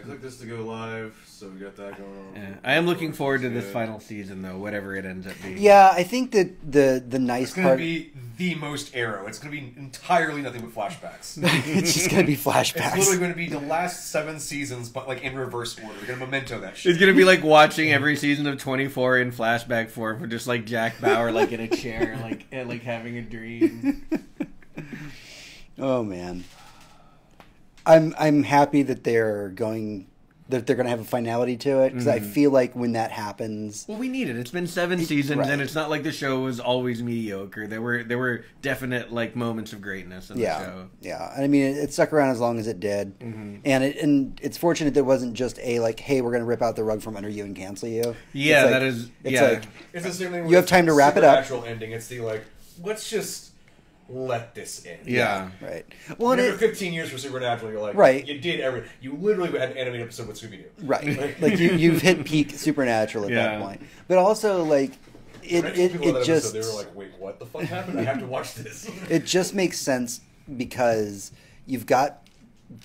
clicked this to go live, so we got that going on. Yeah. I am looking forward to this final season, though, whatever it ends up being. Yeah, I think that the nice It's going part... to be the most Arrow. It's going to be entirely nothing but flashbacks. It's just going to be flashbacks. It's literally going to be the last 7 seasons, but like in reverse order. They're going to memento that shit. It's going to be like watching every season of 24 in flashback form for just like Jack Bauer like in a chair, like having a dream. Oh man. I'm happy that they're going to have a finality to it because I feel like when that happens, Well, we need it. It's been 7 seasons, right. and it's not like the show was always mediocre. There were definite like moments of greatness in the show. Yeah. I mean, it stuck around as long as it did, and it's fortunate that it wasn't just a like, hey, we're going to rip out the rug from under you and cancel you. Yeah, It's like, that is. It's Yeah, like It's the same thing with you have time to wrap it up. Supernatural ending. It's the like, let's just let this end. yeah. Right. Well, and After it, 15 years for Supernatural, you're like, Right. you did everything. You literally had an animated episode with Scooby-Doo. right. Like you've hit peak Supernatural at that point, but also like People it that just episode, they were like, wait, what the fuck happened? I have to watch this. it just makes sense because you've got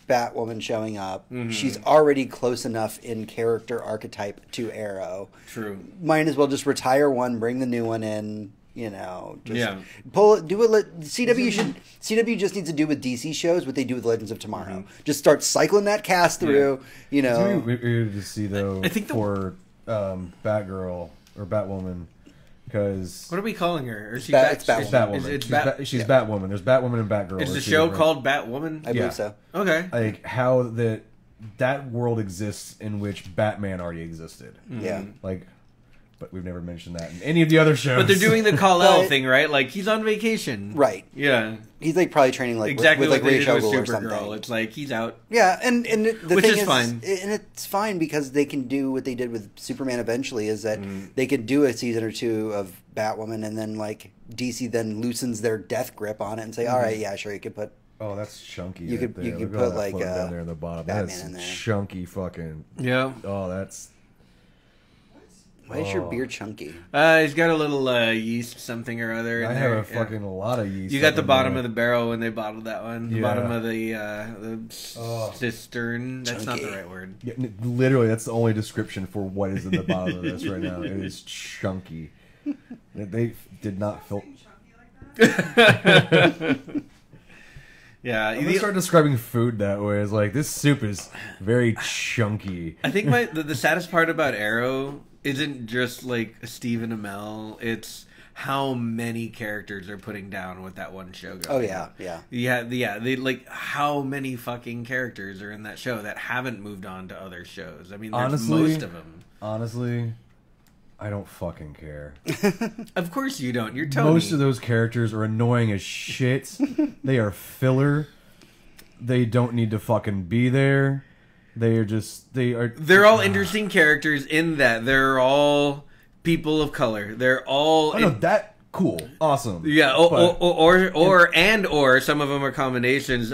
Batwoman showing up. She's already close enough in character archetype to Arrow. True. Might as well just retire one, bring the new one in. You know, just Yeah. pull it. Do it. CW just needs to do with DC shows what they do with Legends of Tomorrow. Just start cycling that cast through. You It's know, gonna be weird to see though I think for Batgirl or Batwoman because What are we calling her? Or is she It's Batwoman. it's Batwoman. It's She's Batwoman. There's Batwoman and Batgirl. Is the They're two show different- called Batwoman? I believe so. Okay. like how that world exists in which Batman already existed? Yeah. Like, but we've never mentioned that in any of the other shows. But they're doing the Kal-El But- thing, right? Like he's on vacation. Right. Yeah. He's like probably training like Exactly with like what they Ra's did al with Ghul or Supergirl. something. It's like he's out. Yeah, and the Which thing is fine. and it's fine because they can do what they did with Superman eventually is that they could do a season or two of Batwoman and then like DC then loosens their death grip on it and say, all right, yeah, sure, you could put oh, that's chunky. You right could- there. you could Look at all put, that like, floating down there in the bottom. Batman That's in there. chunky fucking. Yeah. Oh, that's. why is your beer chunky? He's got a little yeast something or other. I in have there. a fucking lot of yeast. You got the up in bottom there. of the barrel when they bottled that one. The Yeah. bottom of the Oh. cistern. That's not the Chunky. right word. Yeah, literally, that's the only description for what is in the bottom of this right now. It is chunky. They did not feel. Yeah. I'm gonna start describing food that way. It's like this soup is very chunky. I think the saddest part about Arrow isn't just like Stephen Amell. It's how many characters they're putting down with that one show going. Oh yeah, yeah. They like how many fucking characters are in that show that haven't moved on to other shows. I mean, there's Honestly, most of them. Honestly, I don't fucking care. Of course you don't. You're Tony. Most of those characters are annoying as shit. They are filler. They don't need to fucking be there. They're all interesting characters in that they're all people of color. They're all Oh no, that cool, awesome. yeah, But- or some of them are combinations.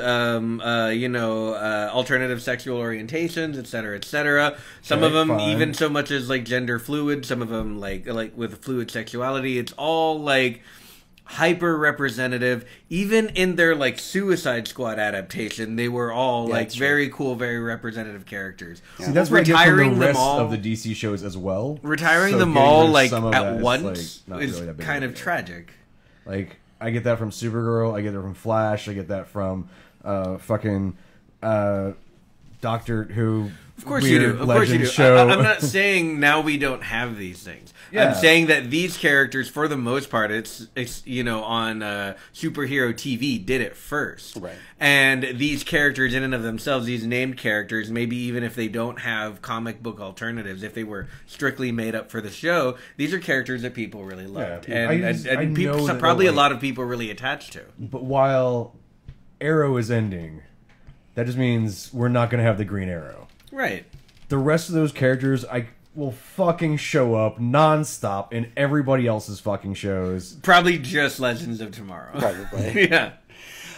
Alternative sexual orientations, etc., etc. Some of Okay, them fine. even so much as like gender fluid. Some of them like with fluid sexuality. It's all like hyper representative. Even in their like Suicide Squad adaptation, they were all like that's true. very cool, very representative characters. See, that's what I get from Retiring the them rest all- of the DC shows as well. Retiring So them getting all rid of like some of at that is, once like, not is really that big kind of of a deal. tragic. Like I get that from Supergirl. I get that from Flash. I get that from fucking Doctor Who. Of course you do. Of course you do. Show. I'm not saying now we don't have these things. Yeah. I'm saying that these characters, for the most part, it's on superhero TV did it first. Right. And these characters, in and of themselves, these named characters, maybe even if they don't have comic book alternatives, if they were strictly made up for the show, these are characters that people really loved, Yeah, I people, know that probably they're a lot of people really attached to. But while Arrow is ending, that just means we're not going to have the Green Arrow. Right. The rest of those characters, I will fucking show up nonstop in everybody else's fucking shows. Probably just Legends of Tomorrow. Probably. Yeah.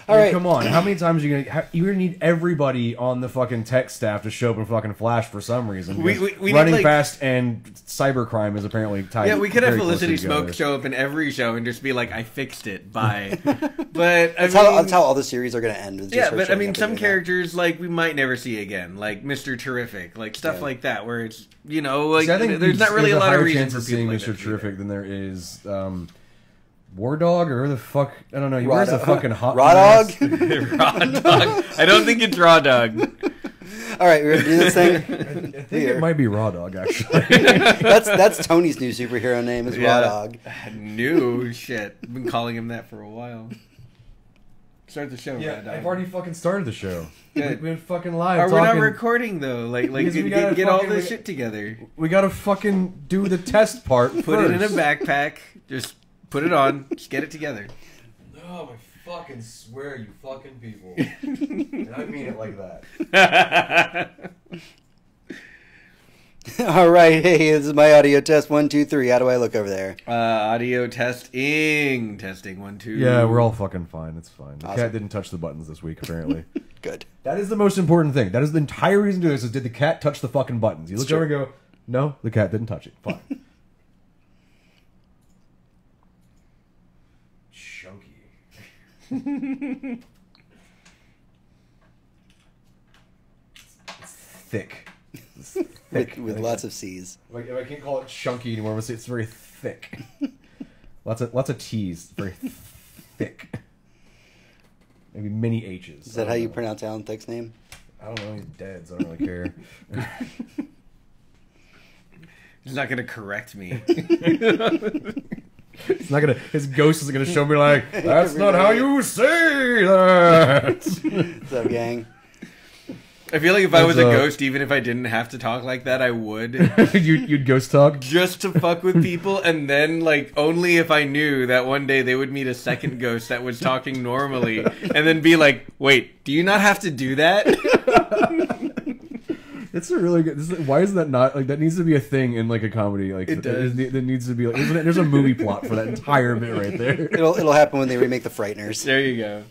All right. Come on, how many times are you gonna need everybody on the fucking tech staff to show up in fucking Flash for some reason? We running need, like, fast and cybercrime is apparently tied. Yeah, we could have very Felicity closely together. Smoke show up in every show and just be like, "I fixed it." Bye. But That's how all the series are going to end. With just yeah, her but I showing mean, up some and doing characters like we might never see again, like Mr. Terrific, like stuff like that, where it's like See, I think there's not really a lot of reason chance for of people seeing like Mr. that to be Terrific than there is War Dog or who the fuck I don't know. He Raw wears a Dog. fucking hot Raw Dog? there. Raw Dog. I don't think it's Raw Dog. All right, we're going to do this thing. I think it might be Raw Dog actually. That's Tony's new superhero name is Raw Dog. New shit. I've been calling him that for a while. Start the show, Raw Yeah, Dog. I've already fucking started the show. Good. We've been fucking live. We're not talking. recording though. Like Because we gotta get all fucking- this shit together. We gotta fucking do the test part. Put it in a backpack. Just put it on. Just get it together. No, I fucking swear, you fucking people. And I mean it like that. All right, hey, this is my audio test. 1, 2, 3. How do I look over there? Audio testing. Testing 1, 2. Yeah, we're all fucking fine. It's fine. The Awesome. cat didn't touch the buttons this week, apparently. Good. That is the most important thing. That is the entire reason to do this is did the cat touch the fucking buttons? You look over and go, no, the cat didn't touch it. Fine. Chunky. It's thick. It's thick. With lots of C's. Like, I can't call it chunky anymore. I'm gonna say it's very thick. lots of T's. Very thick. Maybe many H's. Is that how you pronounce Alan Thicke's name? I don't know. He's dead, so I don't really care. He's not going to correct me. It's not gonna. His ghost isn't gonna show me like that's not how you say that. What's up, gang? I feel like if I was a What's up? ghost, even if I didn't have to talk like that, I would. You'd ghost talk. Just to fuck with people, and then, like, only if I knew that one day they would meet a second ghost that was talking normally, and then be like, wait, do you not have to do that? It's a really good. Why is that not like that? Needs to be a thing in like a comedy. Like It does. That needs to be like. There's a movie plot for that entire bit right there. It'll happen when they remake The Frighteners. There you go.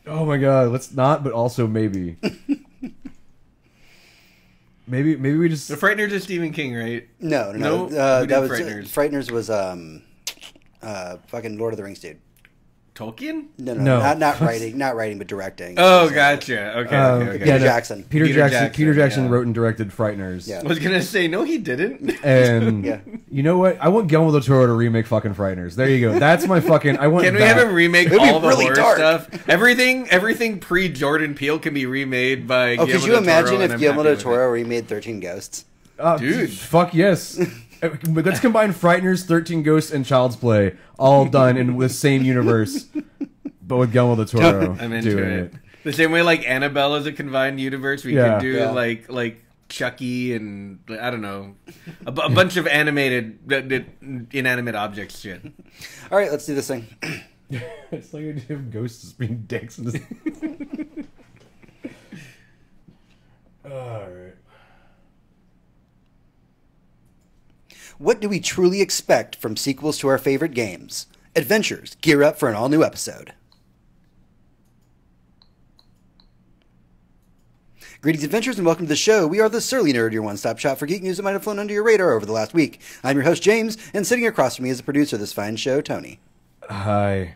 Oh my god, let's not, but also maybe. Maybe we just. The Frighteners is Stephen King, right? No. No? Who That did was Frighteners? Frighteners was fucking Lord of the Rings dude. Tolkien? No, No. not writing, but directing. Oh, It was, gotcha. Okay, okay. Peter Jackson. Peter Jackson yeah. wrote and directed Frighteners. Yeah. I was gonna say, no, he didn't. And Yeah. you know what? I want Guillermo del Toro to remake fucking Frighteners. There you go. That's my fucking. I want. Can we that. have him remake It'd be all the really horror dark. stuff? Everything pre-Jordan Peele can be remade by Oh, Guillermo could you del Toro, imagine and if I'm Guillermo happy del with Toro remade 13 Ghosts? Dude. Fuck yes. But let's combine Frighteners, 13 Ghosts, and Child's Play all done in the same universe, but with Guillermo del Toro it. I'm into doing it. The same way, like, Annabelle is a combined universe, we Yeah. could do, Yeah. like Chucky and, I don't know, a bunch of inanimate objects shit. All right, let's do this thing. It's like a have ghosts just being dicks. And just... Alright. What do we truly expect from sequels to our favorite games? Adventures, gear up for an all-new episode. Greetings, adventurers, and welcome to the show. We are the Surly Nerd, your one-stop shop for geek news that might have flown under your radar over the last week. I'm your host, James, and sitting across from me is the producer of this fine show, Tony. Hi.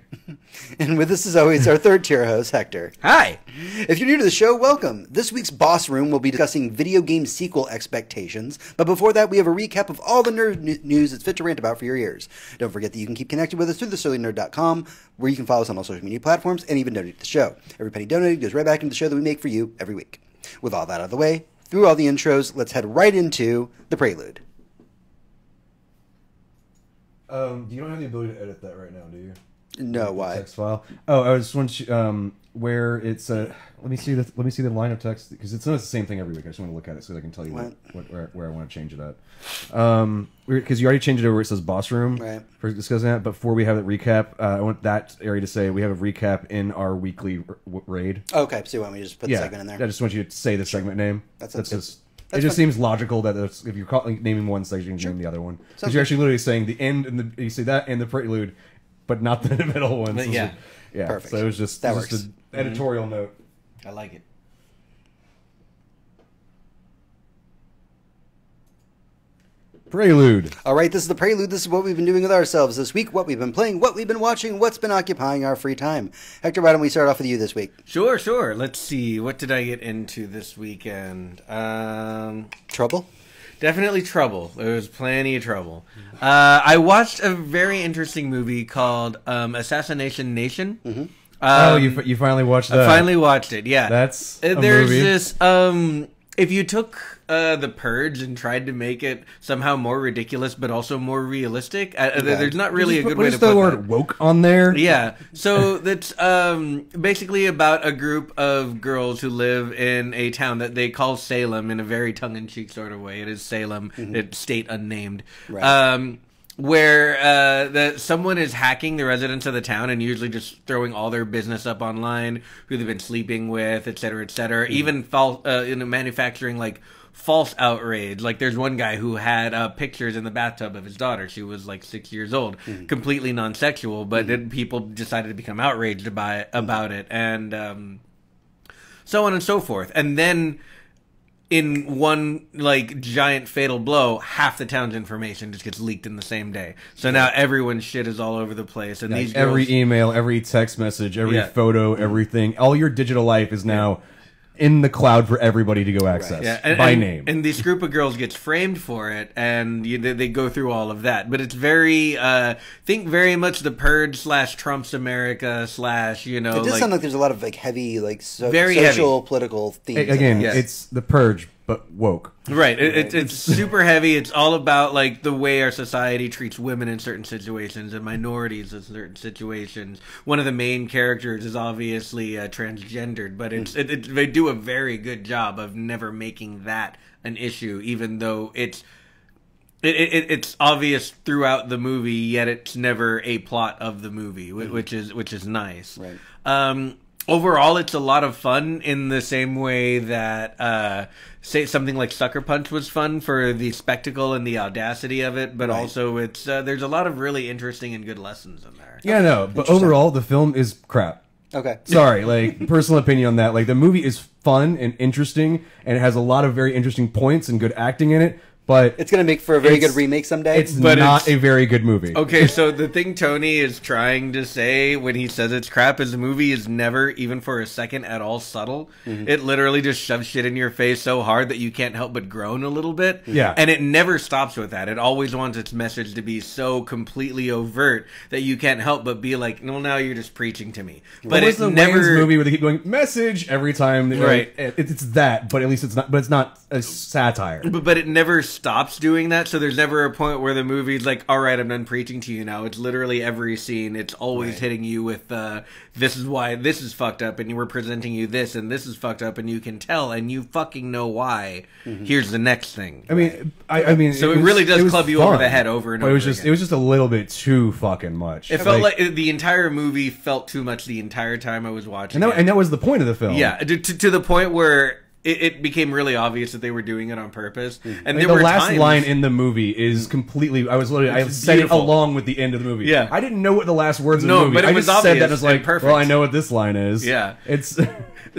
And with us, as always, our third-tier host, Hector. Hi! If you're new to the show, welcome. This week's Boss Room will be discussing video game sequel expectations, but before that, we have a recap of all the nerd news that's fit to rant about for your ears. Don't forget that you can keep connected with us through thesurlynerd.com, where you can follow us on all social media platforms and even donate to the show. Every penny donated goes right back into the show that we make for you every week. With all that out of the way, through all the intros, let's head right into the prelude. You don't have the ability to edit that right now, do you? No, why? Text file. Oh, I just want you, where it's let me see the line of text because it's not the same thing every week. I just want to look at it so that I can tell you where I want to change it at. Because you already changed it over where it says Boss Room Right. for discussing that. But before we have it recap, I want that area to say we have a recap in our weekly raid. Okay, so you want me to just put the segment in there? I just want you to say the segment name. That That's sounds good. just. That's It just fine. seems logical that if you're naming one section, you name the other one. Sounds Because you're good. actually literally saying the end and you say that and the prelude, but not the middle one. So Yeah. yeah. Perfect. So it was just That it was works. just editorial note. I like it. Prelude. All right, this is the prelude. This is what we've been doing with ourselves this week, what we've been playing, what we've been watching, what's been occupying our free time. Hector, why don't we start off with you this week? Sure. Let's see. What did I get into this weekend? Trouble? Definitely trouble. There was plenty of trouble. I watched a very interesting movie called Assassination Nation. Mm-hmm. You finally watched that? I finally watched it, yeah. That's a There's movie. this, if you took The Purge and tried to make it somehow more ridiculous but also more realistic, there's not really a good way to put the that. word woke on there? Yeah, so that's basically about a group of girls who live in a town that they call Salem in a very tongue-in-cheek sort of way. It is Salem, it's state unnamed. Right. Where someone is hacking the residents of the town and usually just throwing all their business up online, who they've been sleeping with, et cetera, even manufacturing like false outrage. Like there's one guy who had pictures in the bathtub of his daughter. She was like 6 years old, completely non-sexual, but then people decided to become outraged about it, and so on and so forth. And then in one like giant fatal blow, half the town's information just gets leaked in the same day. So now everyone's shit is all over the place, and these girls, every email, every text message, every photo, everything, all your digital life is now in the cloud for everybody to go access by name. And this group of girls gets framed for it, and they go through all of that. But it's very, think very much the Purge / Trump's America / It does sound like there's a lot of like heavy, like Very social, heavy. political themes. Again, it's the Purge, but woke. Right. It's super heavy. It's all about like the way our society treats women in certain situations and minorities in certain situations. One of the main characters is obviously transgendered, but they do a very good job of never making that an issue, even though it's obvious throughout the movie, yet it's never a plot of the movie, which is nice. Right. Overall, it's a lot of fun in the same way that, say, something like Sucker Punch was fun for the spectacle and the audacity of it, but also it's there's a lot of really interesting and good lessons in there. Yeah, no, but overall, the film is crap. Okay. Sorry, like, personal opinion on that. Like, the movie is fun and interesting, and it has a lot of very interesting points and good acting in it, but It's going to make for a very good remake someday. it's not a very good movie. Okay, so the thing Tony is trying to say when he says it's crap is the movie is never, even for a second, at all subtle. It literally just shoves shit in your face so hard that you can't help but groan a little bit. Yeah. And it never stops with that. It always wants its message to be so completely overt that you can't help but be like, no, now you're just preaching to me. But it's it the never... Wayans movie where they keep going, message, every time. Right. It's that, but at least it's not, but it's not a satire. But it never stops doing that, so there's never a point where the movie's like, all right, I'm done preaching to you now. It's literally every scene. It's always hitting you with, this is why this is fucked up, and we're presenting you this, and this is fucked up, and you can tell, and you fucking know why. Here's the next thing. I mean, So it really does club you over the head over and But over it was just, again. it was just a little bit too fucking much. It felt like the entire movie felt too much the entire time I was watching it. and that was the point of the film. Yeah, to the point where it became really obvious that they were doing it on purpose. And I mean, there the were last times, line in the movie is completely. I said it beautiful. along with the end of the movie. Yeah. I didn't know what the last words of the No, movie. but it I was just said that obvious as like, and perfect. well, I know what this line is. Yeah. It's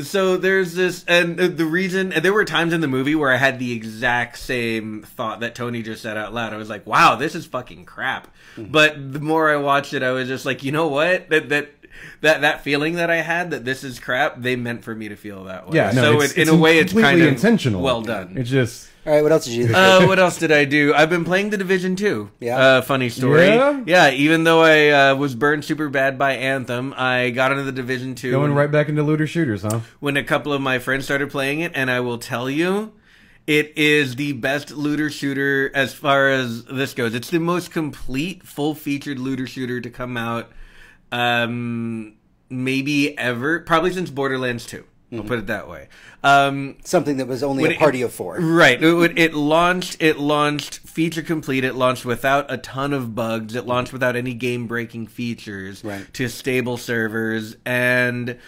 So there's this, and the reason, and there were times in the movie where I had the exact same thought that Tony just said out loud. I was like, wow, this is fucking crap. But the more I watched it, I was just like, you know what? That feeling that I had that this is crap, they meant for me to feel that way. yeah. No, So it's, in a way, it's completely kind of intentional. well done. It's just. All right, what else did you do this week? What else did I do? I've been playing The Division 2. Yeah? Funny story. Yeah? Yeah, even though I was burned super bad by Anthem, I got into The Division 2. Going right back into looter shooters, huh? When a couple of my friends started playing it, and I will tell you, it is the best looter shooter as far as this goes. It's the most complete, full-featured looter shooter to come out, maybe ever. Probably since Borderlands 2. I'll put it that way. Something that was only a party of four. Right. It launched feature complete. It launched without a ton of bugs. It launched without any game-breaking features Right. to stable servers. And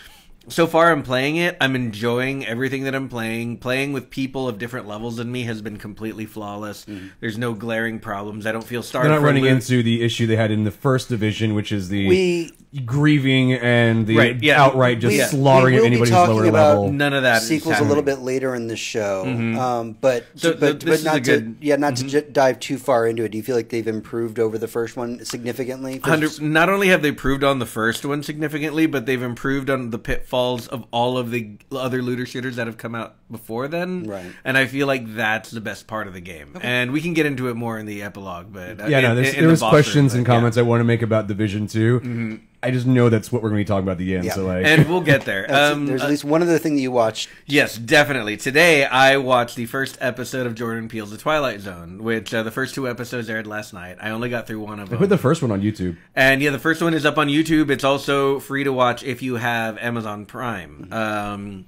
so far I'm playing it. I'm enjoying everything that I'm playing. Playing with people of different levels than me has been completely flawless. There's no glaring problems. I don't feel starved. They're not running into the issue they had in the first division, which is the grieving and the outright just slaughtering at anybody who's lower level. None of that sequels a little bit later in the show, but not to dive too far into it. Do you feel like they've improved over the first one significantly? Not only have they improved on the first one significantly, but they've improved on the pitfalls of all of the other looter shooters that have come out before then. Right. And I feel like that's the best part of the game. Okay. And we can get into it more in the epilogue. But there was questions and comments I want to make about Division 2. I just know that's what we're going to be talking about at the end. So and we'll get there. There's at least one other thing that you watched. Yes, definitely. Today I watched the first episode of Jordan Peele's The Twilight Zone, which the first 2 episodes aired last night. I only got through one of them. I put the first one on YouTube. And the first one is up on YouTube. It's also free to watch if you have Amazon Prime.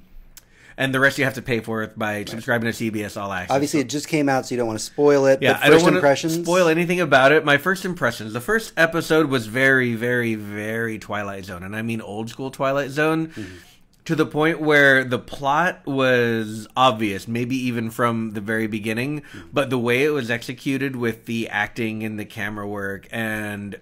And the rest you have to pay for it by subscribing to CBS All Access. Obviously, it just came out, so you don't want to spoil it. Yeah, but I don't want impressions? to spoil anything about it. My first impressions. The first episode was very, very, very Twilight Zone. And I mean old school Twilight Zone. To the point where the plot was obvious, maybe even from the very beginning. But the way it was executed with the acting and the camera work and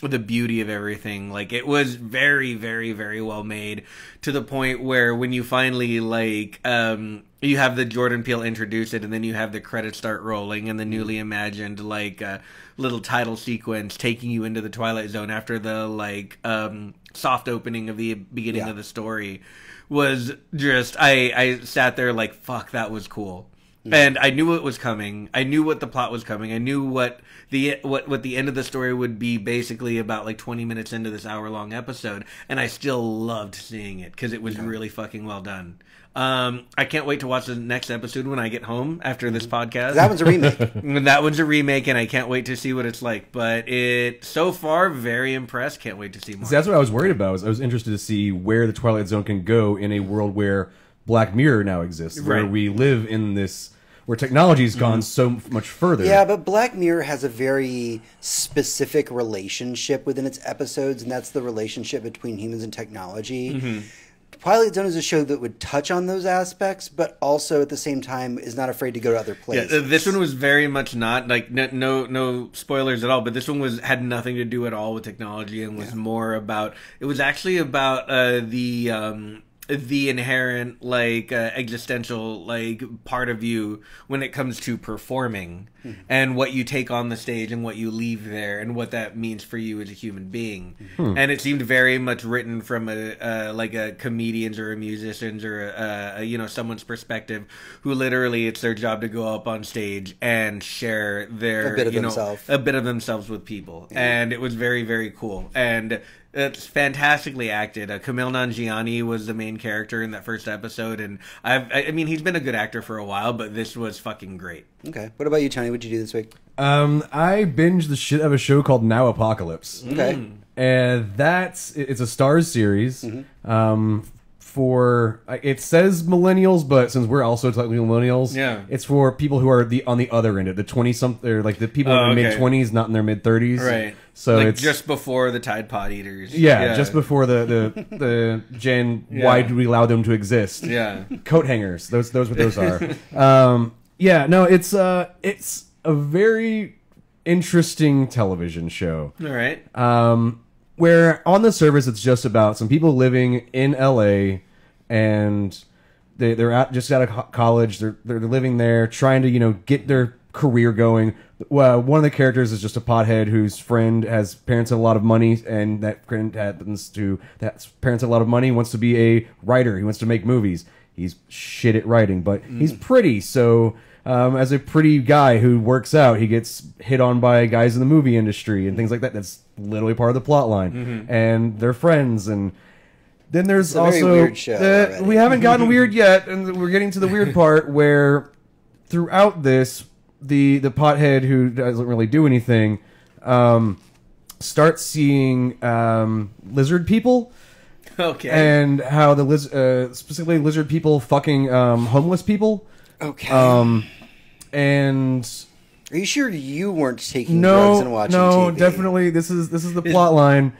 the beauty of everything, like, it was very, very, very well made, to the point where when you finally you have the Jordan Peele introduce it, and then you have the credits start rolling, and the newly imagined little title sequence taking you into the Twilight Zone after the soft opening of the beginning of the story was just, I sat there like, fuck, that was cool. And I knew it was coming. I knew what the plot was coming. I knew what the end of the story would be, basically about 20 minutes into this hour-long episode. And I still loved seeing it because it was really fucking well done. I can't wait to watch the next episode when I get home after this podcast. That one's a remake. That one's a remake, and I can't wait to see what it's like. But so far, very impressed. Can't wait to see more. See, that's what I was worried about. I was interested to see where the Twilight Zone can go in a world where Black Mirror now exists, where we live in this, where technology's gone so much further. Yeah, but Black Mirror has a very specific relationship within its episodes, and that's the relationship between humans and technology. Twilight Zone is a show that would touch on those aspects, but also at the same time is not afraid to go to other places. Yeah, this one was very much not, no spoilers at all, but this one had nothing to do at all with technology, and was more about, it was actually about the inherent existential part of you when it comes to performing and what you take on the stage and what you leave there and what that means for you as a human being. And it seemed very much written from a comedian's or a musician's or someone's perspective, who literally it's their job to go up on stage and share their a bit of themselves with people. And it was very, very cool. And it's fantastically acted. Kumail Nanjiani was the main character in that first episode, and I mean, he's been a good actor for a while, but this was fucking great. Okay. What about you, Tony? What'd you do this week? I binged the shit of a show called Now Apocalypse. Okay. And it's a Starz series. It says millennials, but since we're also technically millennials, it's for people who are on the other end of the 20-something, or the people in their mid-20s, not in their mid-30s. Right. So it's just before the Tide Pod Eaters. Yeah, just before the Gen. Why do we allow them to exist? Yeah. Coat hangers. Those what those are. It's a very interesting television show. All right. Where on the surface it's just about some people living in LA, and they're just out of college. They're living there, trying to get their career going. One of the characters is just a pothead whose friend has parents with a lot of money, and that friend happens to that parents have a lot of money, wants to be a writer. He wants to make movies. He's shit at writing, but he's pretty. So as a pretty guy who works out, he gets hit on by guys in the movie industry and things like that. That's literally part of the plot line. And they're friends. And then there's also very weird show we haven't gotten weird yet, and we're getting to the weird part where throughout this, the pothead who doesn't really do anything starts seeing lizard people. Okay. And how specifically lizard people fucking homeless people. Okay. And Are you sure you weren't taking drugs and watching TV? Definitely. This is the plot line.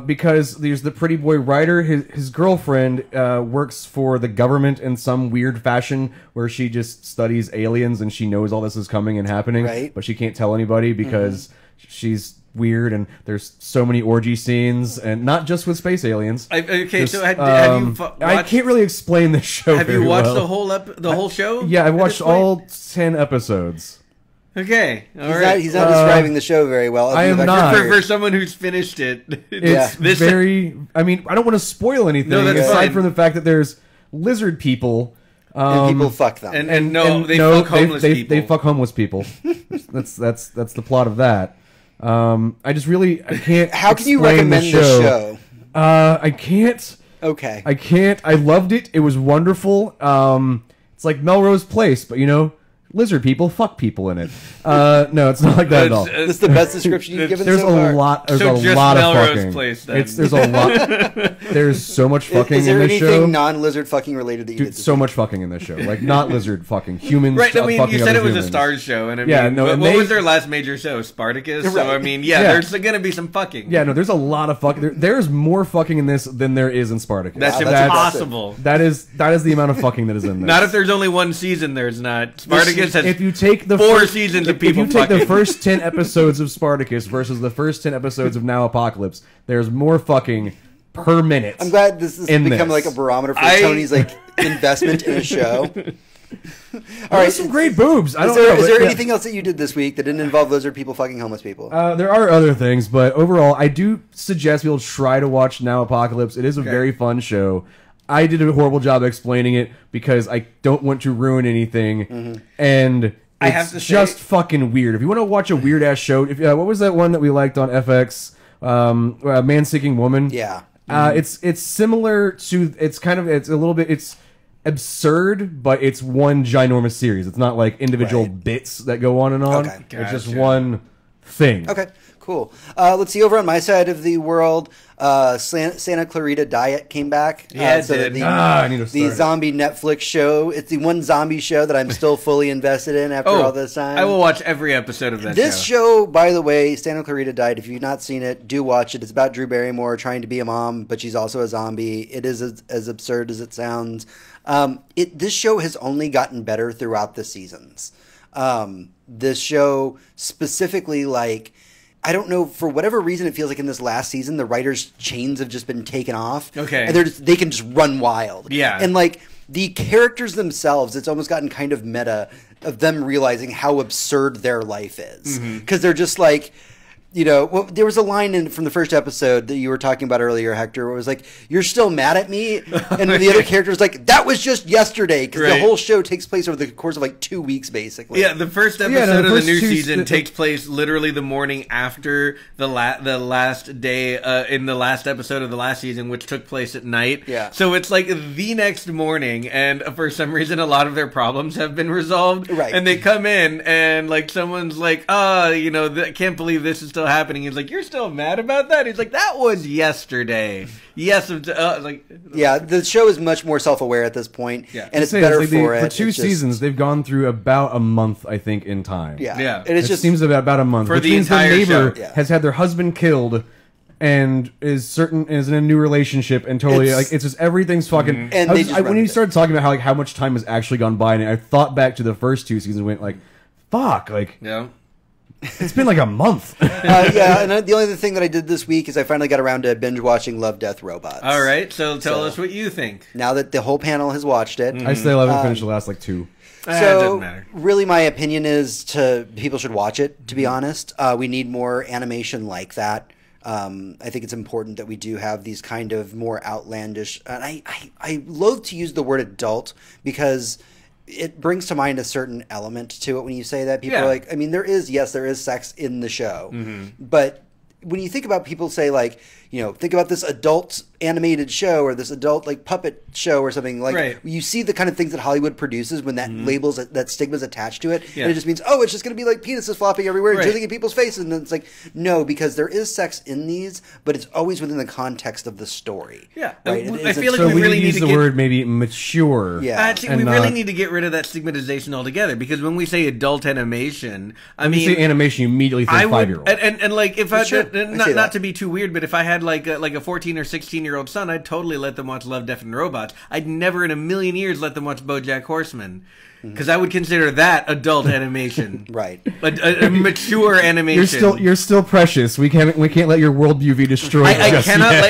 Because there's the pretty boy writer. His girlfriend works for the government in some weird fashion where she just studies aliens and she knows all this is coming and happening, right. But she can't tell anybody because she's weird and there's so many orgy scenes and not just with space aliens. So have you watched, I can't really explain the show. Have you very watched well. the whole show? Yeah, I've at watched this point? all 10 episodes. Okay, all right. He's not describing the show very well. I am not. For someone who's finished it. It's very. I mean, I don't want to spoil anything that's aside fine. from the fact that there's lizard people. And people fuck them. And they fuck homeless people. They fuck homeless people. that's the plot of that. I can't. How can you explain recommend the show? I can't. Okay. I can't. I loved it. It was wonderful. It's like Melrose Place, but lizard people fuck people in it. No, it's not like that at all. This is the best description you've given There's so far. a lot. There's So a just lot of Melrose fucking. Place, then. There's a lot. There's so much fucking Is there in this anything show. non-lizard fucking related that you Dude, did this so week? much fucking in this show. Like not lizard fucking humans. Right, I mean, fucking you said other it was humans. a Stars show, and Yeah, no, what and they- was their last major show? Spartacus. So Right. I mean, Yeah. there's going to be some fucking. Yeah, no, there's a lot of fucking. There's more fucking in this than there is in Spartacus. That's Wow, that's impossible. That is the amount of fucking that is in this. Not if there's only one season. There's not. Spartacus has If you take the four first, seasons of if people you take fucking. the first 10 episodes of Spartacus versus the first 10 episodes of Now Apocalypse, there's more fucking per minute. I'm glad this has in become this. like a barometer for I- Tony's like investment in a show. All right. There's some great boobs. I Is don't there, know. is but there yeah. anything else that you did this week that didn't involve lizard people fucking homeless people? There are other things, but overall, I do suggest people try to watch Now Apocalypse. It is a very fun show. I did a horrible job explaining it because I don't want to ruin anything, and it's I have to say- just fucking weird. If you want to watch a weird ass show, what was that one that we liked on FX? Man Seeking Woman. Yeah. It's similar to it's a little bit it's absurd, but it's one ginormous series. It's not like individual Right. bits that go on and on. Okay. It's just Gotcha. one thing. Okay, cool. Let's see. Over on my side of the world, Santa Clarita Diet came back. Yeah, it so did. I need to the start it. zombie Netflix show. It's the one zombie show that I'm still fully invested in after all this time. I will watch every episode of that This show, by the way, Santa Clarita Died. If you've not seen it, do watch it. It's about Drew Barrymore trying to be a mom, but she's also a zombie. It is as absurd as it sounds. This show has only gotten better throughout the seasons. This show specifically, like, I don't know, for whatever reason, it feels like in this last season, the writers' chains have just been taken off. Okay. And they can just run wild. Yeah. And, like, the characters themselves, it's almost gotten kind of meta of them realizing how absurd their life is. Because they're just like, there was a line from the first episode that you were talking about earlier, Hector, where it was like, "You're still mad at me?" And the other character was like, "That was just yesterday," because the Right. whole show takes place over the course of like 2 weeks, basically. Yeah, the first episode Yeah, no, the of the first new two- season takes place literally the morning after the last day in the last episode of the last season, which took place at night. Yeah. So it's like the next morning, and for some reason, a lot of their problems have been resolved. Right. And they come in, and like someone's like, I can't believe this is still happening. He's like, "You're still mad about that?" He's like, "That was yesterday." Yes, Yeah, the show is much more self-aware at this point, Yeah. and it's Say, better like, for it. For two It's just- seasons, they've gone through about a month, I think, in time. Yeah. Yeah. And it's It just seems about a month. For which the means entire the neighbor show. Yeah. has had their husband killed and is in a new relationship and totally it's just everything's fucking. And they just run when you with it. started talking about how much time has actually gone by, and I thought back to the first two seasons, and went like, fuck, like yeah. it's been like a month. yeah, and the only other thing that I did this week is I finally got around to binge watching Love, Death, Robots. All right, so tell So- us what you think. Now that the whole panel has watched it, I still haven't finished the last like two. It doesn't so matter. really my opinion is people should watch it, to be honest. We need more animation like that. I think it's important that we do have these kind of more outlandish, and I loathe to use the word adult because it brings to mind a certain element to it when you say that. People Yeah. are like, I mean, there is sex in the show, but when you think about people say like, think about this adult animated show or this adult like puppet show or something. Like Right. you see the kind of things that Hollywood produces when that labels that stigma's attached to it, Yeah. and it just means it's just going to be like penises flopping everywhere and Right. jizzing in people's faces, and then it's like no, because there is sex in these, but it's always within the context of the story. Yeah. right. It I isn't- feel like So we we really need use to the get word maybe mature. Yeah. Actually, and we really not- need to get rid of that stigmatization altogether, because when we say adult animation, I When mean, you say animation, you immediately think I would, 5-year-old. and like if I Sure, I not, see that. not to be too weird, but if I had like a 14 or 16-year-old son, I'd totally let them watch Love, Death and Robots. I'd never in a million years let them watch BoJack Horseman, because I would consider that adult animation, Right. a mature animation. You're still precious. We can't let your worldview be destroyed. I just cannot yet.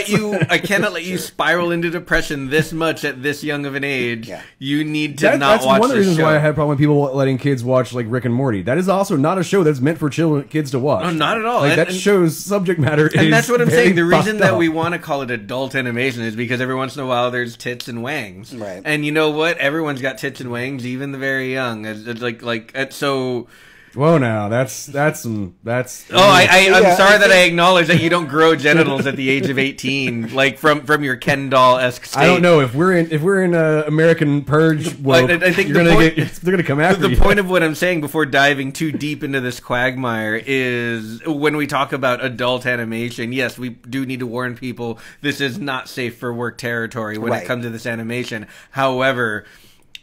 let you spiral into depression this much at this young of an age. Yeah. You need to That's not watch one of the this reasons show. why I had a problem with people letting kids watch like Rick and Morty. That is also not a show that's meant for kids to watch. No, not at all. Like, And- that show's subject matter is And that's what I'm very saying. The reason fucked that up. we want to call it adult animation is because every once in a while there's tits and wangs. Right. And you know what? Everyone's got tits and wangs, even the very young. So. Whoa, now that's Oh, I'm Yeah, sorry that I I acknowledge that you don't grow genitals at the age of 18, like from your Ken doll esque state. I don't know if we're in American Purge. Well, I think you're the gonna point- they're gonna come after The you. point of what I'm saying before diving too deep into this quagmire is when we talk about adult animation, yes, we do need to warn people this is not safe for work territory when Right. it comes to this animation. However,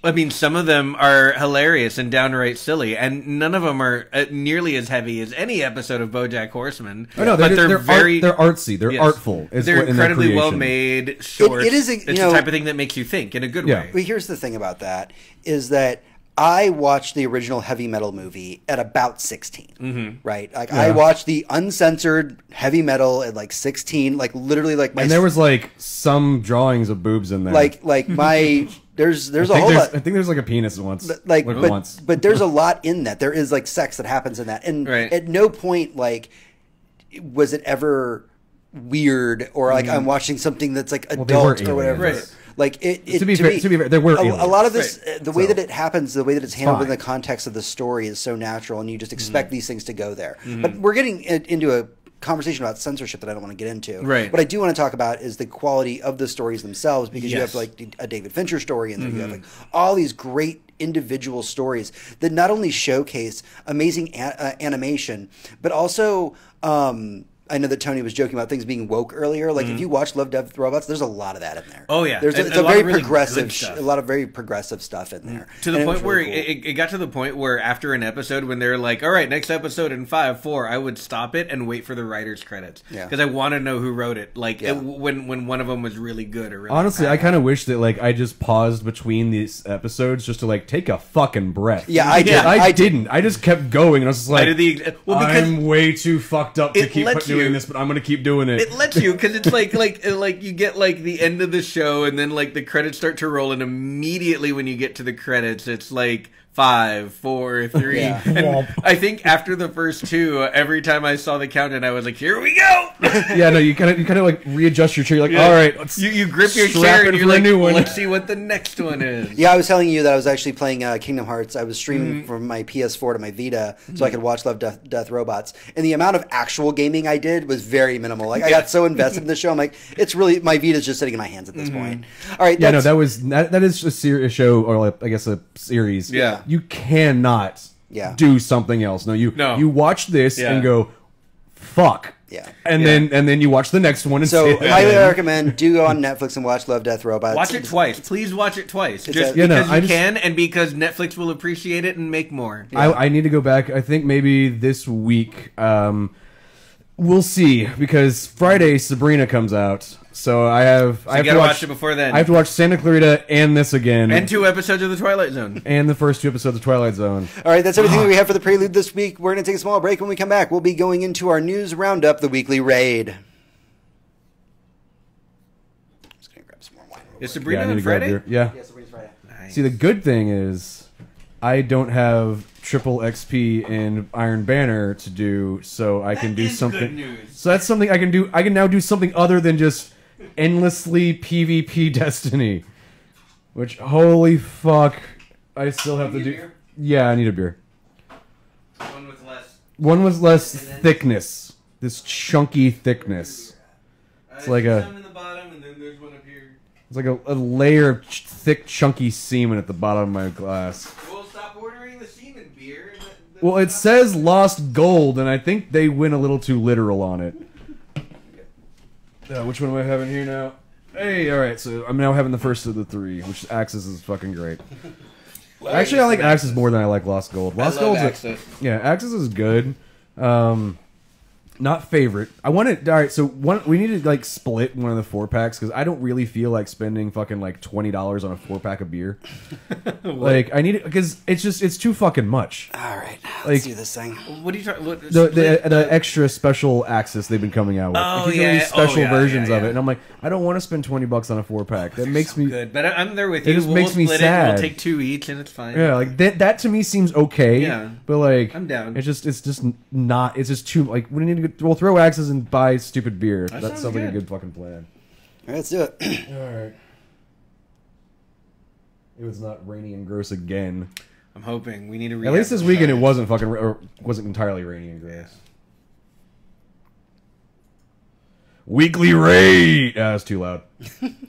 I mean, some of them are hilarious and downright silly, and none of them are nearly as heavy as any episode of BoJack Horseman. Oh, no, but they're very they're artsy. They're yes. artful. Is They're what- in their incredibly creation. well made. Short. It is It's you the know- type of thing that makes you think in a good Yeah. way. But here's the thing about that is that I watched the original Heavy Metal movie at about 16, right? Like I watched the uncensored Heavy Metal at like 16, like literally like my And there was like some drawings of boobs in there. like my there's a I whole lot. think there's like a penis once. Like once. but there's a lot in that. There is like sex that happens in that, and Right. at no point like was it ever weird or like I'm watching something that's like they were adult or aliens. whatever. Right. Like it To be fair, there were a lot of aliens. this, the way that it happens, the way that it's handled in fine. the context of the story is so natural, and you just expect these things to go there. But we're getting into a conversation about censorship that I don't want to get into. Right. What I do want to talk about is the quality of the stories themselves, because you Yes. have like a David Fincher story, and then you have like all these great individual stories that not only showcase amazing animation, but also. I know that Tony was joking about things being woke earlier. Like if you watch Love, Death, Robots, there's a lot of that in there. Oh, yeah. There's And it's a a lot very of really progressive, good stuff. a lot of very progressive stuff in there. To the And it point was where really cool. it got to the point where after an episode, when they're like, "All right, next episode in 5-4," I would stop it and wait for the writer's credits Yeah. because I want to know who wrote it. Like Yeah. when one of them was really good or really Honestly, bad. I kind of wish that like I just paused between these episodes just to like take a fucking breath. Yeah, I did. Yeah, I didn't. I just kept going, and I was just like, I did the well because I'm way too fucked up to it keep lets doing you- this, but I'm gonna keep doing it. it lets you because it's like you get like the end of the show and then like the credits start to roll and immediately when you get to the credits it's like 5, 4, 3. Yeah. And I think after the first two, every time I saw the countdown, I was like, "Here we go!" Yeah, no, you kind of like readjust your chair. You're like, all right, let's You grip your strap chair it and you're for a like, new one. "Let's see what the next one is." Yeah, I was telling you that I was actually playing Kingdom Hearts. I was streaming from my PS4 to my Vita so I could watch Love, Death, Robots. And the amount of actual gaming I did was very minimal. Like I got so invested in the show, I'm like, it's really my Vita's just sitting in my hands at this point. All right, Yeah, no, that's- that is a show, or like, I guess a series. Yeah. You cannot Yeah. do something else. No, you watch this Yeah. and go, fuck. Yeah. And then you watch the next one and So say, highly recommend. Do go on Netflix and watch Love, Death, Robots. Watch it twice. Please watch it twice. Just a- Yeah, no, because I you just- can and because Netflix will appreciate it and make more. I need to go back. I think maybe this week. We'll see, because Friday Sabrina comes out, so I have you gotta watch it before then. I have to watch Santa Clarita and this again, And 2 episodes of The Twilight Zone. and the first 2 episodes of Twilight Zone. All right, that's everything that we have for the prelude this week. We're going to take a small break. When we come back, we'll be going into our news roundup, the weekly raid. Just going to grab some more wine. Is Sabrina I need on to grab Friday? yeah. Yes, Sabrina's Friday. Nice. See, the good thing is, I don't have triple XP in Iron Banner to do, so I can do is something. good news. So that's something I can do. I can now do something other than just endlessly PvP Destiny. Which, holy fuck, I still have to need do. a beer? Yeah, I need a beer. One with less. One was less thickness. This chunky thickness. It's like some in the bottom, and then there's one up here. It's like a layer of thick, chunky semen at the bottom of my glass. Well, stop ordering the semen beer. Well, it says Lost Gold, and I think they went a little too literal on it. Which one am I having here now? Hey, alright, so I'm now having the first of the three, which Axis is fucking great. Actually, I like Axis more than I like Lost Gold. Lost Gold's Axis. Yeah, Axis is good. Not favorite. I wanted. All right, so we need to like split one of the 4-packs because I don't really feel like spending fucking like $20 on a 4-pack of beer. Like I need it because it's too fucking much. All right, Like- let's do this thing. What are you talking? The extra special Axis they've been coming out with. Oh, They keep doing yeah. these special Oh, yeah, versions yeah, of it, yeah. and I'm like, I don't want to spend $20 on a 4-pack. That makes me Good, but I'm there with It you. just makes me split sad. It. We'll take 2 each, and it's fine. Yeah, like that to me seems okay. Yeah. But like, I'm down. It's just not. It's just too like we need to. We'll throw Axes and buy stupid beer. That sounds sounds like a good. good fucking plan. All right, let's do it. All right. It was not rainy and gross again. I'm hoping we need to. At least this weekend it wasn't fucking or wasn't entirely rainy and gross. Weekly raid. Ah, that's too loud.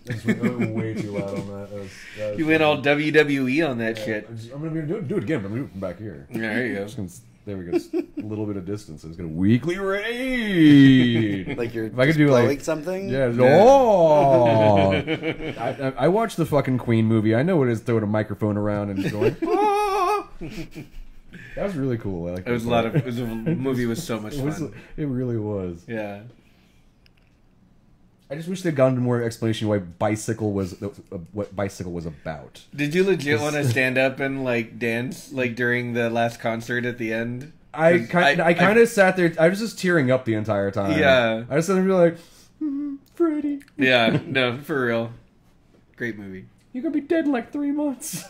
That's way too loud on that. That was You went all WWE on that shit. I'm gonna do it again, but I'm gonna do it from back here. There you go. Just gonna- There we go. Just a little bit of distance. I'm just gonna weekly raid. Like you're if I could just do blowing like something. yeah. Oh, I watched the fucking Queen movie. I know what it is throwing a microphone around and going. "Ah." That was really cool. I like. It was a lot of. The movie was so much fun. It really was. Yeah. I just wish they'd gone into more explanation why bicycle was what bicycle was about. Did you legit want to stand up and like dance like during the last concert at the end? I 'Cause kind of sat there. I was just tearing up the entire time. Yeah. I just sat there and be like, Freddie, Yeah. No, for real. Great movie. you're gonna be dead in like 3 months.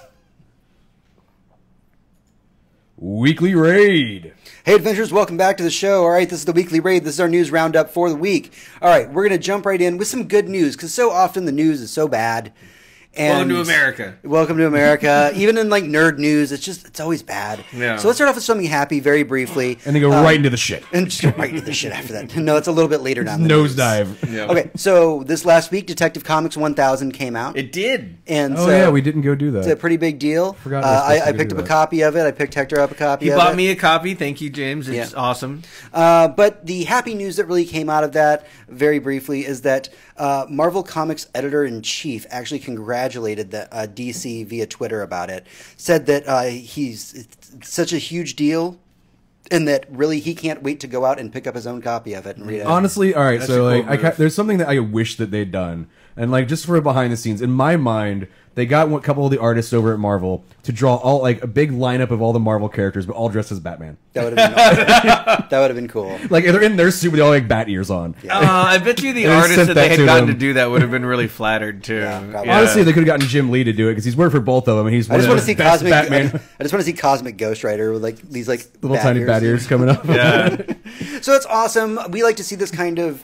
Weekly raid. Hey, adventurers, welcome back to the show. All right, this is the weekly raid. This is our news roundup for the week. All right, we're going to jump right in with some good news because so often the news is so bad. And Welcome to America. Welcome to America. Even in like nerd news, it's always bad. Yeah. So let's start off with something happy very briefly. And then go right into the shit. And just go right into the shit after that. No, it's a little bit later now. in the news. Nosedive. Yeah. Okay, so this last week, Detective Comics 1000 came out. It did. And Oh so yeah, we didn't go do it's a that. pretty big deal. Forgot we were supposed I to picked do up a that. copy of it. I picked Hector up a copy He of bought it. me a copy. Thank you, James. It's Yeah. awesome. But the happy news that really came out of that, very briefly, is that Marvel Comics editor-in-chief actually congratulated the DC via Twitter about it. Said that it's such a huge deal, and that really he can't wait to go out and pick up his own copy of it and read it. Honestly, all right. That's So a like, cool move. there's something that I wish that they'd done, and like just for behind the scenes, in my mind, they got a couple of the artists over at Marvel to draw all like a big lineup of all the Marvel characters, but all dressed as Batman. That would have been awesome. That would have been cool. Like they're in their suit, but they all have, like bat ears on. I bet you the And I artist sent that they that had to gotten them. to do that would have been really flattered too. Yeah, probably. Honestly, they could have gotten Jim Lee to do it because he's worked for both of them, and he's I one just of want the to see best Cosmic. Batman. I just want to see Cosmic Ghost Rider with like these like Little tiny bat ears coming up. Yeah. So it's awesome. We like to see this kind of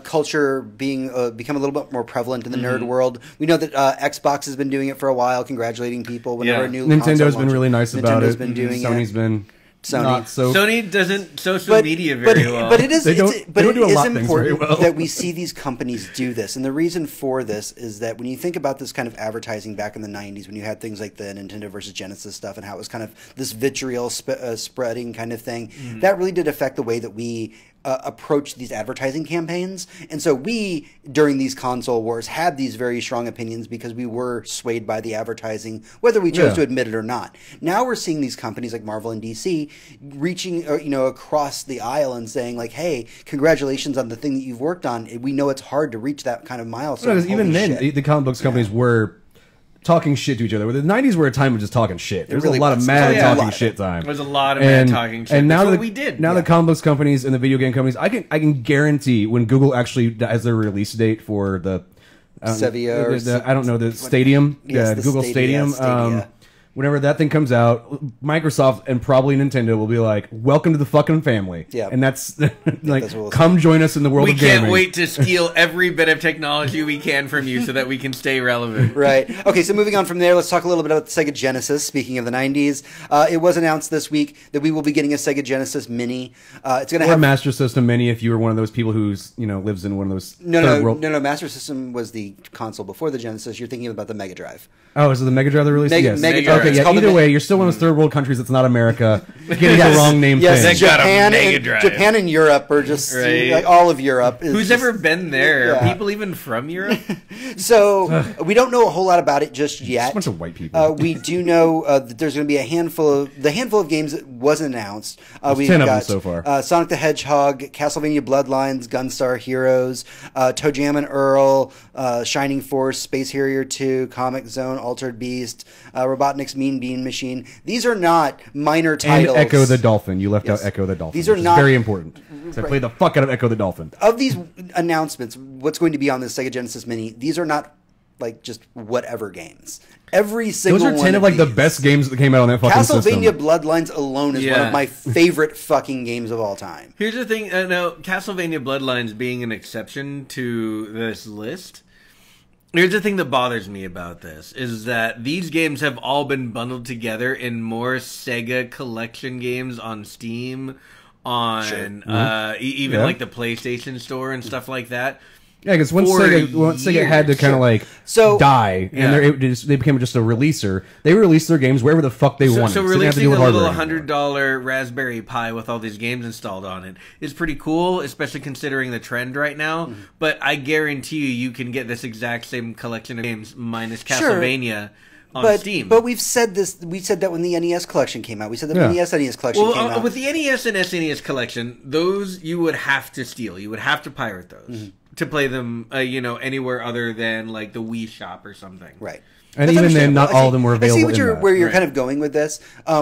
culture being become a little bit more prevalent in the nerd world. We know that Xbox has been doing it for a while, congratulating people whenever Yeah. a new console Nintendo's been launches. really nice about Nintendo's it. been doing Sony's it. been Sony. not so. Sony doesn't social media very well. But it is. They don't- But they don't it do a is lot of things very important well. that we see these companies do this, and the reason for this is that when you think about this kind of advertising back in the '90s, when you had things like the Nintendo versus Genesis stuff, and how it was kind of this vitriol spreading kind of thing, that really did affect the way that we approach these advertising campaigns. And so we, during these console wars, had these very strong opinions because we were swayed by the advertising, whether we chose Yeah. to admit it or not. Now we're seeing these companies like Marvel and DC reaching, across the aisle and saying like, "Hey, congratulations on the thing that you've worked on. We know it's hard to reach that kind of milestone." Because even Holy then, shit. the comic books companies were talking shit to each other. The '90s were a time of just talking shit. There was really a lot was. of mad Oh, yeah. A talking lot of shit it. time. There's a lot of mad talking shit. And now That's the, what we did. Now the comic books companies and the video game companies, I can guarantee when Google actually has their release date for the Sevilla or I don't know the stadium, Yes, the Google Stadia, Stadium. Stadia. whenever that thing comes out, Microsoft and probably Nintendo will be like, "Welcome to the fucking family." Yeah. And that's like, that's what we'll come join us in the world We of gaming. can't wait to steal every bit of technology we can from you so that we can stay relevant. Right. Okay, so moving on from there, let's talk a little bit about the Sega Genesis. Speaking of the 90s, it was announced this week that we will be getting a Sega Genesis Mini. It's going to Or have... Master System Mini if you were one of those people who's, lives in one of those third world... No. Master System was the console before the Genesis. You're thinking about the Mega Drive. Oh, is it the Mega Drive that released? Yes. Mega Drive. Okay, It's yeah, called either the- way, you're still one of those third world countries that's not America. Getting Yes. the wrong name Yes, thing. They got a Japan, Mega and, Drive. Japan and Europe are just Right. like all of Europe. Is Who's just- ever been there? Yeah. Are people even from Europe? So we don't know a whole lot about it just yet. It's a bunch of white people. We do know that there's going to be a handful of games that wasn't announced. We've 10 of them got so far. Sonic the Hedgehog, Castlevania Bloodlines, Gunstar Heroes, Toe Jam and Earl, Shining Force, Space Harrier 2, Comic Zone, Altered Beast, Robotnik's Mean Bean Machine. These are not minor and titles. Echo the Dolphin. You left Yes. out Echo the Dolphin. These are which is not- very important. So I played the fuck out of Echo the Dolphin. Of these announcements, what's going to be on the Sega Genesis Mini, these are not like just whatever games. Every single Those are one 10 of like the these- best games that came out on that fucking Castlevania system. Bloodlines alone is one Yeah. of my favorite fucking games of all time. Here's the thing. No, Castlevania Bloodlines being an exception to this list. Here's the thing that bothers me about this is that these games have all been bundled together in more Sega collection games on Steam, on even Yeah. like the PlayStation Store and stuff like that. Yeah, because once For Sega had to years. kind of like So- die, Yeah. and they became just a releaser. They released their games wherever the fuck they wanted. So they didn't have to releasing deal with a little hardware anymore. $100 Raspberry Pi with all these games installed on it is pretty cool, especially considering the trend right now. Mm-hmm. But I guarantee you can get this exact same collection of games minus Sure. Castlevania on But Steam. but we've said this. We said that when the NES collection came out. We said that Yeah. when the SNES collection well, came out. with the NES and SNES collection, those you would have to steal. You would have to pirate those Mm-hmm. to play them, anywhere other than like the Wii Shop or something. Right. And That's even then, understandable. not all of them were I see available what in you're, that. where you're Right. kind of going with this.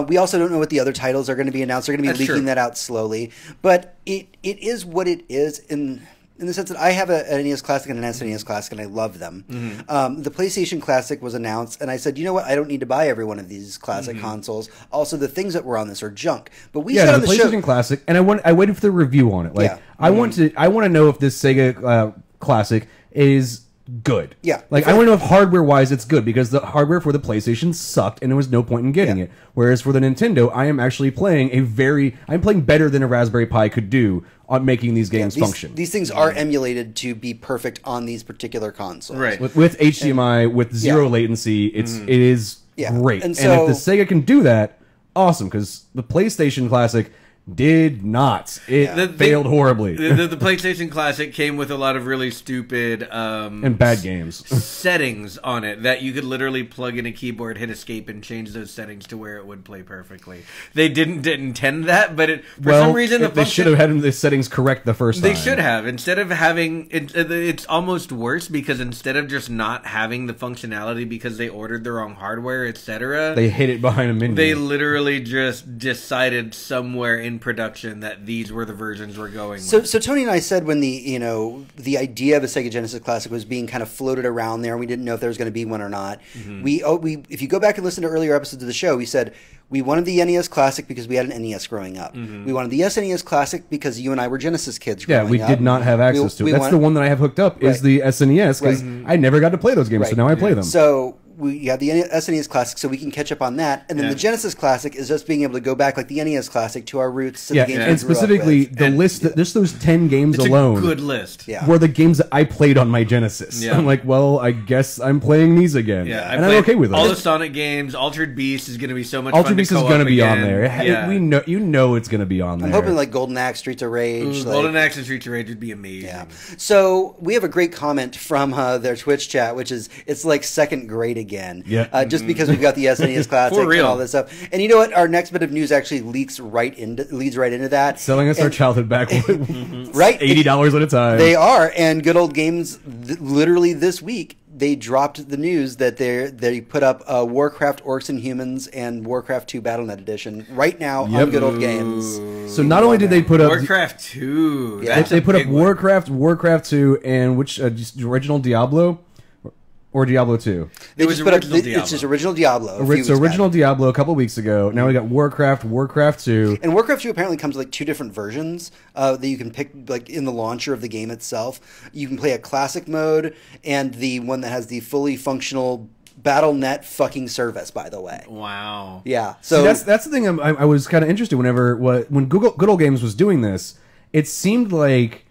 We also don't know what the other titles are going to be announced. They're going to be That's leaking true. that out slowly. But it is what it is in the sense that I have an NES Classic and an SNES Classic, and I love them. Mm-hmm. The PlayStation Classic was announced, and I said, you know what? I don't need to buy every one of these classic Mm-hmm. consoles. Also, the things that were on this are junk. But we Yeah, said on the the PlayStation show... Classic, and I waited for the review on it. Like, Yeah. I want to know if this Sega Classic is good. Yeah. Like, I want to know if hardware-wise it's good, because the hardware for the PlayStation sucked, and there was no point in getting Yeah. it. Whereas for the Nintendo, I am actually playing I'm playing better than a Raspberry Pi could do on making these games function. These things are emulated to be perfect on these particular consoles. Right. With HDMI, with zero Yeah. latency, it is Yeah. great. And And, so- if the Sega can do that, awesome. Because the PlayStation Classic did not. It The- failed horribly. The PlayStation Classic came with a lot of really stupid and bad games. settings on it that you could literally plug in a keyboard, hit escape, and change those settings to where it would play perfectly. They didn't intend that, but for some reason they should have had the settings correct the first time. They should have. Instead of having it's almost worse because instead of just not having the functionality because they ordered the wrong hardware, etc. They hid it behind a menu. They literally just decided somewhere in production that these were the versions we're going with. So Tony and I said when the idea of a Sega Genesis Classic was being kind of floated around there, and we didn't know if there was going to be one or not. Mm-hmm. We if you go back and listen to earlier episodes of the show, we said we wanted the NES Classic because we had an NES growing up. Mm-hmm. We wanted the SNES Classic because you and I were Genesis kids. Yeah, growing we up. did not have access to it. That's the one that I have hooked up is Right. the SNES because I never got to play those games, so now I play them. So we have the SNES Classic, so we can catch up on that, and then Yeah. the Genesis Classic is just being able to go back like the NES Classic to our roots. To yeah, the games we and grew up specifically with. the list, just those 10 games it's alone. a good list. Yeah. were the games that I played on my Genesis. Yeah. I'm like, well, I guess I'm playing these again. Yeah, and I'm okay with all the it. Sonic games. Altered Beast is going to be so much Altered fun. Beast to is going to be on there. Yeah. We know it's going to be on there. I'm hoping like Golden Axe, Streets of Rage. Ooh, like- Golden Axe and Streets of Rage would be amazing. Yeah. So we have a great comment from their Twitch chat, which is it's like second grade again. Yeah. Just because we've got the SNES Classic For real. and all this stuff. And you know what? Our next bit of news actually leads right into that. selling us our And- childhood back Right. $80 at a time. They are, and Good Old Games literally this week they dropped the news that they put up Warcraft Orcs and Humans and Warcraft 2 Battle.net edition right now on Yep. Good Old Games. So not only did they put up Warcraft 2. Yeah. That's they a put up big one. Warcraft 2, and which just the original Diablo. or Diablo 2? They It was just put up original Diablo. it's just original Diablo. a few So weeks original back. Diablo a couple weeks ago. Now we got Warcraft 2. And Warcraft 2 apparently comes with like 2 different versions that you can pick like in the launcher of the game itself. You can play a classic mode and the one that has the fully functional BattleNet fucking service, by the way. Wow. Yeah. So So that's the thing. I was kind of interested when Good Old Games was doing this. It seemed like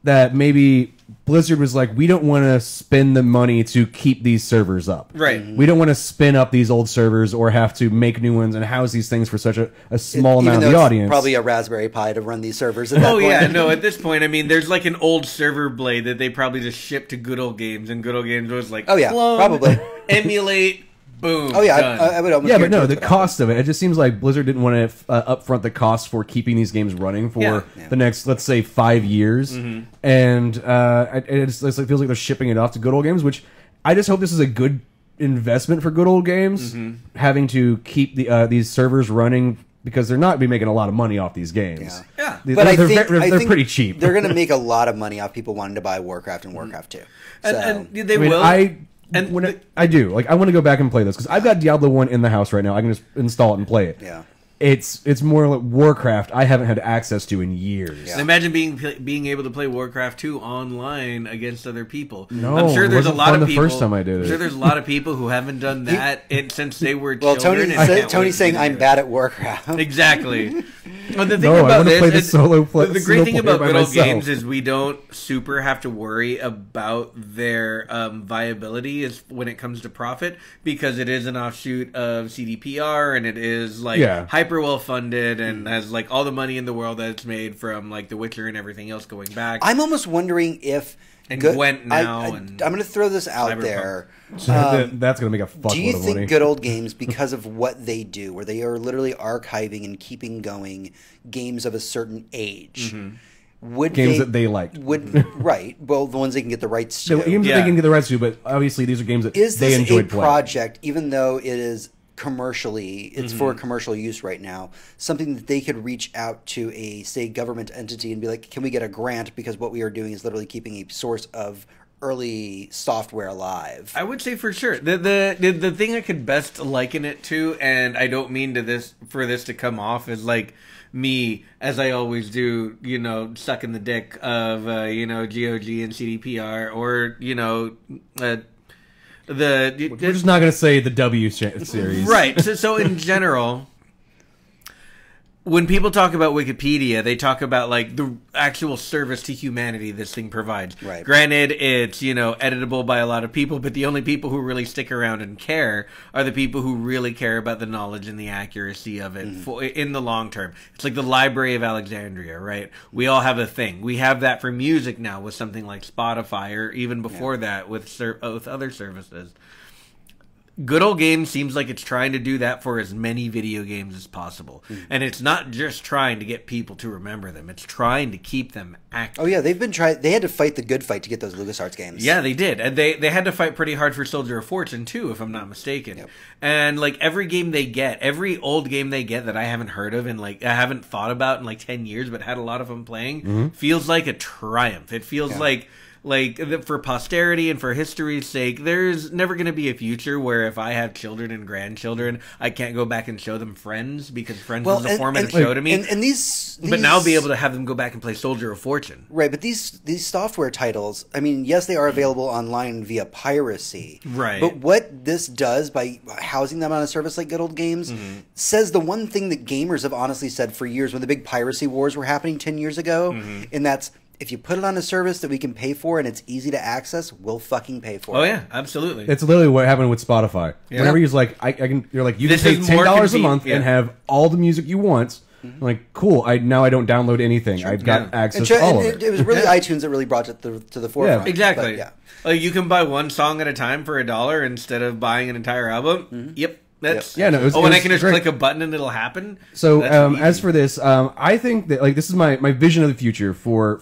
that maybe Blizzard was like, we don't want to spend the money to keep these servers up. Right. We don't want to spin up these old servers or have to make new ones and house these things for such a small even amount though of the it's audience. probably a Raspberry Pi to run these servers at that Oh point. yeah, no. At this point, I mean, there's like an old server blade that they probably just shipped to Good Old Games, and Good Old Games was like, Oh, yeah, clone, probably. emulate, boom. Oh yeah, done. I would almost Yeah, but guarantee no, that's the what happened. cost of it. It just seems like Blizzard didn't want to upfront the cost for keeping these games running for Yeah. the next, let's say, 5 years. And it like, feels like they're shipping it off to Good Old Games, which I just hope this is a good investment for Good Old Games, having to keep these servers running because they're not be making a lot of money off these games. Yeah. But I think they're pretty cheap. They're going to make a lot of money off people wanting to buy Warcraft and Warcraft 2. So, And they I mean, will. I do. Like, I want to go back and play this because I've got Diablo 1 in the house right now. I can just install it and play it. Yeah. It's more like Warcraft I haven't had access to in years. And imagine being able to play Warcraft 2 online against other people. No, I'm sure it there's a wasn't lot fun of the people. first time I did I'm it. sure there's a lot of people who haven't done that since they were well, children. Tony and can't wait Tony's to saying do I'm it. bad at Warcraft. Exactly. Well, the thing No, I about wanna this, play the is- solo the great thing player about by Good Old myself. Games is we don't super have to worry about their viability as when it comes to profit because it is an offshoot of CDPR and it is like Yeah. hyper well funded and has like all the money in the world that it's made from like The Witcher and everything else going back. I'm almost wondering if And Gwent now and I'm going to throw this out Cyberpunk. there. That's going to make a fuckload Do you of think money. Good Old Games, because of what they do, where they are literally archiving and keeping going games of a certain age, would Games that they like. Would right? Well, the ones they can get the rights to. So games that Yeah. they can get the rights to, but obviously these are games that Is they this a enjoyed playing. project, even though it is commercially, it's for commercial use right now, something that they could reach out to a, say, government entity and be like, can we get a grant because what we are doing is literally keeping a source of early software alive? I would say for sure. The thing I could best liken it to, and I don't mean to this for this to come off as like me, as I always do, sucking the dick of GOG and CDPR, or We're just not going to say the W series. right. So in general, when people talk about Wikipedia, they talk about like the actual service to humanity this thing provides. Right. Granted, it's editable by a lot of people, but the only people who really stick around and care are the people who really care about the knowledge and the accuracy of it in the long term. It's like the Library of Alexandria, right? We all have a thing. We have that for music now with something like Spotify, or even before that with other services. Good Old Games seems like it's trying to do that for as many video games as possible. And it's not just trying to get people to remember them. It's trying to keep them active. Oh yeah, they've been trying. They had to fight the good fight to get those LucasArts games. Yeah, they did. And they had to fight pretty hard for Soldier of Fortune, too, if I'm not mistaken. Yep. And, like, every game they get, every old game they get that I haven't heard of and, like, I haven't thought about in, like, 10 years but had a lot of them playing, feels like a triumph. It feels like for posterity and for history's sake, there's never going to be a future where if I have children and grandchildren, I can't go back and show them Friends because Friends was a formative show to me. And these, but now I'll be able to have them go back and play Soldier of Fortune. right, but these software titles, I mean, yes, they are available online via piracy. Right. But what this does by housing them on a service like Good Old Games says the one thing that gamers have honestly said for years when the big piracy wars were happening 10 years ago, and that's, if you put it on a service that we can pay for and it's easy to access, we'll fucking pay for it. Oh, yeah, absolutely. It's literally what happened with Spotify. Yeah. Whenever he's like, I can, you're like, you can This pay is more $10 a conven- month yeah. and have all the music you want. I'm like, cool. Now I don't download anything. I've got Yeah. access And to all of it, it. it was really iTunes that really brought it to the forefront. Exactly. But, yeah. Like you can buy one song at a time for $1 instead of buying an entire album. Yep. That's Yeah, no, it was- oh, it and I was can just great. click a button and it'll happen. So That's amazing. as for this, I think that like this is my vision of the future for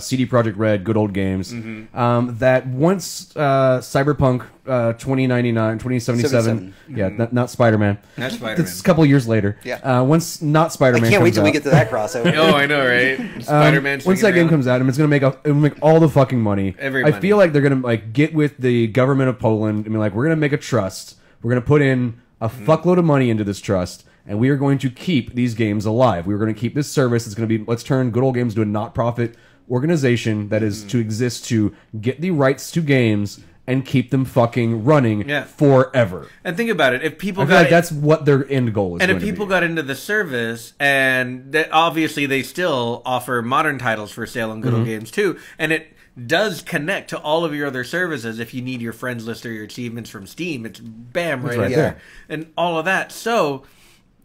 CD Projekt Red, good old games. That once Cyberpunk 2077, yeah, not Spider-Man. Not Spider-Man. It's a couple years later. Yeah. Once not Spider-Man. I can't wait comes till we out- get to that crossover. Oh, I know, right? Spider-Man. once that game comes out, and it's gonna it'll make all the fucking money. Every I money. feel like they're gonna like get with the government of Poland and be like, we're gonna make a trust. We're gonna put in a fuckload of money into this trust, and we are going to keep these games alive. We are going to keep this service. It's going to be let's turn Good Old Games to a not-profit organization that is to exist to get the rights to games and keep them fucking running Yeah. forever. And think about it. If people I feel got like that's what their end goal is. and if going to people be. got into the service, and that obviously they still offer modern titles for sale on Good Mm-hmm. Old Games too, and it does connect to all of your other services. If you need your friends list or your achievements from Steam, it's bam right, right in there. there, and all of that. So,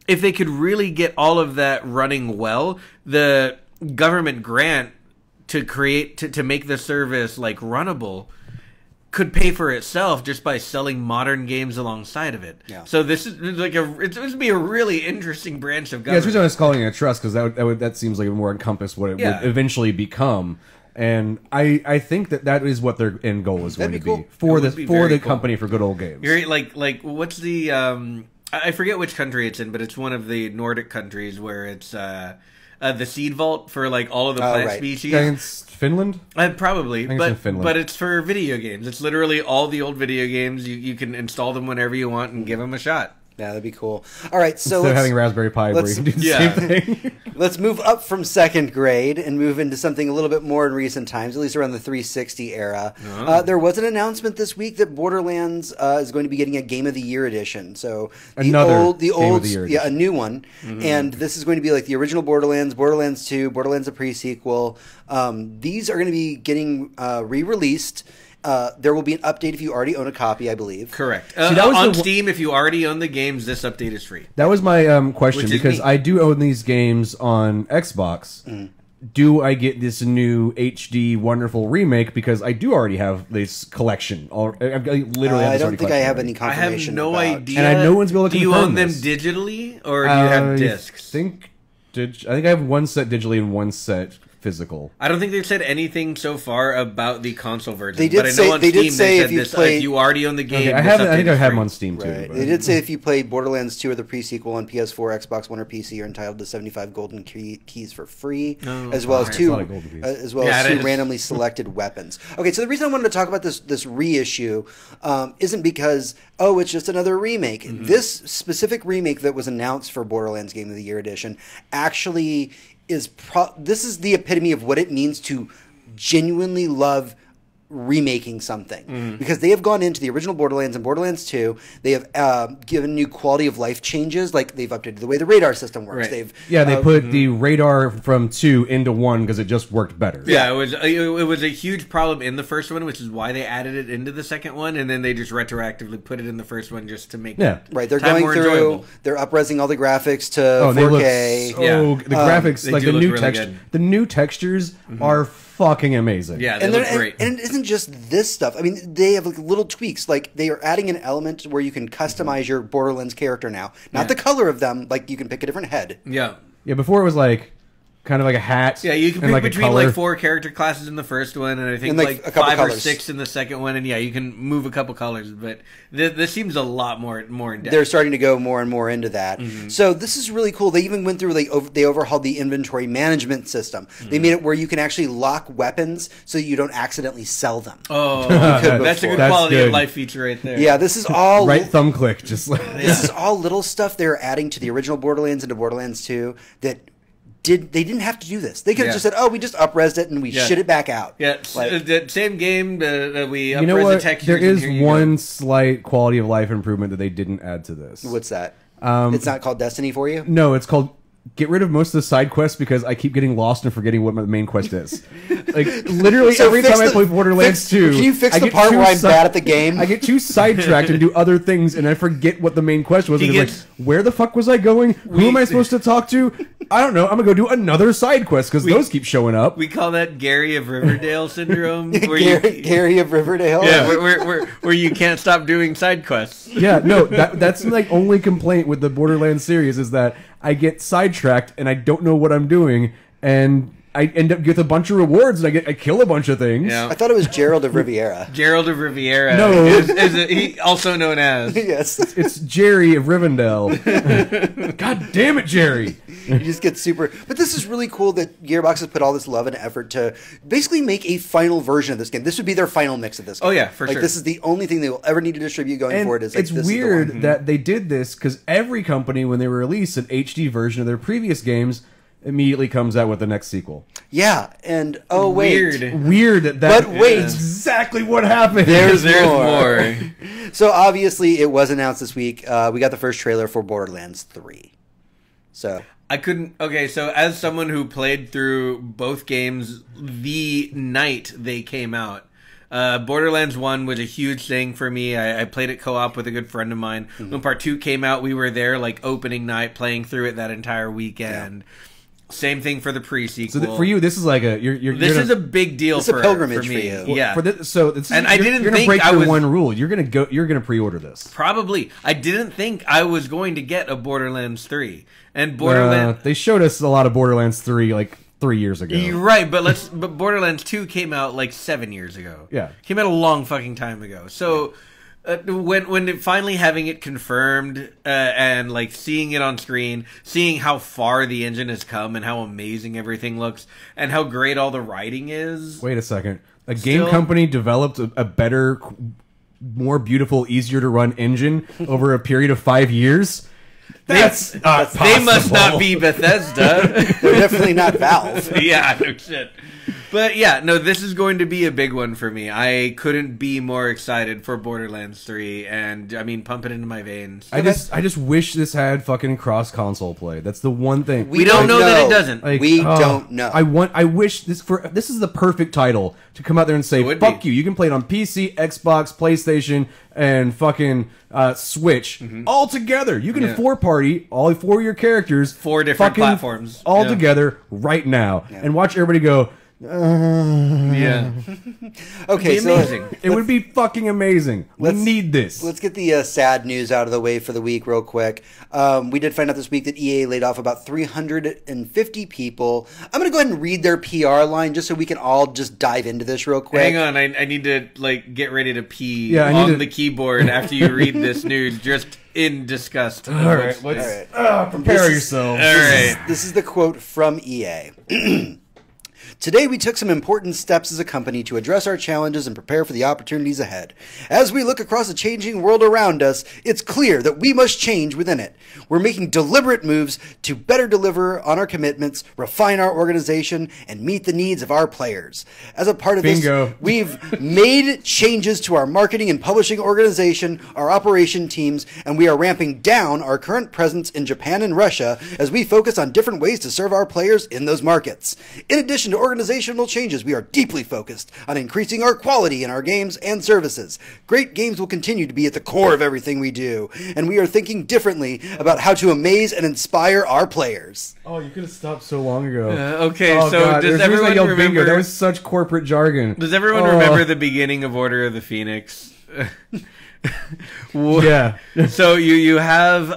if they could really get all of that running well, the government grant to create to make the service like runnable could pay for itself just by selling modern games alongside of it. Yeah. So this is like it's supposed to be a really interesting branch of Yeah, that's government. the reason I was calling it a trust because that seems like it would more encompass what it Yeah. would eventually become. And I think that is what their end goal is That'd going to be be cool. for It the would be very cool. company for Good Old Games. You're like what's the I forget which country it's in, but it's one of the Nordic countries where it's the seed vault for like all of the plant right. species. I think it's Finland. Probably, think it's in but Finland. it's for video games. It's literally all the old video games. You can install them whenever you want and give them a shot. Yeah, that'd be cool. All right, so Instead of having Raspberry Pi where you can do the yeah. same thing. let's move up from second grade and move into something a little bit more in recent times, at least around the 360 era. There was an announcement this week that Borderlands is going to be getting a Game of the Year edition. So Another Game of the Year yeah, a edition. new one. And this is going to be like the original Borderlands, Borderlands 2, Borderlands a pre-sequel. These are going to be getting re-released. There will be an update if you already own a copy, I believe. Correct. that was On the- Steam, if you already own the games, this update is free. That was my question Which is because neat. I do own these games on Xbox. Do I get this new HD wonderful remake because I do already have this collection? I literally have I this don't think I already have collected any I have confirmation no about. idea. And no one's been able to Do you confirm own them this. digitally, or do you have discs? I think I have one set digitally and one set physical. I don't think they've said anything so far about the console version. They did but I know say- on they did Steam say they if said you this, played- if you already own the game. Okay, I this have. I update think I is have free. them on Steam too. Right. but- They did say if you played Borderlands 2 or the pre-sequel on PS4, Xbox One, or PC, you're entitled to 75 golden keys for free, as well as That's a two, lot of golden keys. Yeah, it two is. randomly selected weapons. Okay, so the reason I wanted to talk about this reissue isn't because it's just another remake. This specific remake that was announced for Borderlands Game of the Year edition actually is this is the epitome of what it means to genuinely love remaking something because they have gone into the original Borderlands and Borderlands 2. They have given new quality of life changes, like they've updated the way the radar system works. Right. They've They put the radar from 2 into 1 because it just worked better. Yeah, it was a huge problem in the first one, which is why they added it into the second one, and then they just retroactively put it in the first one just to make Yeah. right. They're time going more through. enjoyable. They're upresing all the graphics to They look 4K. so. Yeah. The graphics, they like do the look new really texture, good. the new textures are fucking amazing. Yeah, they And, look they're- great. and it isn't just this stuff. I mean, they have like little tweaks. Like they are adding an element where you can customize your Borderlands character now. Not the color of them. Like you can pick a different head. yeah. Yeah, before it was like kind of like a hat. Yeah, you can and pick like a between color. like 4 character classes in the first one, and I think And, like, like a couple 5 or colors. 6 in the second one, and yeah, you can move a couple colors. But this seems a lot more in depth. They're starting to go more and more into that. So this is really cool. They even went through, they overhauled the inventory management system. They made it where you can actually lock weapons so you don't accidentally sell them. Oh, could that's a before. good That's quality good. of life feature right there. Yeah, this is all right thumb click, just like this is all little stuff they're adding to the original Borderlands and to Borderlands 2 that they didn't have to do this. They could have Yeah. just said, "Oh, we just up-resed it and we Yeah. shit it back out." Yeah, Like- the same game that we you know upres the what? textures. There and is here you one go. slight quality of life improvement that they didn't add to this. What's that? It's not called Destiny for you? No, it's called get rid of most of the side quests because I keep getting lost and forgetting what my main quest is. Like literally So every fix time I the- play Borderlands fix- 2, can you fix I the get part too where I'm bad at the game? I get too sidetracked and do other things, and I forget what the main quest was. He And it's gets- like, where the fuck was I going? Who am I supposed to talk to? I don't know. I'm gonna go do another side quest because those keep showing up. We call that Gary of Riverdale syndrome. Gary of Riverdale. Yeah, where you can't stop doing side quests. Yeah, no, that's like only complaint with the Borderlands series is that I get sidetracked and I don't know what I'm doing, and I end up with a bunch of rewards and I kill a bunch of things. Yeah. I thought it was Gerald of Riviera. Gerald of Riviera. No. He also known as. Yes. It's Jerry of Rivendell. God damn it, Jerry. You just get super. But this is really cool that Gearbox has put all this love and effort to basically make a final version of this game. This would be their final mix of this game. Oh, yeah, for sure. This is the only thing they will ever need to distribute going And forward. Is like, it's this is the weird one. that they did this because every company, when they release an HD version of their previous games, immediately comes out with the next sequel. Yeah, and oh wait, Weird that But wait. is exactly what happened. There's more. So obviously, it was announced this week. We got the first trailer for Borderlands 3. So I couldn't. Okay, so as someone who played through both games the night they came out, Borderlands 1 was a huge thing for me. I played it co-op with a good friend of mine. When Part 2 came out, we were there like opening night, playing through it that entire weekend. Yeah. Same thing for the pre-sequel. So for you, this is like a this is a big deal. It's a pilgrimage for me. you. Yeah. For this, so this is, and I didn't you're gonna think break I your was one rule. You're gonna pre-order this. Probably. I didn't think I was going to get a Borderlands 3. And Borderlands they showed us a lot of Borderlands 3 like 3 years ago. You're right, but Borderlands 2 came out like 7 years ago. Yeah. Came out a long fucking time ago. So when finally having it confirmed and like seeing it on screen, seeing how far the engine has come and how amazing everything looks and how great all the writing is. Wait a second. A game company developed a better, more beautiful, easier to run engine over a period of 5 years? That's not possible. They must not be Bethesda. They're definitely not Valve. Yeah, no shit. But yeah, no, this is going to be a big one for me. I couldn't be more excited for Borderlands 3, and I mean, pump it into my veins. I just wish this had fucking cross console play. That's the one thing. We don't know that it doesn't. Like, we don't know. I wish this is the perfect title to come out there and say, fuck you. You can play it on PC, Xbox, PlayStation, and fucking Switch all together. You can 4-party all 4 of your characters, 4 different platforms all together right now, and watch everybody go. Yeah. Okay, It'd be amazing. It would be fucking amazing. We need this. Let's get the sad news out of the way for the week real quick. We did find out this week that EA laid off about 350 people. I'm going to go ahead and read their PR line just so we can all just dive into this real quick. Hang on, I need to like get ready to pee on the keyboard after you read this news, just in disgust. All right, prepare yourselves. All right. This is the quote from EA. Today, we took some important steps as a company to address our challenges and prepare for the opportunities ahead. As we look across the changing world around us, it's clear that we must change within it. We're making deliberate moves to better deliver on our commitments, refine our organization, and meet the needs of our players. As a part of this, we've made changes to our marketing and publishing organization, our operation teams, and we are ramping down our current presence in Japan and Russia as we focus on different ways to serve our players in those markets. In addition to organizational changes, we are deeply focused on increasing our quality in our games and services. Great games will continue to be at the core of everything we do, and we are thinking differently about how to amaze and inspire our players. Oh, you could have stopped so long ago. Okay, so does everyone remember? Bingo. That was such corporate jargon. Does everyone remember the beginning of Order of the Phoenix? Yeah. So you have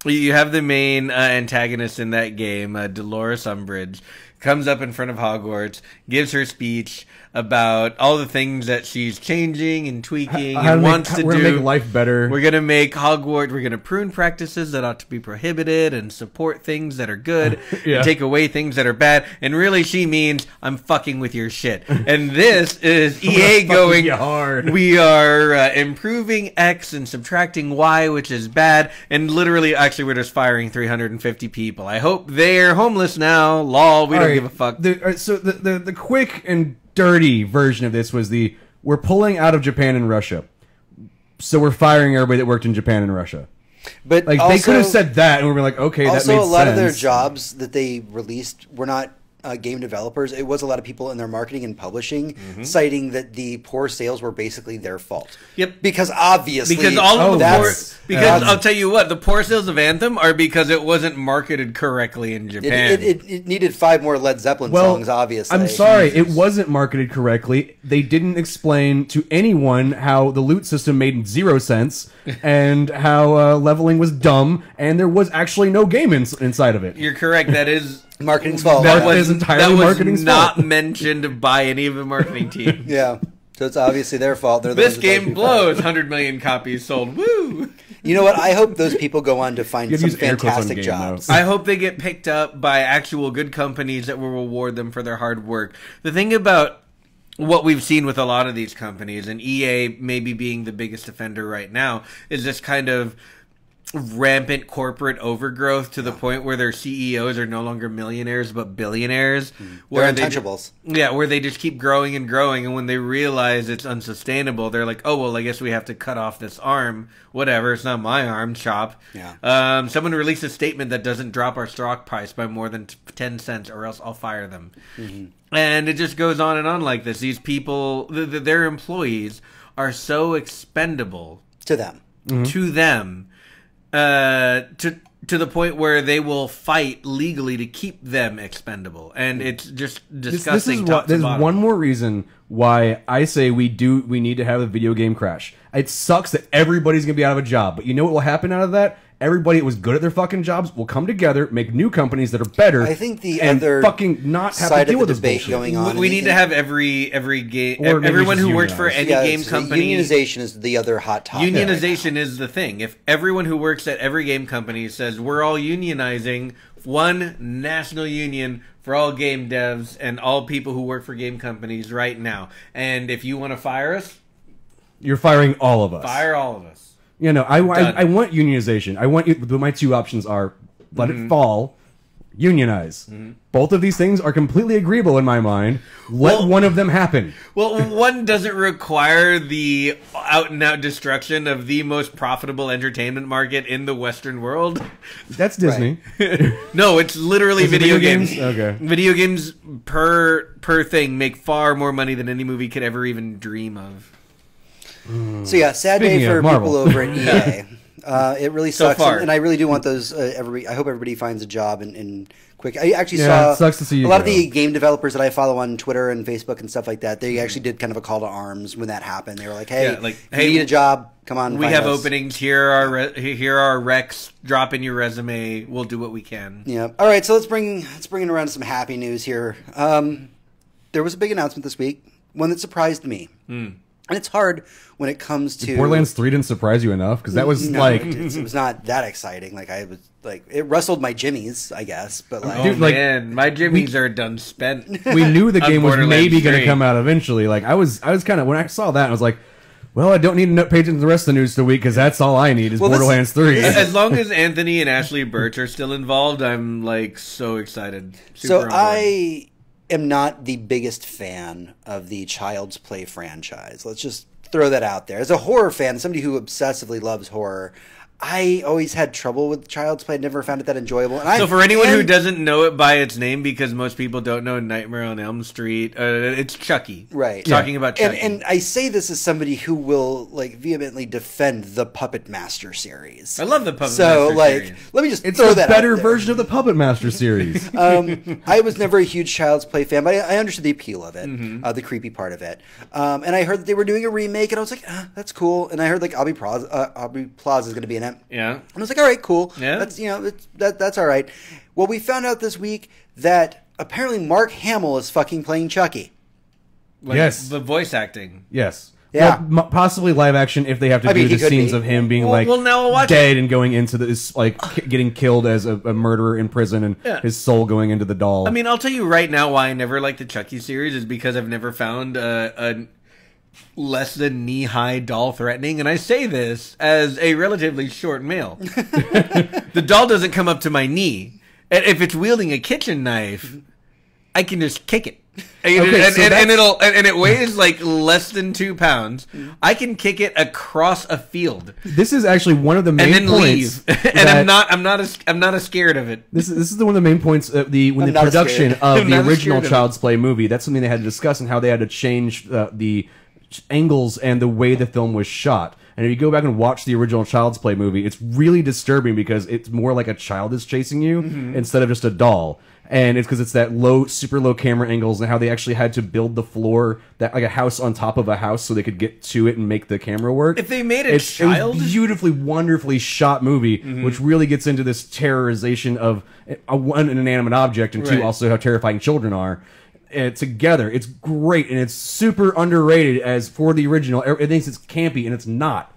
the main antagonist in that game, Dolores Umbridge, comes up in front of Hogwarts, gives her speech about all the things that she's changing and tweaking and wants to do. We're going to make life better. We're going to make Hogwarts, we're going to prune practices that ought to be prohibited and support things that are good and take away things that are bad. And really she means, I'm fucking with your shit. And this is EA going, we are improving X and subtracting Y, which is bad. And literally, actually, we're just firing 350 people. I hope they're homeless now. Lol, we don't give a fuck. So the quick and dirty version of this was we're pulling out of Japan and Russia, so we're firing everybody that worked in Japan and Russia. But like, also, they could have said that, and we're like, okay, that makes sense. Also, a lot of their jobs that they released were not game developers, it was a lot of people in their marketing and publishing citing that the poor sales were basically their fault. Yep. Because obviously, Because all of the poor, that's- because I'll tell you what, the poor sales of Anthem are because it wasn't marketed correctly in Japan. it needed 5 more Led Zeppelin Well, songs. Obviously, I'm sorry, it wasn't marketed correctly. They didn't explain to anyone how the loot system made 0 sense and how leveling was dumb, and there was actually no game inside of it. You're correct. That is Marketing's fault. That Yeah. was entirely marketing's not fault. mentioned by any of the marketing team. Yeah. So it's obviously their fault. They're the This ones that tell game people. blows. 100 million copies sold. Woo! You know what? I hope those people go on to find You have some to use air quotes on fantastic game, jobs. though. I hope they get picked up by actual good companies that will reward them for their hard work. The thing about what we've seen with a lot of these companies, and EA maybe being the biggest offender right now, is this kind of rampant corporate overgrowth to the point where their CEOs are no longer millionaires but billionaires. They're they untouchables. where they just keep growing and growing, and when they realize it's unsustainable, they're like, "Oh well, I guess we have to cut off this arm. Whatever, it's not my arm. Chop." Yeah. Someone released a statement that doesn't drop our stock price by more than 10 cents, or else I'll fire them. And it just goes on and on like this. These people, their employees, are so expendable To them. to them, to the point where they will fight legally to keep them expendable, and it's just disgusting. There's one more reason why I say we need to have a video game crash. It sucks that everybody's gonna be out of a job, but you know what will happen out of that? Everybody that was good at their fucking jobs will come together, make new companies that are better. I think the and other fucking not have to side deal of with the this debate bullshit. going on. We need to have every game, Or maybe everyone just who works for unionize. any Yeah, game so company. unionization is the other hot topic. Unionization is the thing. If everyone who works at every game company says we're all unionizing, one national union for all game devs and all people who work for game companies right now, and if you want to fire us, You're firing all of us. fire all of us. You know, I Done. want unionization. I want you. My 2 options are let it fall, unionize. Both of these things are completely agreeable in my mind. Let Well- one of them happen. Well, one doesn't require the out-and-out destruction of the most profitable entertainment market in the Western world. That's Disney. No, it's literally Is it video video games. games? Okay. Video games per thing make far more money than any movie could ever even dream of. So yeah, sad Speaking day of for Marvel. people over at EA. It really So sucks, far. and I really do want those. I hope everybody finds a job in quick. I actually Yeah, saw it sucks to see you a lot of go. the game developers that I follow on Twitter and Facebook and stuff like that. They actually did kind of a call to arms when that happened. They were like, "Hey, Yeah, like, if hey, you need a job, come on. We find have us." openings. Here are here are recs. Drop in your resume. We'll do what we can. Yeah. All right. So let's bring it around to some happy news here. There was a big announcement this week, one that surprised me, and it's hard when it comes to Borderlands 3 didn't surprise you enough because that was No, like, it was not that exciting. Like I was like it rustled my jimmies, I guess, but like Oh Dude, like, man, my jimmies are done spent. we knew the On game was Borderlands maybe going to 3. come out eventually. Like I was kind of when I saw that I was like, well, I don't need to page into the rest of the news the week because that's all I need is Well, this- Borderlands 3. As long as Anthony and Ashley Birch are still involved, I'm like so excited. Super so on board. I am not the biggest fan of the Child's Play franchise. Let's just throw that out there. As a horror fan, somebody who obsessively loves horror, I always had trouble with Child's Play. I never found it that enjoyable. And So for anyone who doesn't know it by its name, because most people don't know Nightmare on Elm Street, it's Chucky. Right. Talking about Chucky. And I say this as somebody who will like vehemently defend the Puppet Master series. I love the Puppet So Master like, series. let me just It's throw a that better out there. version of the Puppet Master series. I was never a huge Child's Play fan, but I understood the appeal of it, Mm-hmm. the creepy part of it. And I heard that they were doing a remake, and I was like, that's cool. And I heard like Aubrey Plaza is going to be in it. Yeah. And I was like, all right, cool. Yeah. That's that's all right. Well, we found out this week that apparently Mark Hamill is fucking playing Chucky. Like, Yes. The voice acting. Yes. Yeah. Well, possibly live action if they have to I do mean, he the could scenes be. of him being Well, now I'll watch dead and going into this getting killed as a murderer in prison and Yeah. his soul going into the doll. I mean, I'll tell you right now why I never liked the Chucky series is because I've never found a less than knee-high doll threatening, and I say this as a relatively short male. The doll doesn't come up to my knee, and if it's wielding a kitchen knife, I can just kick it. And it weighs like less than 2 pounds. I can kick it across a field This is actually one of the main and then points. leave. And I'm not as scared of it. This is the one of the main points of the I'm not production scared. of I'm the not original scared of Child's Play movie. That's something they had to discuss and how they had to change the angles and the way the film was shot. And if you go back and watch the original Child's Play movie, it's really disturbing because it's more like a child is chasing you instead of just a doll. And it's because it's that super low camera angles and how they actually had to build the floor that like a house on top of a house so they could get to it and make the camera work. If they made it was a beautifully, wonderfully shot movie, which really gets into this terrorization of one, an inanimate object, and two, also how terrifying children are. Together, it's great and it's super underrated as for the original. It thinks it's campy and it's not.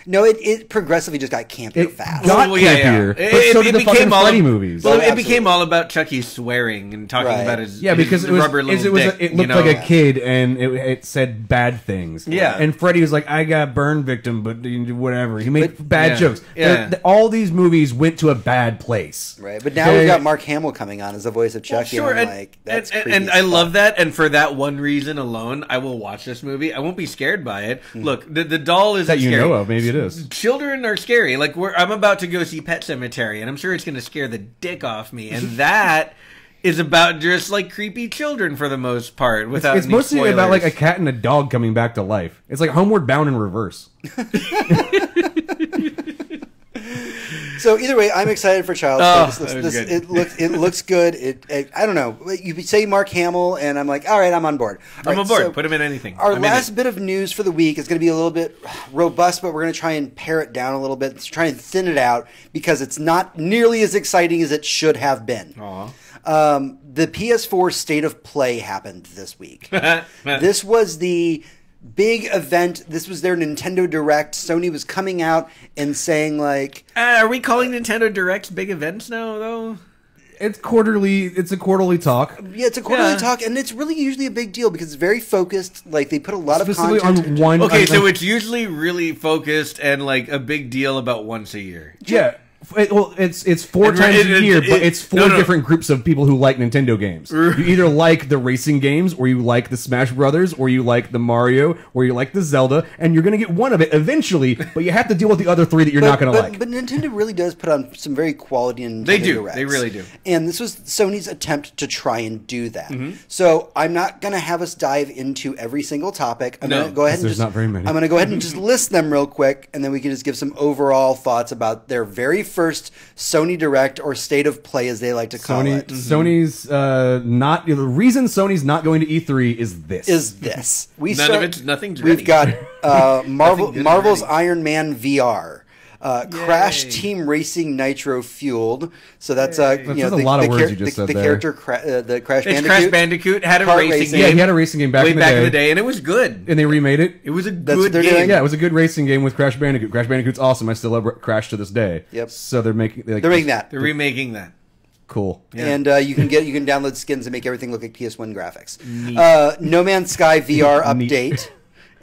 No, it progressively just got campier fast. Got campier, but so did the fucking Freddy movies. Well, it became all about Chucky swearing and talking about his because rubber it little dick, it looked like a kid and it said bad things. Yeah, and Freddy was like, "I got burn victim, but whatever." He made bad jokes. Yeah, all these movies went to a bad place. Right, but now we've got Mark Hamill coming on as the voice of Chucky. Well, sure, and I'm like, that's creepy and I love that, and for that one reason alone, I will watch this movie. I won't be scared by it. Look, the doll is that you know of. Maybe it is. Children are scary. Like I'm about to go see Pet Sematary, and I'm sure it's going to scare the dick off me. And that is about just like creepy children for the most part. Without it's mostly spoilers. About like a cat and a dog coming back to life. It's like Homeward Bound in reverse. So either way, I'm excited for Child's Play. It looks good. I don't know. You say Mark Hamill, and I'm like, all right, I'm on board. I'm on board. So put him in anything. Our last bit of news for the week is going to be a little bit robust, but we're going to try and pare it down a little bit. Try and thin it out because it's not nearly as exciting as it should have been. The PS4 State of Play happened this week. This was the big event. This was their Nintendo Direct. Sony was coming out and saying like, are we calling Nintendo Directs big events now though? It's quarterly. It's a quarterly talk. Yeah, it's a quarterly talk, and it's really usually a big deal because it's very focused. Like they put a lot of content on one. Okay, so it's usually really focused and like a big deal about once a year. Yeah. It's 4 times a year, but it's 4 different groups of people who like Nintendo games. You either like the racing games, or you like the Smash Brothers, or you like the Mario, or you like the Zelda, and you're going to get one of it eventually, but you have to deal with the other 3 that you're not going to like. But Nintendo really does put on some very quality Nintendo They do. Directs. They really do. And this was Sony's attempt to try and do that. So I'm not going to have us dive into every single topic. I'm going to go ahead and not very many. I'm going to go ahead and just list them real quick, and then we can just give some overall thoughts about their very first Sony Direct or State of Play, as they like to call it. Sony's not the reason Sony's not going to E3 is this. Nothing's ready. We've got Marvel's Iron Man VR. Crash Team Racing Nitro Fueled. So that's a lot of words you just said the there. character, the Crash Bandicoot. Crash Bandicoot had a racing game. Yeah, he had a racing game back in the day, and it was good. And they remade it. It was a good game. Yeah, it was a good racing game with Crash Bandicoot. Crash Bandicoot's awesome. I still love Crash to this day. Yep. So they're making that. They're remaking that. Cool. Yeah. And you can download skins and make everything look like PS1 graphics. No Man's Sky VR update.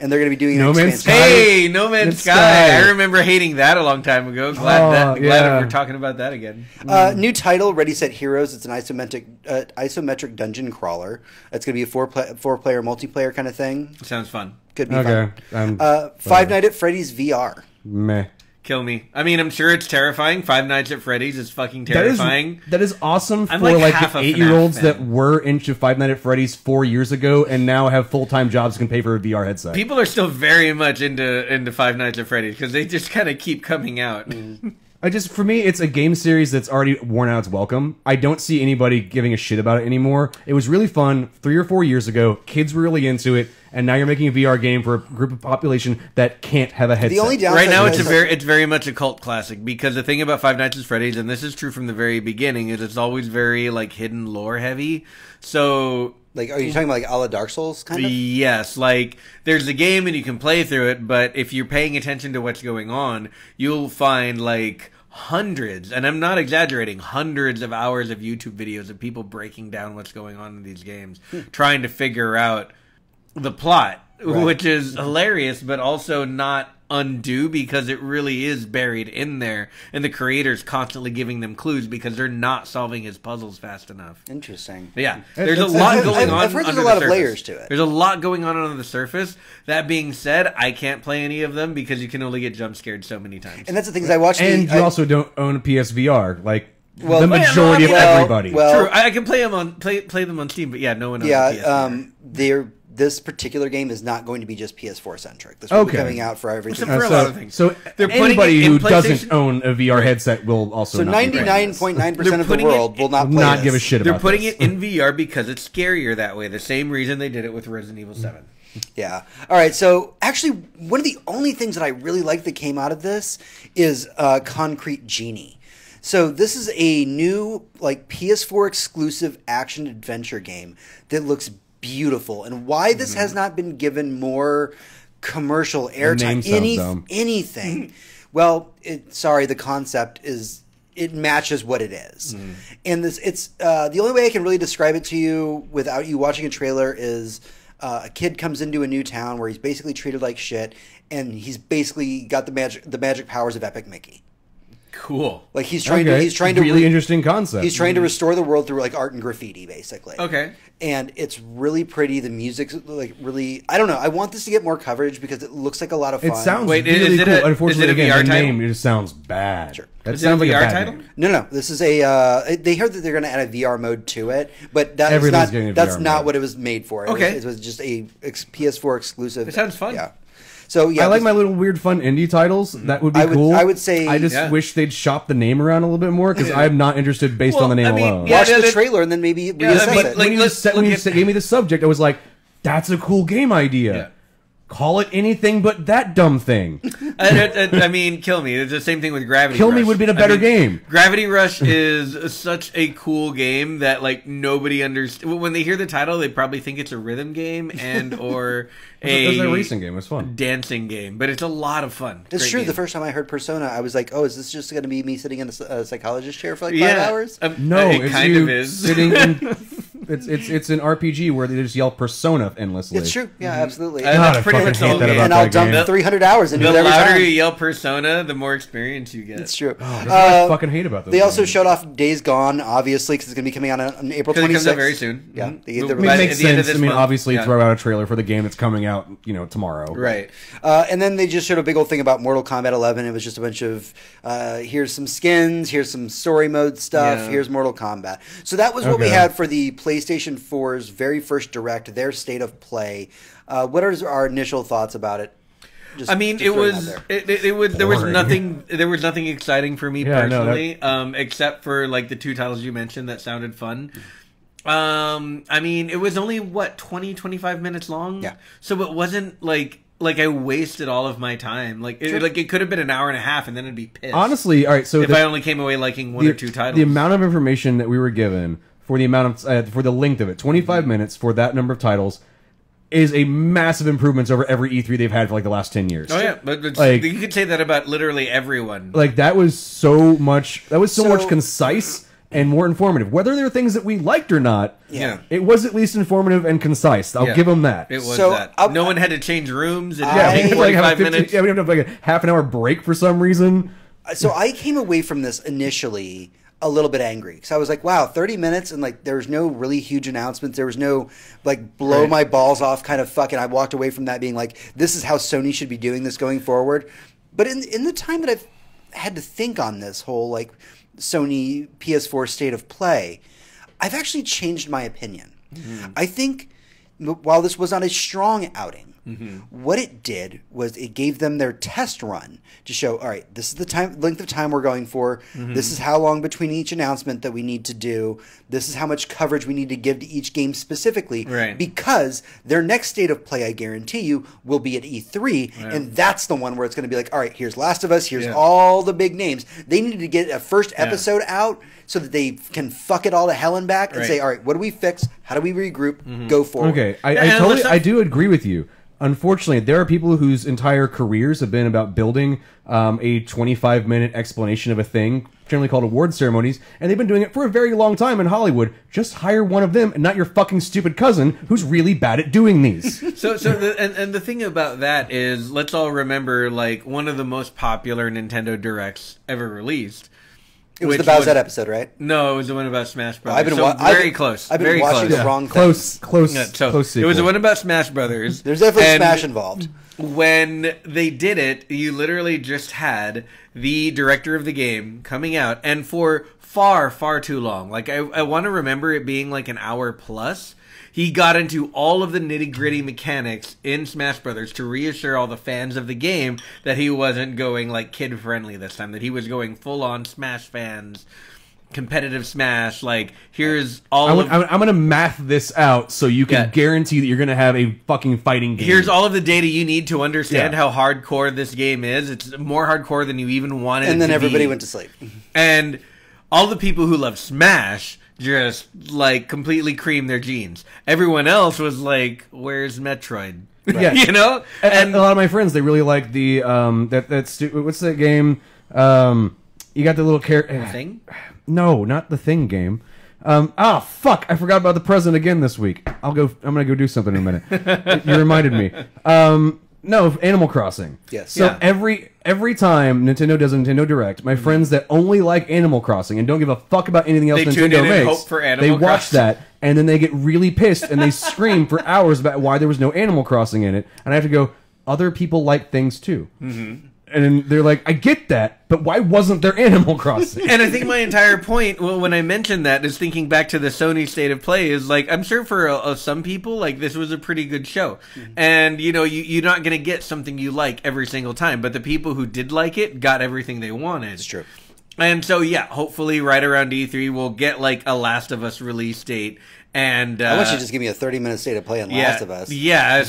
And they're going to be doing No Man's Sky. Hey, No Man's Sky. I remember hating that a long time ago. Glad we're talking about that again. New title, Ready Set Heroes. It's an isometric dungeon crawler. It's going to be a four-player multiplayer kind of thing. Sounds fun. Could be fun. Five Nights at Freddy's VR. Meh. Kill me. I mean, I'm sure it's terrifying. Five Nights at Freddy's is fucking terrifying. That is awesome for like the 8-year-olds that were into Five Nights at Freddy's 4 years ago and now have full-time jobs and can pay for a VR headset. People are still very much into Five Nights at Freddy's because they just kind of keep coming out. For me, it's a game series that's already worn out its welcome. I don't see anybody giving a shit about it anymore. It was really fun 3 or 4 years ago. Kids were really into it. And now you're making a VR game for a group of population that can't have a headset. The only downside right now, it's very much a cult classic because the thing about Five Nights at Freddy's, and this is true from the very beginning, is it's always very like hidden lore heavy. So, like, are you talking about like a la Dark Souls kind of? Yes, like there's a game and you can play through it, but if you're paying attention to what's going on, you'll find like hundreds, and I'm not exaggerating, hundreds of hours of YouTube videos of people breaking down what's going on in these games, trying to figure out the plot. which is hilarious, but also not undue because it really is buried in there, and the creator's constantly giving them clues because they're not solving his puzzles fast enough. Interesting. But yeah, there's a lot going on. I've heard there's under a lot the of surface. layers to it. There's a lot going on under the surface. That being said, I can't play any of them because you can only get jump scared so many times. And that's the thing is I watched And you also don't own a PSVR, like Well, the majority of well, everybody. well- True, I can play them on play them on Steam, but yeah, no one owns a PSVR. This particular game is not going to be just PS4 centric. This will be Okay. coming out for everything. For a lot of things. So They're putting anybody it in who PlayStation- doesn't own a VR headset will also So not be playing this. 99.9% of the putting it- world will not play not this. give a shit They're about putting this. it in VR because it's scarier that way. The same reason they did it with Resident Evil 7. Yeah. All right. So actually, one of the only things that I really like that came out of this is Concrete Genie. So this is a new like PS4 exclusive action adventure game that looks beautiful. And why this has not been given more commercial name airtime, sounds dumb. anything. Well, sorry, the concept is it matches what it is. And it's the only way I can really describe it to you without you watching a trailer is a kid comes into a new town where he's basically treated like shit, and he's basically got the magic powers of Epic Mickey. Cool. Like he's trying to really interesting concept. He's trying to restore the world through like art and graffiti, basically. Okay. And it's really pretty. The music's like really. I don't know. I want this to get more coverage because it looks like a lot of fun. It sounds Wait, really is it cool. a- Unfortunately, is it a again, VR the title? name just sounds bad. Sure. That Is it sounds a like a VR bad title? name. No. This is a. They heard that they're going to add a VR mode to it, but that's Everything's not. getting a That's VR not mode. what it was made for. Okay. It was just a PS4 exclusive. It sounds fun. Yeah. So yeah, I like this- my little weird, fun indie titles. That would be cool. I would say- I just Yeah. wish they'd shop the name around a little bit more because I'm not interested based Well, on the name I mean, alone. yeah, watch the that- trailer and then maybe I reassess mean, it. like, when you, let's said, when look you at- gave me the subject, I was like, "That's a cool game idea." Yeah. Call it anything but that dumb thing. I mean, Kill Me. It's the same thing with Gravity Kill Rush. Me would be a better game. Gravity Rush is such a cool game that like nobody understands. When they hear the title, they probably think it's a rhythm game and or It was a racing game. It was fun. dancing game, but it's a lot of fun. It's Great true. game. The first time I heard Persona, I was like, "Oh, is this just going to be me sitting in a psychologist chair for like 5 yeah, hours?" No, it it's kind you of is. sitting in. It's an RPG where they just yell Persona endlessly. It's true. Yeah, absolutely. God, God, that's I pretty fucking much the hate whole that game. about And I'll that dump game. 300 hours into The it every louder time. you yell Persona, the more experience you get. It's true. That's what I fucking hate about those. They also games. showed off Days Gone, obviously, because it's going to be coming out on April 26th. Because it comes out very soon. Yeah. Mhm. They- Well, they're I mean, by it releasing- makes the end of sense. I this mean, month. obviously, Yeah. throw out a trailer for the game that's coming out, tomorrow. Right. And then they just showed a big old thing about Mortal Kombat 11. It was just a bunch of here's some skins, here's some story mode stuff, Yeah. here's Mortal Kombat. So that was what we Okay. had for the PlayStation 4's very first direct, their state of play. What are our initial thoughts about it? Just I mean, to it throw out was there. it was there was Boring. nothing exciting for me Yeah, no, personally, except for like the two titles you mentioned that sounded fun. I mean, it was only 25 minutes long. Yeah. So it wasn't like I wasted all of my time. Like it could have been an hour and a half, and then I'd be pissed. Honestly, all right. So if I only came away liking one or two titles, the amount of information that we were given for the amount of for the length of it, 25 minutes for that number of titles, is a massive improvement over every E3 they've had for like the last 10 years. Oh yeah, but Like- you could say that about literally everyone. Like that was so much. That was so So- much concise and more informative. Whether there are things that we liked or not, Yeah. it was at least informative and concise. I'll Yeah. give them that. It was So, that. I- No one had to change rooms. It Yeah, took we we have 45 minutes. we have like a half an hour break for some reason. So I came away from this initially a little bit angry because I was like, wow, 30 minutes and like there was no really huge announcements. There was no like blow Right. my balls off kind of fucking. I walked away from that being like, this is how Sony should be doing this going forward. But in the time that I've had to think on this whole like Sony PS4 state of play, I've actually changed my opinion. I think while this was not a strong outing, what it did was it gave them their test run to show, all right, this is the length of time we're going for. This is how long between each announcement that we need to do. This is how much coverage we need to give to each game specifically. Right. Because their next state of play, I guarantee you, will be at E3. And that's the one where it's going to be like, all right, here's Last of Us. Here's Yeah. all the big names. They needed to get a first episode out so that they can fuck it all to hell and back and Right. say, all right, what do we fix? How do we regroup? Go forward. Okay, Yeah, I and totally, let's not- I do agree with you. unfortunately, there are people whose entire careers have been about building a 25-minute explanation of a thing, generally called award ceremonies, and they've been doing it for a very long time in Hollywood. Just hire one of them and not your fucking stupid cousin who's really bad at doing these. The thing about that is, let's all remember, like, one of the most popular Nintendo Directs ever released. It was the Bowsette episode, right? No, it was the one about Smash Brothers. I've been close. I've been very watching close. the wrong thing. Close It was the one about Smash Brothers. There's definitely Smash involved. When they did it, you literally just had the director of the game coming out, and for far, far too long. Like, I want to remember it being like an hour plus. He got into all of the nitty-gritty mechanics in Smash Brothers to reassure all the fans of the game that he wasn't going, like, kid-friendly this time, that he was going full-on Smash fans, competitive Smash, like, here's all I'm going to math this out so you can guarantee that you're going to have a fucking fighting game. Here's all of the data you need to understand how hardcore this game is. It's more hardcore than you even wanted it to be. And then everybody went to sleep. And all the people who love Smash just, like, completely creamed their jeans. Everyone else was like, where's Metroid? Yeah. You know? And a lot of my friends, they really like the, what's that game? You got the little character. Thing? No, not the Thing game. Fuck! I forgot about the present again this week. I'm gonna go do something in a minute. You reminded me. No, Animal Crossing. Yes. So every time Nintendo does a Nintendo Direct, my friends that only like Animal Crossing and don't give a fuck about anything else Nintendo makes, hope for Animal they watch Crossing. that and then they get really pissed and they scream for hours about why there was no Animal Crossing in it. And I have to go, other people like things too. Mm-hmm. And they're like, I get that, but why wasn't there Animal Crossing? And I think my entire point, well, when I mentioned that, is thinking back to the Sony State of Play, is like, I'm sure for some people, like, this was a pretty good show. Mm-hmm. And, you know, you're not going to get something you like every single time, but the people who did like it got everything they wanted. It's true. And so, yeah, hopefully right around E3, we'll get, like, a Last of Us release date. And I want you to just give me a 30-minute state of play on Last of Us. Yeah,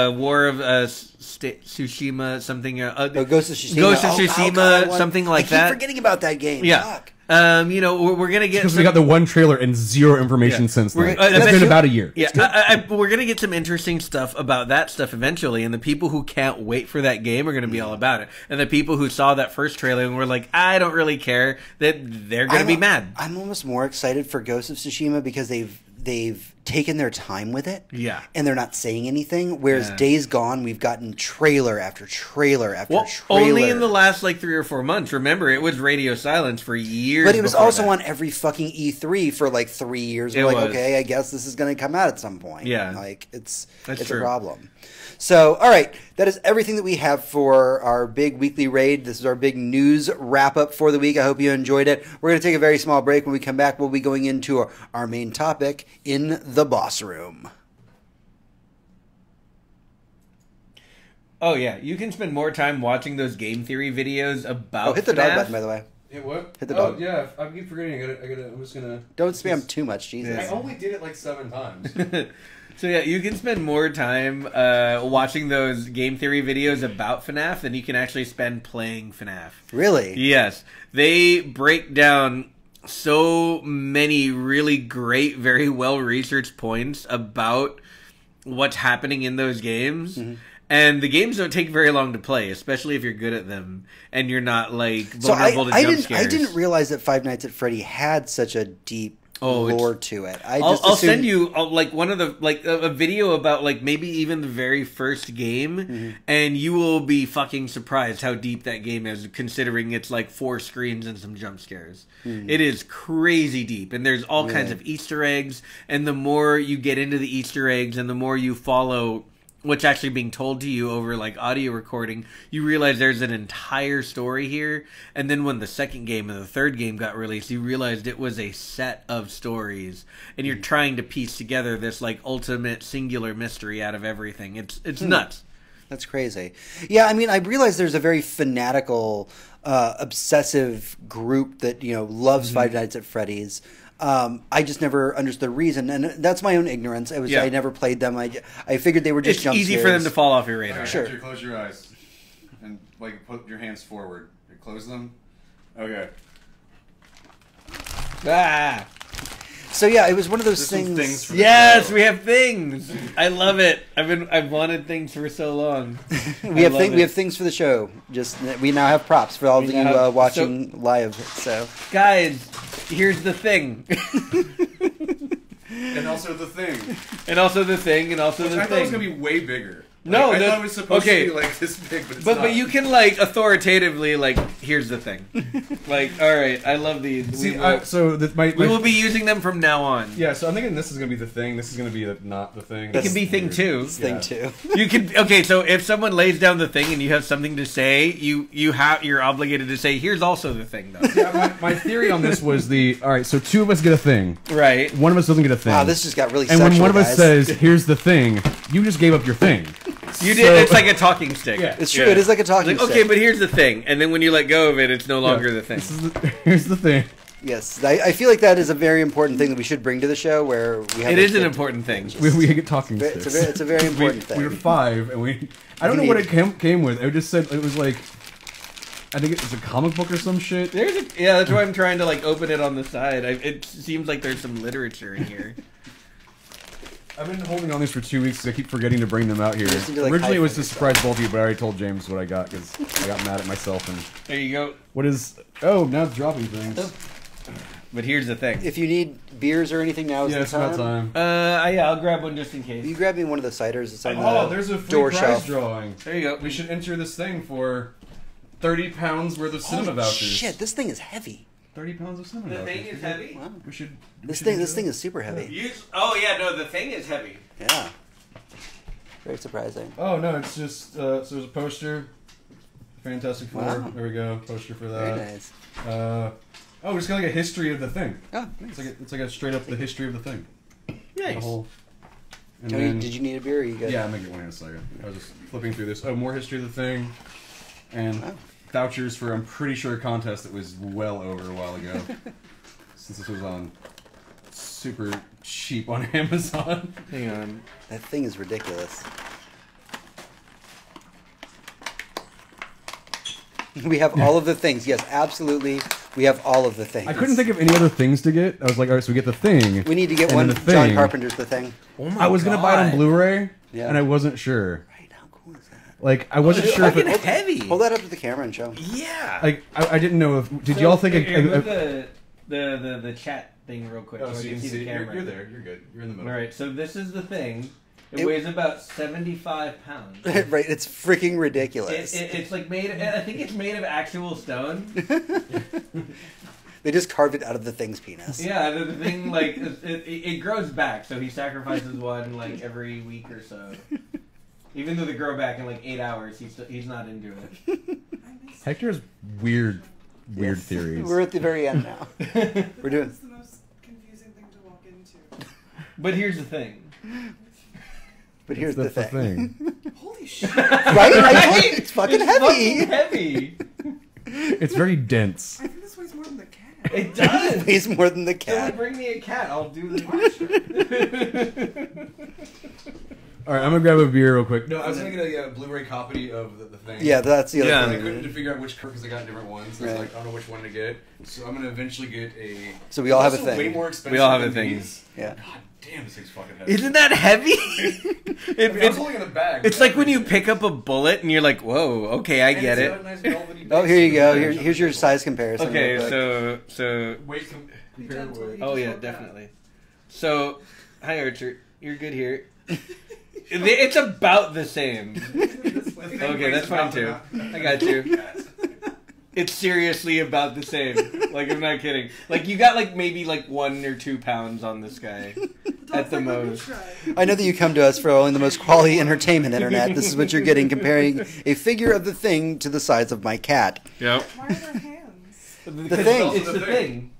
War of Tsushima, something. Ghost of Tsushima. Ghost of Tsushima, something like that. I keep forgetting about that game. Yeah. Fuck. You know, we're gonna get because we got the one trailer and zero information since then. It's been about a year. Yeah, we're gonna get some interesting stuff about that stuff eventually, and the people who can't wait for that game are gonna be all about it. And the people who saw that first trailer and were like, I don't really care, that they're gonna be mad. I'm almost more excited for Ghost of Tsushima because they've taken their time with it. Yeah. And they're not saying anything. Whereas Days Gone, we've gotten trailer after trailer after trailer. Only in the last, like, 3 or 4 months. Remember, it was radio silence for years. But it was also on every fucking E3 for, like, 3 years. We're like, okay, I guess this is going to come out at some point. Yeah. Like, it's true. a problem. So, all right, that is everything that we have for our big weekly raid. This is our big news wrap-up for the week. I hope you enjoyed it. We're going to take a very small break. When we come back, we'll be going into our main topic in the boss room. Oh, yeah. You can spend more time watching those game theory videos about hit the dog FNAF. button, by the way. Hit what? Hit the dog. Yeah, I keep forgetting. I'm just gonna... Don't spam too much, Jesus. I only did it like 7 times. So yeah, you can spend more time watching those game theory videos about FNAF than you can actually spend playing FNAF. Really? Yes. They break down so many really great, very well-researched points about what's happening in those games. Mm-hmm. And the games don't take very long to play, especially if you're good at them and you're not, like, vulnerable to jump scares. I didn't realize that Five Nights at Freddy had such a deep lore to it. I'll send you like one of the a video about like maybe even the very first game, mm-hmm. and you will be fucking surprised how deep that game is, considering it's like 4 screens and some jump scares. Mm-hmm. It is crazy deep, and there's all kinds of Easter eggs. And the more you get into the Easter eggs, and the more you follow what's actually being told to you over like audio recording, you realize there's an entire story here. And then when the second game and the third game got released, you realized it was a set of stories, and you're trying to piece together this like ultimate singular mystery out of everything. It's nuts. That's crazy. Yeah, I mean, I realize there's a very fanatical, obsessive group that, you know, loves Five Nights at Freddy's. I just never understood the reason, and that's my own ignorance. I never played them. I figured they were just jump scares. It's easy for them to fall off your radar. Right, sure. After you close your eyes and like put your hands forward. You close them. Okay. Ah. So yeah, it was one of those There's some things. things for Yes, we have things. I love it. I've wanted things for so long. we have things for the show. Just we now have props for all of you watching live. So guys, here's the thing. And also the thing. And also the thing, and also Which the I thought it was thing. going to be way bigger. No, I that- thought it was supposed okay. to be like this big, but it's But not. you can like authoritatively like here's the thing. Like, all right, I love these. See, we will, so my we will be using them from now on. yeah. So I'm thinking this is gonna be the thing. This is gonna be not the thing. It can be thing two. this thing too. You can okay. So if someone lays down the thing and you have something to say, you're obligated to say here's also the thing though. Yeah, my theory on this was all right. So two of us get a thing. Right. One of us doesn't get a thing. Wow, this just got really and sexual, when one of us guys. says, "Here's the thing," you just gave up your thing. You did. It's like a talking stick. Yeah. It's true. It is like a talking Like, okay, stick. but here's the thing, and then when you let go of it, it's no longer Yeah. the thing. Here's the thing. Yes, I feel like that is a very important thing that we should bring to the show. Where we have It a is an kid- important thing. We get talking It's sticks. it's a very important thing. We were 5, and I don't know what it came with. It just said it was like, I think it was a comic book or some shit. Yeah, that's why I'm trying to like open it on the side. It seems like there's some literature in here. I've been holding on these for 2 weeks because I keep forgetting to bring them out here. just need to, like, Originally, it was hide to surprise both of you, but I already told James what I got because I got mad at myself. And There you go. what is? Oh, now it's dropping things. But here's the thing. If you need beers or anything, now is Yeah, the it's about time. Yeah, I'll grab one just in case. You grab me one of the ciders that's on Oh, the there's a free door prize shelf. drawing. There you go. We should enter this thing for 30 pounds worth of cinema Holy vouchers. shit, this thing is heavy. 30 pounds of cinema The vouchers. thing is heavy. Wow. We should. This thing is super heavy. Oh yeah, no, the thing is heavy. Yeah. Very surprising. Oh no, it's just so there's a poster. Fantastic Four. Wow. There we go. Poster for Very that. nice. Oh, it's got like a history of the thing. Oh, nice. It's like a straight up the history of the thing. The Nice. whole. And Tony, then, did you need a beer? Or you good? yeah, I'm gonna get one in a second. I was just flipping through this. Oh, more history of the thing, and Oh. vouchers for I'm pretty sure a contest that was well over a while ago, since this was on super cheap on Amazon. Hang on. That thing is ridiculous. We have all of the things. Yes, absolutely. We have all of the things. I couldn't think of any other things to get. I was like, all right, so we get the thing. We need to get and one. then the John thing. Carpenter's The Thing. Oh my I was gonna buy it on Blu-ray, Yeah. and I wasn't sure. Right? How cool is that? Like, I wasn't sure if Fucking it. heavy. Hold that up to the camera and show. Yeah. Like, I didn't know if. Did y'all think? Here, move the chat thing real quick Oh, so you can see the camera. You're there. You're good. You're in the middle. All right, so this is the thing. It It- weighs about 75 pounds. Right? It's freaking ridiculous. It's like made. I think it's made of actual stone. They just carved it out of the thing's penis. Yeah, the thing like it grows back, so he sacrifices one like every week or so. Even though they grow back in like 8 hours, he's not into it. Hector has weird Yes. theories. We're at the very end now. We're doing. It's the most confusing thing to walk into. But here's the thing. But here's That's the thing. Holy shit! Right? I told you, it's fucking It's heavy. fucking heavy. It's very dense. I think this weighs more than the cat. It does. It weighs more than the So like, cat. bring me a cat. I'll do the. All right, I'm gonna grab a beer real quick. No, I was gonna get a Blu-ray copy of the thing. Yeah, that's the other Yeah. And I thing. couldn't figure out which because I got different ones. So I was Right. like, I don't know which one to get. So I'm gonna eventually get a. So we all have a Also thing. Way more expensive. We all have a than thing. these. Yeah. God damn, this thing's fucking heavy. Isn't that heavy? I was holding in the bag. It's like when you pick up a bullet and you're like, "Whoa, okay, I get it." Oh, here you go. Here's your size comparison. Okay, real quick. so Weight compared with. oh yeah, definitely. So, hi Archer, you're good here. It's about the same. Okay, that's fine too. I got you. It's seriously about the same. Like, I'm not kidding. Like, you got like maybe like 1 or 2 pounds on this guy at the most. I know that you come to us for only the most quality entertainment internet. This is what you're getting, comparing a figure of the thing to the size of my cat. Yep. Why are there hands? The thing. It's the thing.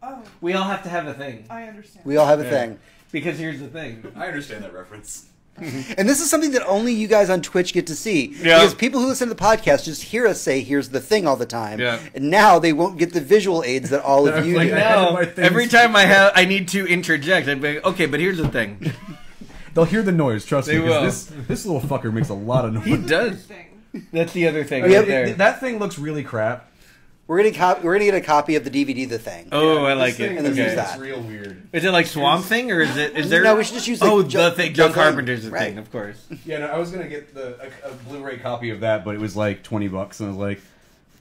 Oh, We all have to have a thing. I understand. We all have a Yeah. thing. Because here's the thing. I understand that reference. And this is something that only you guys on Twitch get to see. Yeah. Because people who listen to the podcast just hear us say, here's the thing all the time. Yeah. And now they won't get the visual aids that all of you Like, do. I had No, my things- every time I need to interject, I'd be like, okay, but here's the thing. They'll hear the noise. Trust They me. 'cause will. This little fucker makes a lot of noise. He does. Thing. That's the other thing Oh, yeah, right there. That thing looks really crap. We're gonna get a copy of the DVD, The Thing. Oh, I This like thing it. And then is- use Okay. that. It's real weird. Is it like Swamp Thing, or is there? No, we should just use, like, the thing. John John Carpenter's the Right. thing, of course. Yeah, no, I was gonna get a Blu-ray copy of that, but it was like $20, and I was like,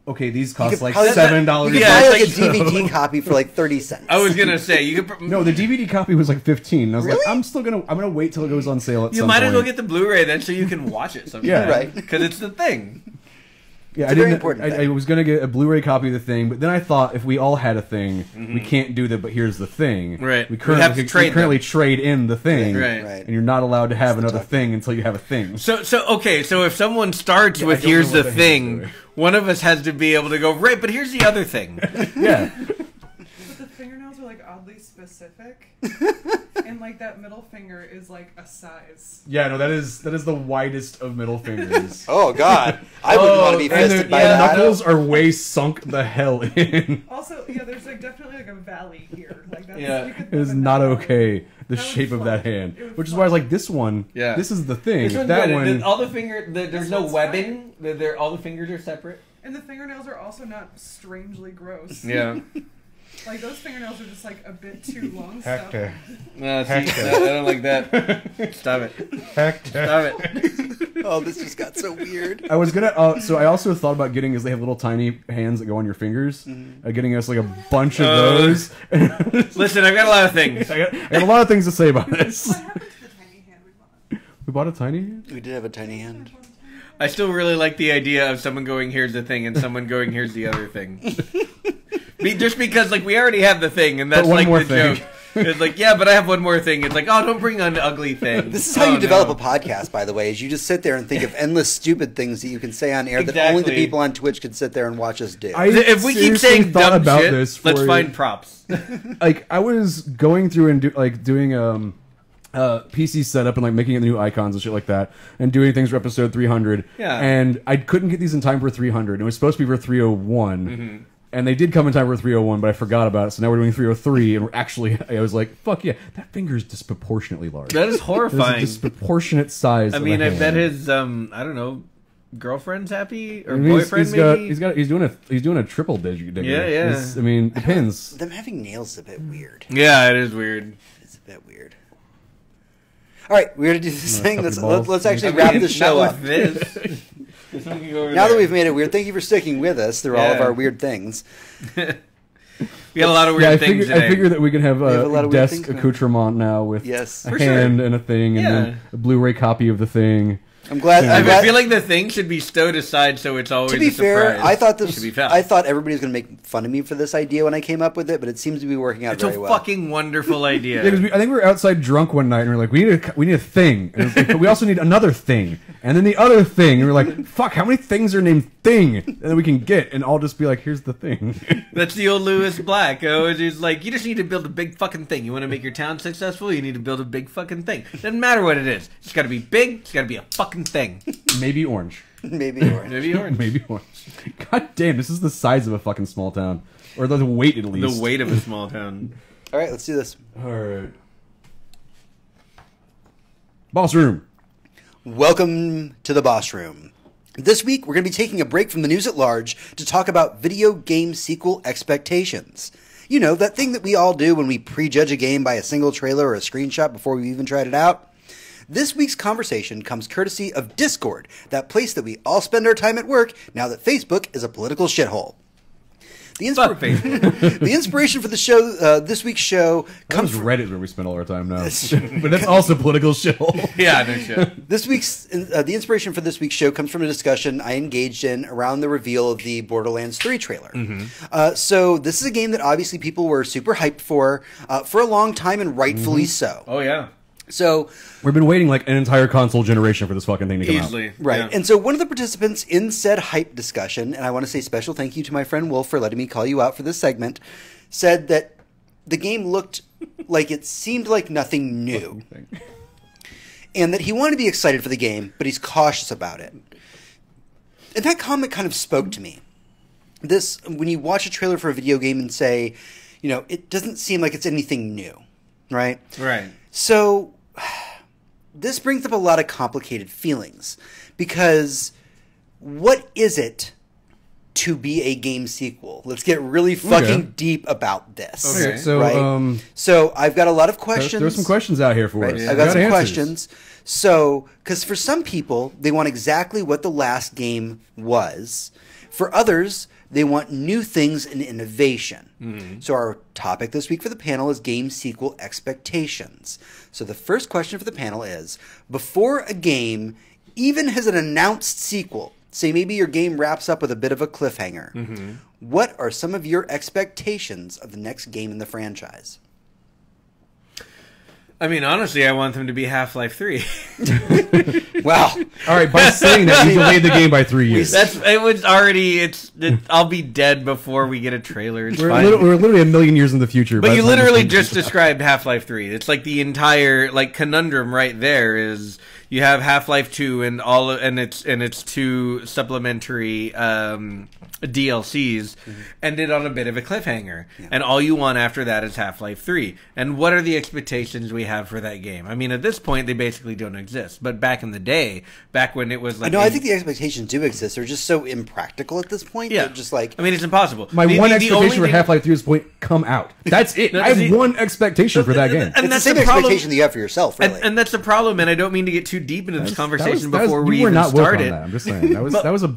okay, these cost could like probably- $7. You could Yeah, buy it's like a like- DVD copy for like 30 cents. I was gonna say you could. No, the DVD copy was like 15. And I was Really? like, I'm gonna wait till it goes on sale at You some might point. as well get the Blu-ray then, so you can watch it sometime. Yeah. Right. Because it's the thing. Yeah, It's I a very didn't. important I thing. was gonna get a Blu-ray copy of the thing, but then I thought if we all had a thing, we can't do that. But here's the thing: Right. We We currently have to trade currently them. trade in the thing, Right. Right. And you're not allowed to have another tough thing until you have a thing. So okay. So if someone starts Yeah, I with don't know "Here's what the the hell thing," he's doing. one of us has to be able to go right. But here's the other thing. Yeah, But the fingernails are like oddly specific, and like that middle finger is like a size. yeah. No, that is the widest of middle fingers. Oh God, I wouldn't want to be and fisted the by that. knuckles are way sunk the hell in. Also, yeah, there's like definitely like a valley here. Like that's Yeah. you could It is live in not that valley. okay. The That would shape of that flush. hand, It would which is why I was flush. like, this one. Yeah. This is the thing. This one's That good. one. All the there's This no one's webbing. All the fingers are separate. And the fingernails are also not strangely gross. Yeah. Like those fingernails are just like a bit too long. Hector. No, see, I don't like that. Stop it. Hector. Stop it. Oh, this just got so weird. I was gonna. So I also thought about getting, is they have little tiny hands that go on your fingers. Getting us like a bunch of those. Listen, I've got a lot of things. I got a lot of things to say about this. What happened to the tiny hand we bought? We bought a tiny hand. We did have a tiny hand. I still really like the idea of someone going, "Here's the thing," and someone going, "Here's the other thing." Just because, like, we already have the thing, and that's one like more the thing. joke. It's like, yeah, but I have one more thing. It's like, oh, don't bring on the ugly thing. This is how Oh, you develop no. a podcast, by the way. Is you just sit there and think of endless stupid things that you can say on air that only the Exactly. people on Twitch can sit there and watch us do. If we keep seriously saying thought dumb about shit, this let's for- find props. Like I was going through and doing PC setup and like making new icons and shit like that, and doing things for episode 300. Yeah. And I couldn't get these in time for 300. It was supposed to be for 301. And they did come in time for 301, but I forgot about it. So now we're doing 303, and we're actually. I was like, "Fuck yeah, that finger is disproportionately large. That is That is a horrifying. disproportionate size." I of mean, a I bet hand. his I don't know, girlfriend's happy or I mean, boyfriend maybe. he's doing a triple digger. Yeah, yeah. It's- I mean, depends. Them having nails is a bit weird. Yeah, it is weird. It's a bit weird. All right, we're gonna do this Wanna thing. cup Let's, your balls? let's actually I wrap mean, the show not up. with this. This one can go over Now that there. we've made it weird, thank you for sticking with us through all of Yeah. our weird things. We got a lot of weird Yeah, I things figure, today. I figure that we can have have a a, lot of weird desk things now. accoutrement now with Yes. a For sure. hand and a thing, and Yeah. then a Blu-ray copy of the thing. I'm glad. Yeah. I'm I glad feel like the thing should be stowed aside so it's always to be a surprise. fair, I thought this. should be found. I thought everybody was going to make fun of me for this idea when I came up with it, but it seems to be working out it's very a well. fucking wonderful idea. Yeah, 'cause I think we were outside drunk one night, and we are like, we need a thing, and it was like, but we also need another thing, and then the other thing, and we're like, fuck, how many things are named thing that we can get, and I'll just be like, here's the thing. That's the old Lewis Black. Oh, it's like, you just need to build a big fucking thing. You want to make your town successful? You need to build a big fucking thing. Doesn't matter what it is. It's got to be big. It's got to be a fucking thing. Maybe orange. Maybe orange. Maybe orange. Maybe orange. God damn, this is the size of a fucking small town, or the weight at least. The weight of a small town. All right, let's do this. All right. Boss room. Welcome to the Boss Room. This week, we're going to be taking a break from the news at large to talk about video game sequel expectations. You know, that thing that we all do when we prejudge a game by a single trailer or a screenshot before we even tried it out. This week's conversation comes courtesy of Discord, that place that we all spend our time at work now that Facebook is a political shithole. The, Fuck Facebook. the inspiration for the show, this week's show, Comes comes from Reddit where we spend all our time now, but that's also political shithole. Yeah, no shit. the inspiration for this week's show comes from a discussion I engaged in around the reveal of the Borderlands 3 trailer. So this is a game that obviously people were super hyped for a long time, and rightfully so. Oh, yeah. So We've been waiting like an entire console generation for this fucking thing to come out. Easily. right, Yeah. and so one of the participants in said hype discussion, and I want to say special thank you to my friend Wolf for letting me call you out for this segment, said that the game looked like it seemed like nothing new. And that he wanted to be excited for the game, but he's cautious about it. And that comment kind of spoke to me. This, when you watch a trailer for a video game and say, you know, it doesn't seem like it's anything new, right? Right. So, this brings up a lot of complicated feelings. Because what is it to be a game sequel. Let's get really fucking deep about this. Okay. So, Right? So I've got a lot of questions. there's some questions out here for us. I've got some answers. questions. So, because for some people, they want exactly what the last game was. For others, they want new things and innovation. So our topic this week for the panel is game sequel expectations. So the first question for the panel is, before a game even has an announced sequel, say maybe your game wraps up with a bit of a cliffhanger, what are some of your expectations of the next game in the franchise? I mean, honestly, I want them to be Half-Life 3. Wow. All right, by saying that, you delayed the game by 3 years. I'll be dead before we get a trailer. It's We're fine. literally a million years in the future. But by you the time literally this just described Half-Life 3. It's like the entire conundrum right there is you have Half-Life 2 and its two supplementary DLCs ended on a bit of a cliffhanger. And all you want after that is Half-Life 3. And what are the expectations we have for that game? I mean, at this point they basically don't exist. But back in the day, back when it was like No, I think the expectations do exist. They're just so impractical at this point. Yeah. They're just like, I mean, it's impossible. My The- one the- the expectation only for thing- Half-Life 3 is point come out. That's it. No, I have see- one expectation for that game. it's the that's same the problem. expectation that you have for yourself, really. And that's the problem, and I don't mean to get too deep into this conversation That was- before we you were even not woke on started. that. I'm just saying that was a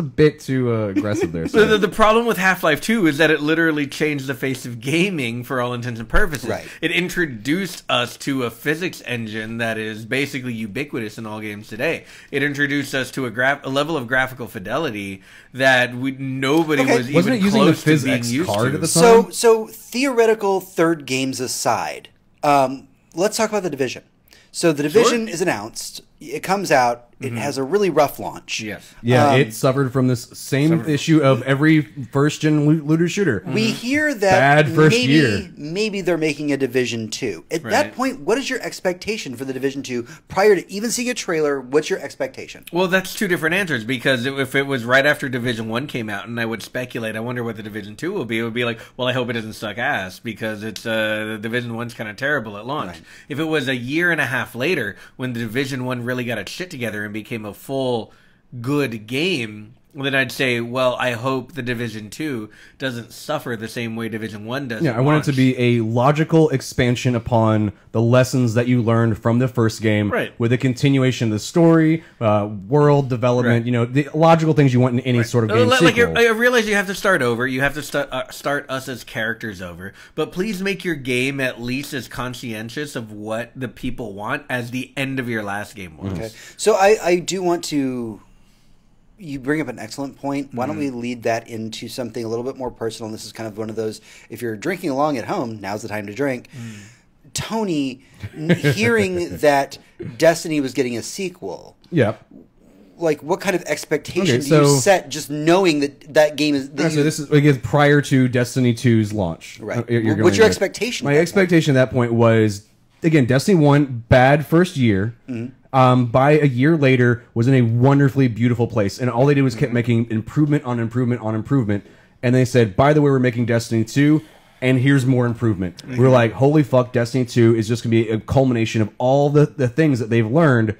bit too aggressive there. But the problem with Half-Life 2 is that it literally changed the face of gaming for all intents and purposes. Right. It introduced us to a physics engine that is basically ubiquitous in all games today. It introduced us to a level of graphical fidelity that nobody Okay. was Wasn't even it using the close to being PhysX used card to. at the time? So theoretical third games aside, let's talk about The Division. So The Division is announced. It comes out. It has a really rough launch. Yes. Yeah, it suffered from this same issue of every first-gen looter shooter. We hear that Bad first year. maybe they're making a Division 2. At that Right. point, what is your expectation for the Division 2 prior to even seeing a trailer? What's your expectation? Well, that's two different answers, because if it was right after Division 1 came out, and I would speculate, I wonder what the Division 2 will be, it would be like, well, I hope it doesn't suck ass, because it's the Division 1's kind of terrible at launch. Right. If it was a year and a half later, when the Division 1 really got its shit together and became a full good game, then I'd say, well, I hope the Division 2 doesn't suffer the same way Division 1 does. Yeah, at I want it to launch. be a logical expansion upon the lessons that you learned from the first game, Right. with a continuation of the story, world development. Right. You know, the logical things you want in any sort of game sequel. I realize you have to start over. You have to start us as characters over. But please make your game at least as conscientious of what the people want as the end of your last game was. Okay. So I do want to. You bring up an excellent point. Why don't we lead that into something a little bit more personal? And this is kind of one of those, if you're drinking along at home, now's the time to drink. Tony, hearing that Destiny was getting a sequel, Yeah. like what kind of expectation Okay, do you so- set just knowing that game is... That So this is again prior to Destiny 2's launch. Right. You're What's going your with. expectation My at that expectation at that point was, again, Destiny 1, bad first year. By a year later, was in a wonderfully beautiful place, and all they did was kept making improvement on improvement on improvement. And they said, by the way, we're making Destiny 2, and here's more improvement. We're like, holy fuck, Destiny 2 is just going to be a culmination of all the things that they've learned,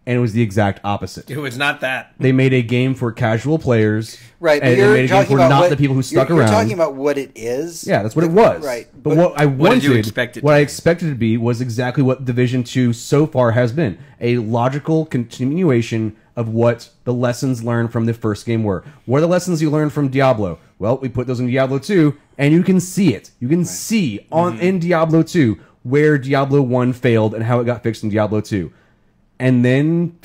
and it was the exact opposite. It was not that. They made a game for casual players, Right, but and they you're made a game talking for about not what, the people who stuck you're around. talking about what it is. Yeah, that's what it was. Right. But what I wanted, What did you expect it to what I be? expected it to be was exactly what Division 2 so far has been. A logical continuation of what the lessons learned from the first game were. What are the lessons you learned from Diablo? Well, we put those in Diablo 2, and you can see it. You can see in Diablo 2 where Diablo 1 failed and how it got fixed in Diablo 2. And then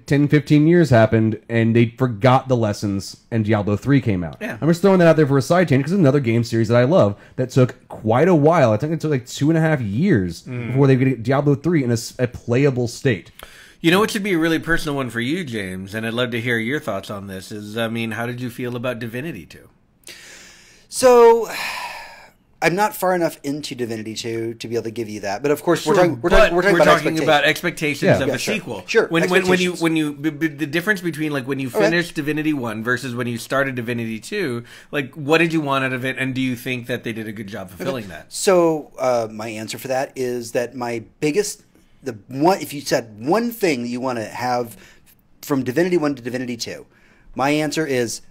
10, 15 years happened, and they forgot the lessons, and Diablo 3 came out. Yeah. I'm just throwing that out there for a side tangent, because it's another game series that I love that took quite a while. I think it took like 2.5 years before they could get Diablo 3 in a playable state. You know what should be a really personal one for you, James, and I'd love to hear your thoughts on this, is, I mean, how did you feel about Divinity 2? So, I'm not far enough into Divinity 2 to be able to give you that. But of course, we're talking about expectations Yeah. of Yeah, the sure. sequel. Sure, When expectations. the difference between like when you All right. finished Divinity 1 versus when you started Divinity 2, like what did you want out of it, and do you think that they did a good job fulfilling that? So, my answer for that is that my biggest, if you said one thing that you want to have from Divinity 1 to Divinity 2, my answer is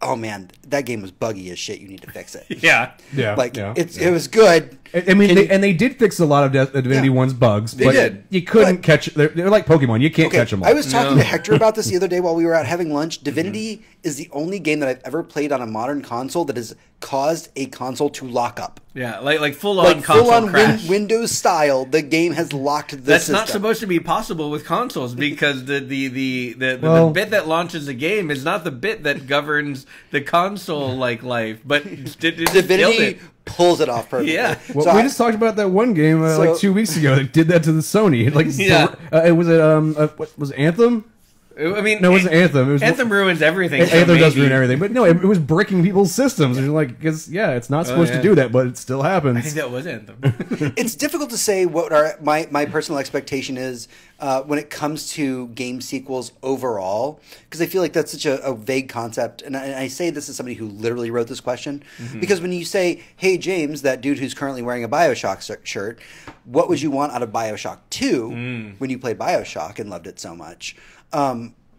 oh man, that game was buggy as shit. You need to fix it. Yeah. Yeah, Like yeah. it was good. I mean, they did fix a lot of Divinity Yeah. 1's bugs, They but did. you couldn't But- catch. They're like Pokemon. You can't Okay, catch them all. I was talking No. to Hector about this the other day while we were out having lunch. Divinity is the only game that I've ever played on a modern console that has caused a console to lock up. Yeah, like full on Like console full on crash. Windows style, the game has locked the That's system. not supposed to be possible with consoles because the Well- bit that launches the game is not the bit that governs the console like life, but it killed Divinity it. pulls it off perfectly. Yeah. Well, So we I- just talked about that one game So- like 2 weeks ago that did that to the Sony. It, like, Yeah. it was what was it, Anthem? I mean, No, it wasn't Anthem. It was Anthem ruins everything. so Anthem does maybe- ruin everything, but no, it was breaking people's systems. And you're like, because it's not supposed yeah. to do that, but it still happens. I think that was Anthem. It's difficult to say what my personal expectation is when it comes to game sequels overall, because I feel like that's such a vague concept. And I say this as somebody who literally wrote this question, because when you say, hey, James, that dude who's currently wearing a Bioshock shirt, what would you want out of Bioshock 2 when you played Bioshock and loved it so much?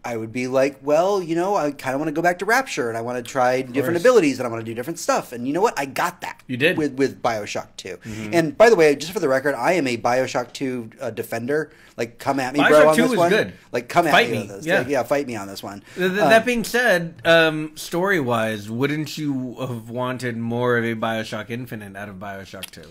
I would be like, well, you know, I kind of want to go back to Rapture and I want to try different abilities and I want to do different stuff. And you know what? I got that. You did. With Bioshock 2. And by the way, just for the record, I am a Bioshock 2 defender. Like, come at me, bro, Bioshock on 2 this was one. good. Like, come Fight at me me, on this. yeah. Like, yeah, fight me on this one. That being said, story-wise, wouldn't you have wanted more of a Bioshock Infinite out of Bioshock 2?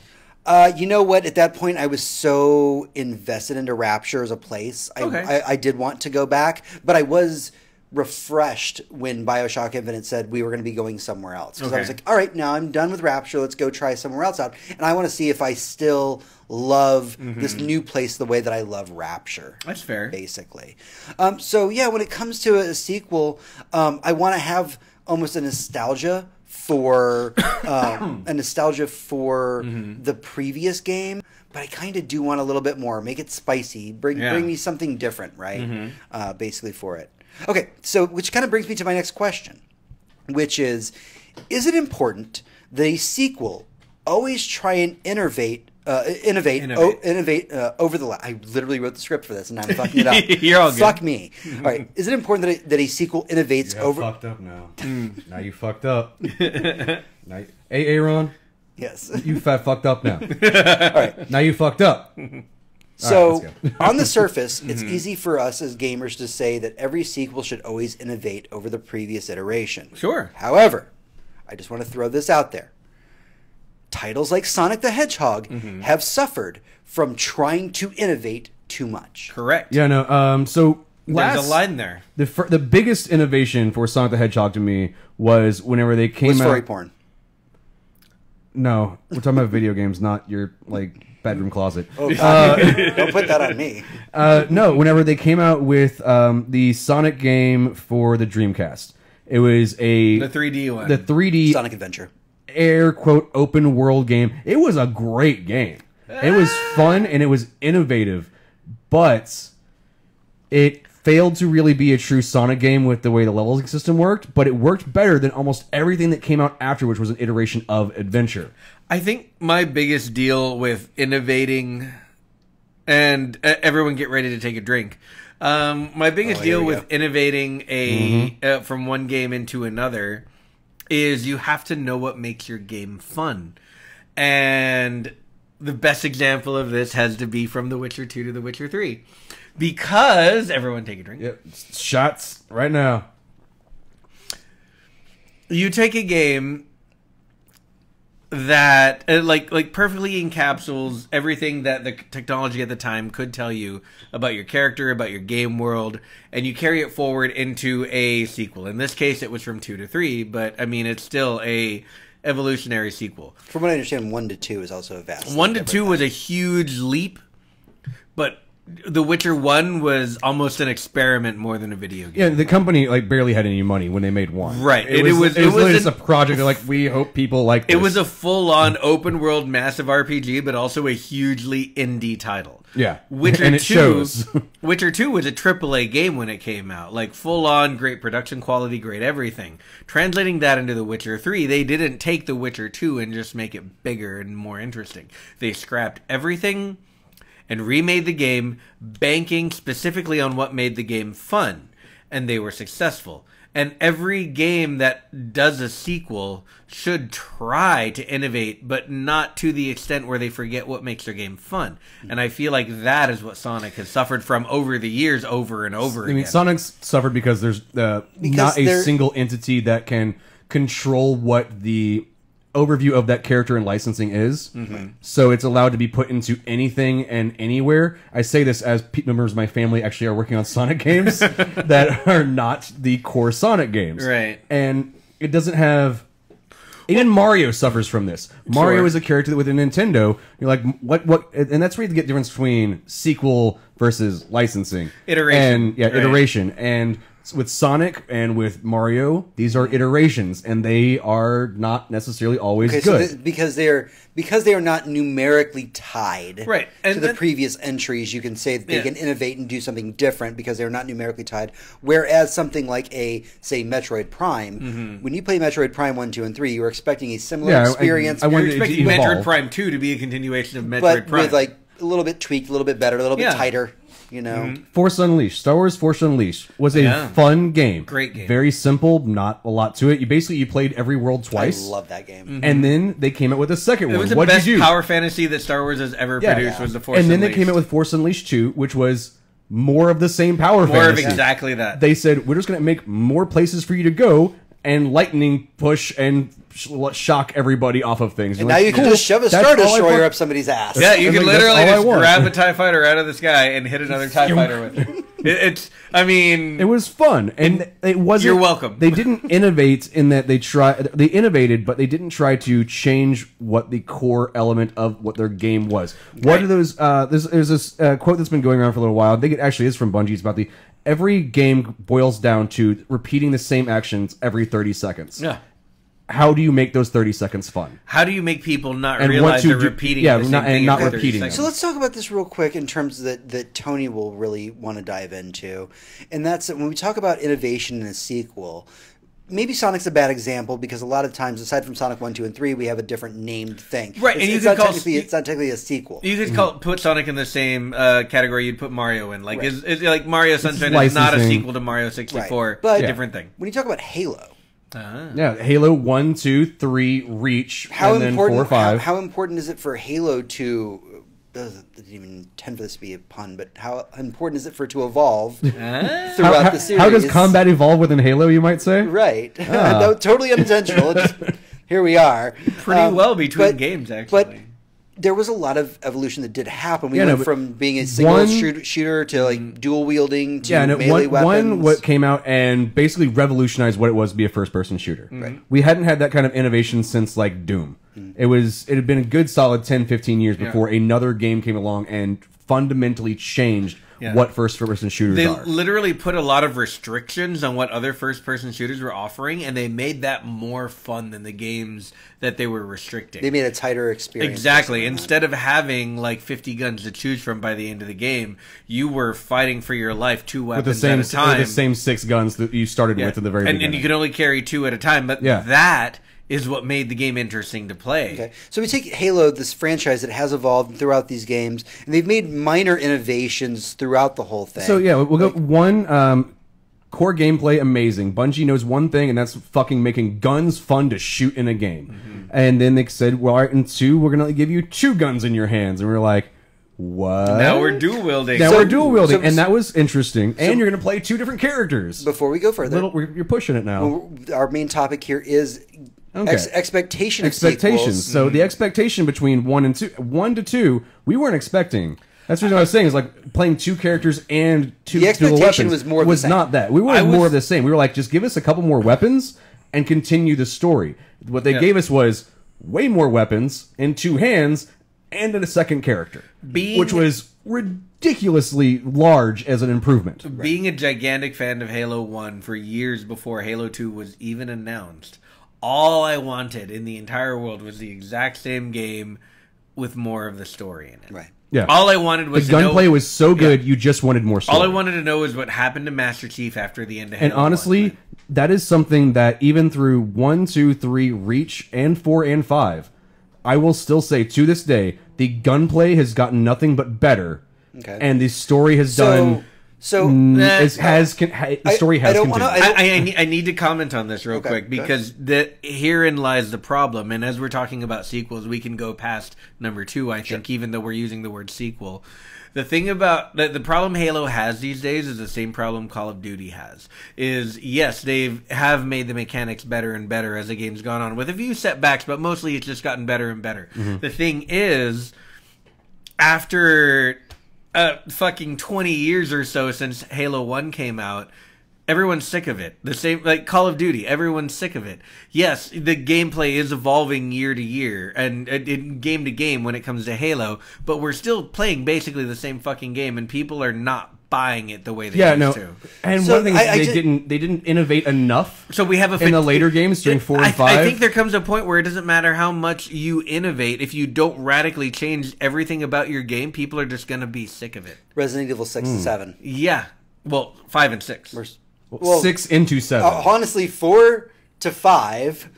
You know what? At that point, I was so invested into Rapture as a place. Okay. I did want to go back, but I was refreshed when Bioshock Infinite said we were going to be going somewhere else. Because I was Okay. like, all right, now I'm done with Rapture. Let's go try somewhere else out. And I want to see if I still love this new place the way that I love Rapture. That's fair. Basically. So, yeah, when it comes to a sequel, I want to have almost a nostalgia for the previous game, but I kind of do want a little bit more. Make it spicy. Bring me something different, right? Basically for it. Okay, so which kind of brings me to my next question, which is it important that a sequel always try and innovate over the last? I literally wrote the script for this, and I'm fucking it up. You're all good. Fuck me. All right, is it important that a sequel innovates over? fucked up now. Now you fucked up. Hey, Aaron, Yes. you fucked up now. All right. Now you fucked up. So, let's go. on the surface, it's easy for us as gamers to say that every sequel should always innovate over the previous iteration. Sure. However, I just want to throw this out there. Titles like Sonic the Hedgehog have suffered from trying to innovate too much. Correct. Yeah, no. So There's a line there. The biggest innovation for Sonic the Hedgehog to me was whenever they came With out. story porn. No, we're talking about video games, not your bedroom closet. Oh, God. Don't put that on me. No, whenever they came out with the Sonic game for the Dreamcast, it was The 3D one. the 3D Sonic Adventure. air quote open world game. It was a great game. It was fun and it was innovative, but it failed to really be a true Sonic game with the way the leveling system worked, but it worked better than almost everything that came out after, which was an iteration of Adventure. I think my biggest deal with innovating, and everyone get ready to take a drink. My biggest here deal we with go. innovating from one game into another is you have to know what makes your game fun. And the best example of this has to be from The Witcher 2 to The Witcher 3. Because, everyone take a drink. Yep, shots right now. You take a game that like perfectly encapsulates everything that the technology at the time could tell you about your character, about your game world, and you carry it forward into a sequel. In this case, it was from 2 to 3, but I mean, it's still a evolutionary sequel. From what I understand, 1 to 2 is also a vast. 1 to 2 was a huge leap, but The Witcher 1 was almost an experiment more than a video game. Yeah, the company barely had any money when they made 1. Right. It was literally just a project. They're like, we hope people like this. It was a full-on open-world massive RPG, but also a hugely indie title. Yeah. Witcher And it 2, shows. Witcher 2 was a AAA game when it came out. Like, full-on, great production quality, great everything. Translating that into The Witcher 3, they didn't take The Witcher 2 and just make it bigger and more interesting. They scrapped everything and remade the game, banking specifically on what made the game fun. And they were successful. And every game that does a sequel should try to innovate, but not to the extent where they forget what makes their game fun. And I feel like that is what Sonic has suffered from over the years, over and over again. I mean, Sonic's suffered because there's not a single entity that can control what the overview of that character and licensing is. So it's allowed to be put into anything and anywhere. I say this as members of my family actually are working on Sonic games that are not the core Sonic games. Right. And it doesn't have... Even Mario suffers from this. Mario is a character that with a Nintendo, you're like, what, and that's where you get the difference between sequel versus licensing. Iteration. And, iteration. And with Sonic and with Mario, these are iterations, and they are not necessarily always good. So because they are not numerically tied Right. to the previous entries, you can say that they can innovate and do something different because they're not numerically tied. Whereas something like say Metroid Prime, when you play Metroid Prime 1, 2, and 3, you're expecting a similar experience. You're expecting Metroid Prime 2 to be a continuation of Metroid Prime. With like a little bit tweaked, a little bit better, a little bit tighter. You know, Force Unleashed, Star Wars Force Unleashed was a fun game. Great game. Very simple, not a lot to it. You played every world twice. I love that game. And then they came out with a second one. It was the best power fantasy that Star Wars has ever produced. Was the Force And then Unleashed. they came out with Force Unleashed 2, which was more of the same power fantasy. More of exactly that. They said, we're just going to make more places for you to go and lightning push and shock everybody off of things. And now you can just shove a Star Destroyer up somebody's ass. Yeah, you can That's literally all I just want. grab a TIE fighter out of the sky and hit another TIE fighter with it. It was fun, and it wasn't. You're welcome. They didn't innovate in that they innovated, but they didn't try to change what the core element of what their game was. What are those? There's this quote that's been going around for a little while. I think it actually is from Bungie. It's about every game boils down to repeating the same actions every 30 seconds. Yeah. How do you make those 30 seconds fun? How do you make people not realize they're repeating the same thing not every 30 repeating seconds? So let's talk about this real quick in terms that Tony will really want to dive into. And that's that when we talk about innovation in a sequel, maybe Sonic's a bad example because a lot of times, aside from Sonic 1, 2, and 3, we have a different named thing. Right, and it's not technically a sequel. You could put Sonic in the same category you'd put Mario in. Like, is like Mario Sunshine is not a sequel to Mario 64. Right. But it's a different thing. When you talk about Halo, yeah, Halo 1, 2, 3, Reach, and then 4 or 5. How important is it for Halo to... Didn't even intend for this to be a pun, but how important is it for it to evolve throughout the series? How does combat evolve within Halo, you might say? Right. No, totally unintentional. Here we are. Pretty well between games, actually. But there was a lot of evolution that did happen. We went from being a single shooter to like dual wielding to melee weapons. What came out and basically revolutionized what it was to be a first person shooter. Right. We hadn't had that kind of innovation since like Doom. It had been a good solid 10-15 years before another game came along and fundamentally changed what first-person shooters are. They literally put a lot of restrictions on what other first-person shooters were offering, and they made that more fun than the games that they were restricting. They made a tighter experience. Exactly. Instead of having like 50 guns to choose from by the end of the game, you were fighting for your life 2 weapons at a time. With the same 6 guns that you started with at the very beginning. And you could only carry 2 at a time, but that is what made the game interesting to play. Okay. So we take Halo, this franchise that has evolved throughout these games, and they've made minor innovations throughout the whole thing. So yeah, we'll go one core gameplay amazing. Bungie knows one thing, and that's fucking making guns fun to shoot in a game. And then they said, well, all right, in 2, we're going to give you 2 guns in your hands. And we're like, what? Now we're dual wielding. And that was interesting. And you're going to play 2 different characters. Before we go further, you're pushing it now. Our main topic here is expectations. So the expectation between 1 to 2, we weren't expecting. That's the reason I was saying is like playing 2 characters and 2 the expectation dual weapons was more of the same. Not that. We wanted more of the same. We were like, just give us a couple more weapons and continue the story. What they gave us was way more weapons in 2 hands and in a second character, which was ridiculously large as an improvement. Being a gigantic fan of Halo 1 for years before Halo 2 was even announced, all I wanted in the entire world was the exact same game with more of the story in it. Right. Yeah. All I wanted was the gunplay was so good, you just wanted more story. All I wanted to know was what happened to Master Chief after the end of Halo. And honestly, 1. that is something that even through 1, 2, 3, Reach, and 4 and 5, I will still say to this day, the gunplay has gotten nothing but better. Okay. And the story has done So the story has I don't continued. wanna- I need to comment on this real Okay, quick go because herein lies the problem. And as we're talking about sequels, we can go past number 2, I think, even though we're using the word sequel. The thing about the problem Halo has these days is the same problem Call of Duty has. Is yes, they have made the mechanics better and better as the game's gone on, with a few setbacks, but mostly it's just gotten better and better. The thing is, after fucking 20 years or so since Halo 1 came out, everyone's sick of it. The same, like Call of Duty, everyone's sick of it. Yes, the gameplay is evolving year to year and game to game when it comes to Halo, but we're still playing basically the same fucking game, and people are not buying it the way they used to. And So one thing I is just- they didn't innovate enough. So we have in the later games during 4 and 5. I think there comes a point where it doesn't matter how much you innovate. If you don't radically change everything about your game, people are just going to be sick of it. Resident Evil 6 and 7. Yeah. Well, 5 and 6. Well, 6 into 7. Honestly, 4 to 5.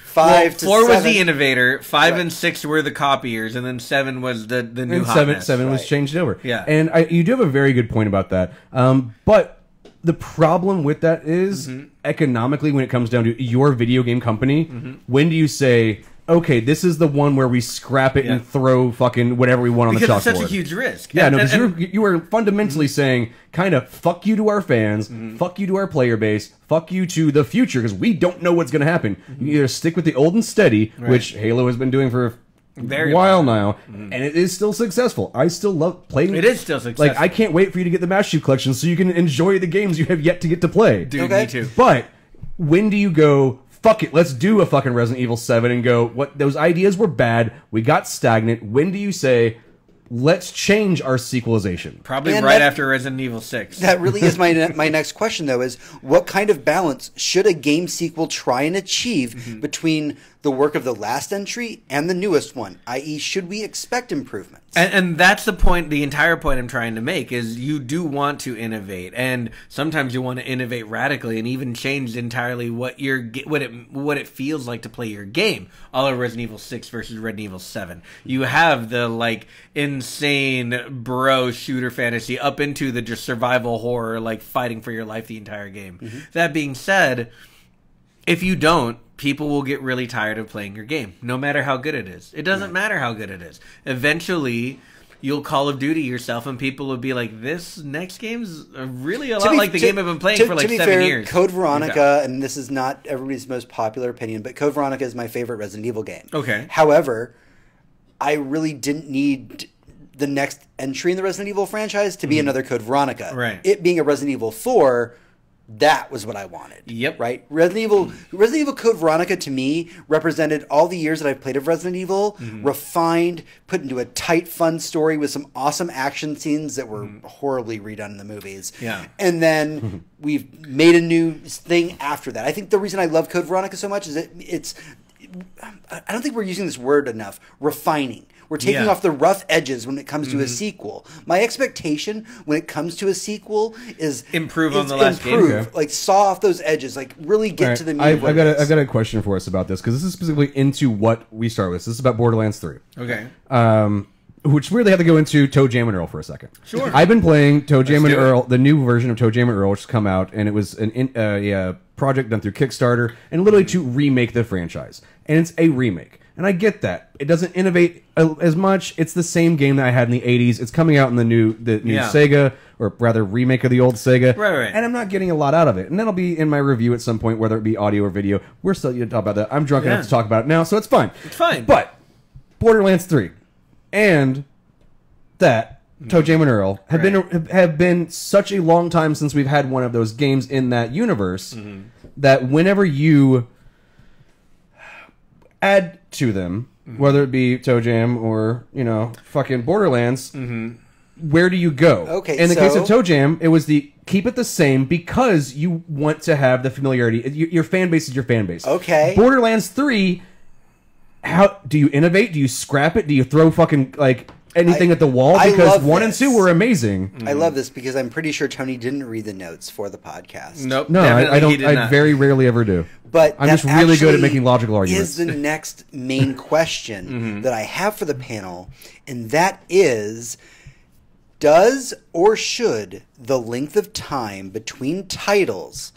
5 to 4 7. was the innovator, 5 Right. and 6 were the copiers, and then 7 was the new and hotness. seven was Right. changed over. Yeah. And you do have a very good point about that. But the problem with that is economically, when it comes down to your video game company, when do you say, okay, this is the one where we scrap it Yeah. and throw fucking whatever we want Because on it's the chalkboard? such a huge risk. Yeah, And- no, and- because you were fundamentally saying, kind of, fuck you to our fans, fuck you to our player base, fuck you to the future, because we don't know what's going to happen. You either stick with the old and steady, which Halo has been doing for a Very while now, and it is still successful. I still love playing. It is still successful. Like, I can't wait for you to get the Master Chief Collection so you can enjoy the games you have yet to get to play. Dude, Okay. me too. But when do you go, fuck it, let's do a fucking Resident Evil 7 and go, what, those ideas were bad, we got stagnant. When do you say, let's change our sequelization? Probably And right that- after Resident Evil 6. That really is my next question, though, is what kind of balance should a game sequel try and achieve between the work of the last entry and the newest one? I.e., should we expect improvements? And that's the point, the entire point I'm trying to make, is you do want to innovate, and sometimes you want to innovate radically and even change entirely what it feels like to play your game. All of Resident Evil 6 versus Resident Evil 7. You have the like insane bro shooter fantasy up into the just survival horror, like fighting for your life the entire game. That being said, if you don't, people will get really tired of playing your game, no matter how good it is. It doesn't matter how good it is. Eventually, you'll Call of Duty yourself, and people will be like, this next game's really a lot like the game I've been playing for like 7 years. Code Veronica, and this is not everybody's most popular opinion, but Code Veronica is my favorite Resident Evil game. Okay. However, I really didn't need the next entry in the Resident Evil franchise to be another Code Veronica. Right. It being a Resident Evil 4, that was what I wanted. Yep. Right? Resident Evil Code Veronica to me represented all the years that I've played of Resident Evil, refined, put into a tight, fun story with some awesome action scenes that were horribly redone in the movies. Yeah. And then we've made a new thing after that. I think the reason I love Code Veronica so much is it's I don't think we're using this word enough, refining. We're taking Yeah. off the rough edges when it comes to a sequel. My expectation when it comes to a sequel is Improve on the last game. improve, Okay. like saw off those edges, like really get All right, to the meat of what I've it got is. a question for us about this, because this is specifically into what we start with. This is about Borderlands 3. Okay. Which really have to go into Toe Jam and Earl for a second. Sure. I've been playing Toe Jam and do it. Earl, the new version of Toe Jam and Earl, which has come out, and it was a project done through Kickstarter, and literally to remake the franchise. And it's a remake. And I get that. It doesn't innovate as much. It's the same game that I had in the 80s. It's coming out in the new Yeah. Sega, or rather remake of the old Sega. Right. And I'm not getting a lot out of it. And that'll be in my review at some point, whether it be audio or video. We're still going to talk about that. I'm drunk enough to talk about it now, so it's fine. It's fine. But Borderlands 3 and that Toe Jam and Earl have been such a long time since we've had one of those games in that universe that whenever you add to them, whether it be Toe Jam or fucking Borderlands, where do you go? Okay, in the case of so- Toe Jam, it was the keep it the same because you want to have the familiarity. Your fan base is your fan base. Okay. Borderlands 3, how do you innovate? Do you scrap it? Do you throw fucking like anything at the wall? I Because love 1 and this. 2 were amazing. I love this because I'm pretty sure Tony didn't read the notes for the podcast. Nope. No, definitely I don't. he did I not. very rarely ever do. But I'm that just really good at actually making logical arguments. Is the next main question that I have for the panel, and that is, Does or should the length of time between titles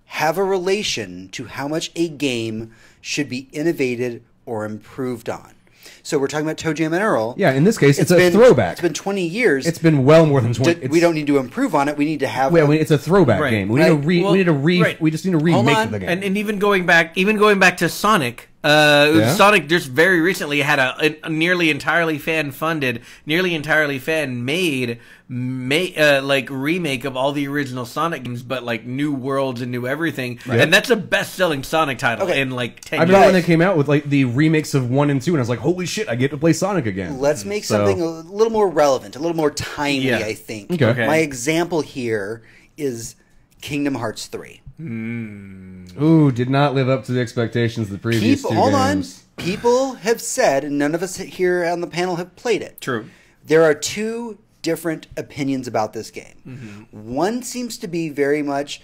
have a relation to how much a game should be innovated or improved on? So we're talking about Toe Jam and Earl. Yeah, in this case, it's a throwback. It's been 20 years. It's been well more than 20. We don't need to improve on it. We need to have. Well, it's a throwback Right. game. We Right. need to Right. We just need to Hold remake on. the game. And even going back to Sonic, Sonic just very recently had a nearly entirely fan-funded, nearly entirely fan-made like remake of all the original Sonic games, but like new worlds and new everything. And that's a best-selling Sonic title in like 10 I years. remember when they came out with like the remakes of 1 and 2, and I was like, "Holy shit! I get to play Sonic again." Let's make So- something a little more relevant, a little more timely. Yeah. I think. Okay. My example here is Kingdom Hearts 3. Ooh, did not live up to the expectations of the previous two Hold on. games. People have said, and none of us here on the panel have played it. True. There are two different opinions about this game. One seems to be very much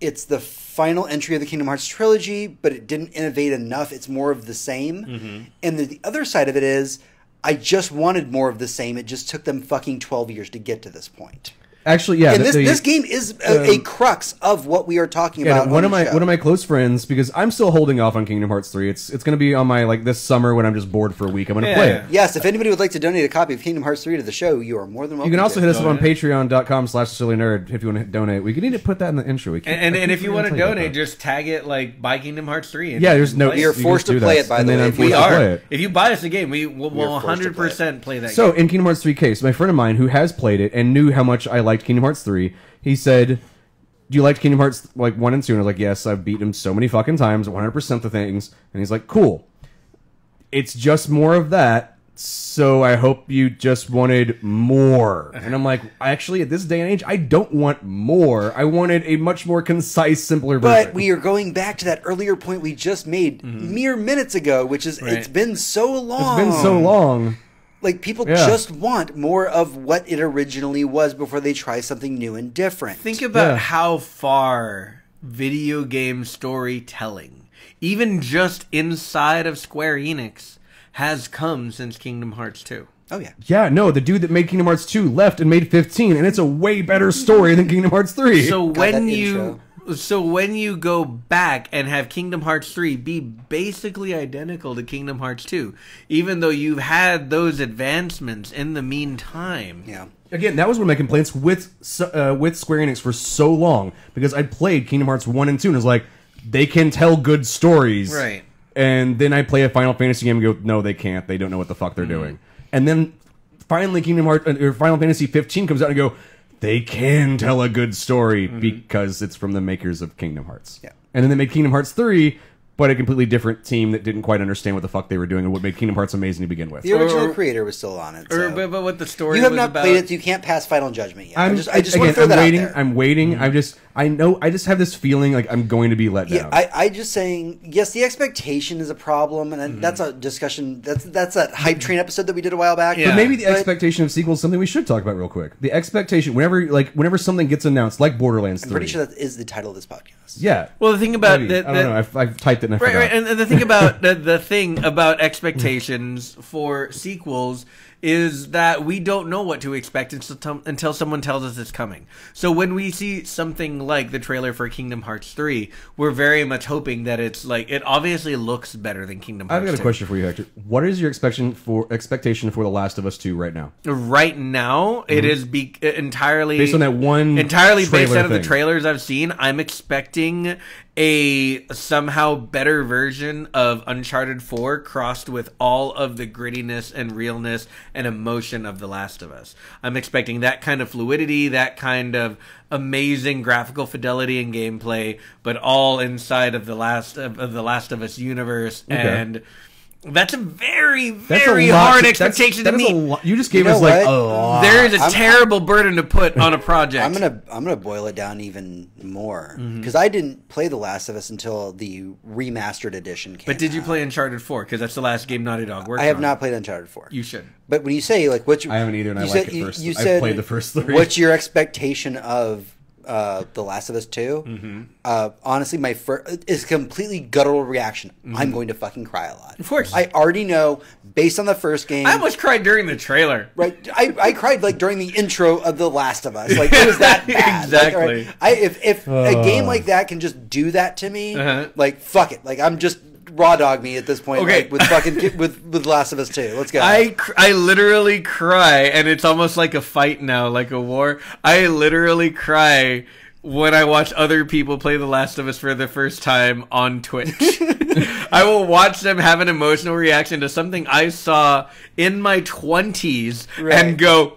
it's the final entry of the Kingdom Hearts trilogy, but it didn't innovate enough. It's more of the same. And the other side of it is I just wanted more of the same. It just took them fucking 12 years to get to this point. Actually, yeah. And this game is a crux of what we are talking about. One of on the show. my close friends, because I'm still holding off on Kingdom Hearts 3. It's going to be on my this summer when I'm just bored for a week. I'm going to play it. Yes, if anybody would like to donate a copy of Kingdom Hearts 3 to the show, you are more than welcome. You can also to. hit us up on patreon.com/silly-nerd if you want to donate. We need to put that in the intro. And if you want to donate, just tag it like buy Kingdom Hearts 3. And yeah, there's no. You're you forced just to do play that, it, by and the then way. I'm If we forced to play are. it. If you buy us a game, we will We're forced to play it. 100% play that So game. in Kingdom Hearts 3 case, my friend of mine who has played it and knew how much I liked Kingdom Hearts 3, he said, "Do you like Kingdom Hearts 1 and 2?" And I was like, "Yes, I've beaten him so many fucking times, 100% the things." And he's like, "Cool. It's just more of that. So I hope you just wanted more." And I'm like, actually, at this day and age, I don't want more. I wanted a much more concise, simpler version. But we are going back to that earlier point we just made mere minutes ago, which is it's been so long. It's been so long. Like, people Yeah. just want more of what it originally was before they try something new and different. Think about Yeah. how far video game storytelling, even just inside of Square Enix, has come since Kingdom Hearts 2. Oh, yeah. Yeah, no, the dude that made Kingdom Hearts 2 left and made 15, and it's a way better story than Kingdom Hearts 3. So when that you intro. so when you go back and have Kingdom Hearts 3 be basically identical to Kingdom Hearts 2, even though you've had those advancements in the meantime. Yeah. Again, that was one of my complaints with Square Enix for so long, because I played Kingdom Hearts 1 and 2 and was like, they can tell good stories. Right. And then I play a Final Fantasy game and go, no, they can't. They don't know what the fuck they're doing. And then finally Final Fantasy 15 comes out and I go, they can tell a good story because it's from the makers of Kingdom Hearts. Yeah. And then they made Kingdom Hearts 3, but a completely different team that didn't quite understand what the fuck they were doing and what made Kingdom Hearts amazing to begin with. The original creator was still on it. So. But what the story You have was not about, played it, so you can't pass final judgment yet. I just again, want to throw that waiting, out there. I'm waiting. I know. I just have this feeling like I'm going to be let down. Yeah, I just saying, yes, the expectation is a problem, and that's a discussion. That's that hype train episode that we did a while back. Yeah. But maybe the expectation of sequels is something we should talk about real quick. The expectation, whenever something gets announced, like Borderlands 3. I'm pretty sure that is the title of this podcast. Yeah. Well, the thing about Maybe. I don't know. I've typed it and I forgot. Right, and the thing about the thing about expectations for sequels is that we don't know what to expect until someone tells us it's coming. So when we see something like the trailer for Kingdom Hearts 3, we're very much hoping that it's like, it obviously looks better than Kingdom Hearts I've got a 2. question for you, Hector. What is your expectation for The Last of Us 2 right now? Right now, it is entirely Based on that one entirely based trailer out of the thing. trailers I've seen. I'm expecting a somehow better version of Uncharted 4 crossed with all of the grittiness and realness and emotion of The Last of Us. I'm expecting that kind of fluidity, that kind of amazing graphical fidelity and gameplay, but all inside of the Last of Us universe. Okay. And that's a very, That's very a lot hard to- expectation that to is a meet. lot. You just gave You know us like what? a lot. There is a I'm- terrible burden to put on a project. I'm gonna boil it down even more Mm-hmm. because I didn't play The Last of Us until the remastered edition came. But did you out. play Uncharted 4? Because that's the last game Naughty Dog worked on. I have not played Uncharted 4. You should. But when you say like, what's your, I haven't either, and I you like said- it you- first. You I've said, played the first 3. What's your expectation of The Last of Us 2, honestly, my first is completely guttural reaction. I'm going to fucking cry a lot. Of course. I already know, based on the first game. I almost cried during the trailer. Right, I cried like during the intro of The Last of Us. Like it was that bad. Exactly. Like, all right, if a game like that can just do that to me, like fuck it. Like I'm just raw dog me at this point. Okay. Like, with fucking with Last of Us 2. Let's go. I literally cry, and it's almost like a fight now, like a war. I literally cry when I watch other people play The Last of Us for the first time on Twitch. I will watch them have an emotional reaction to something I saw in my 20s and go,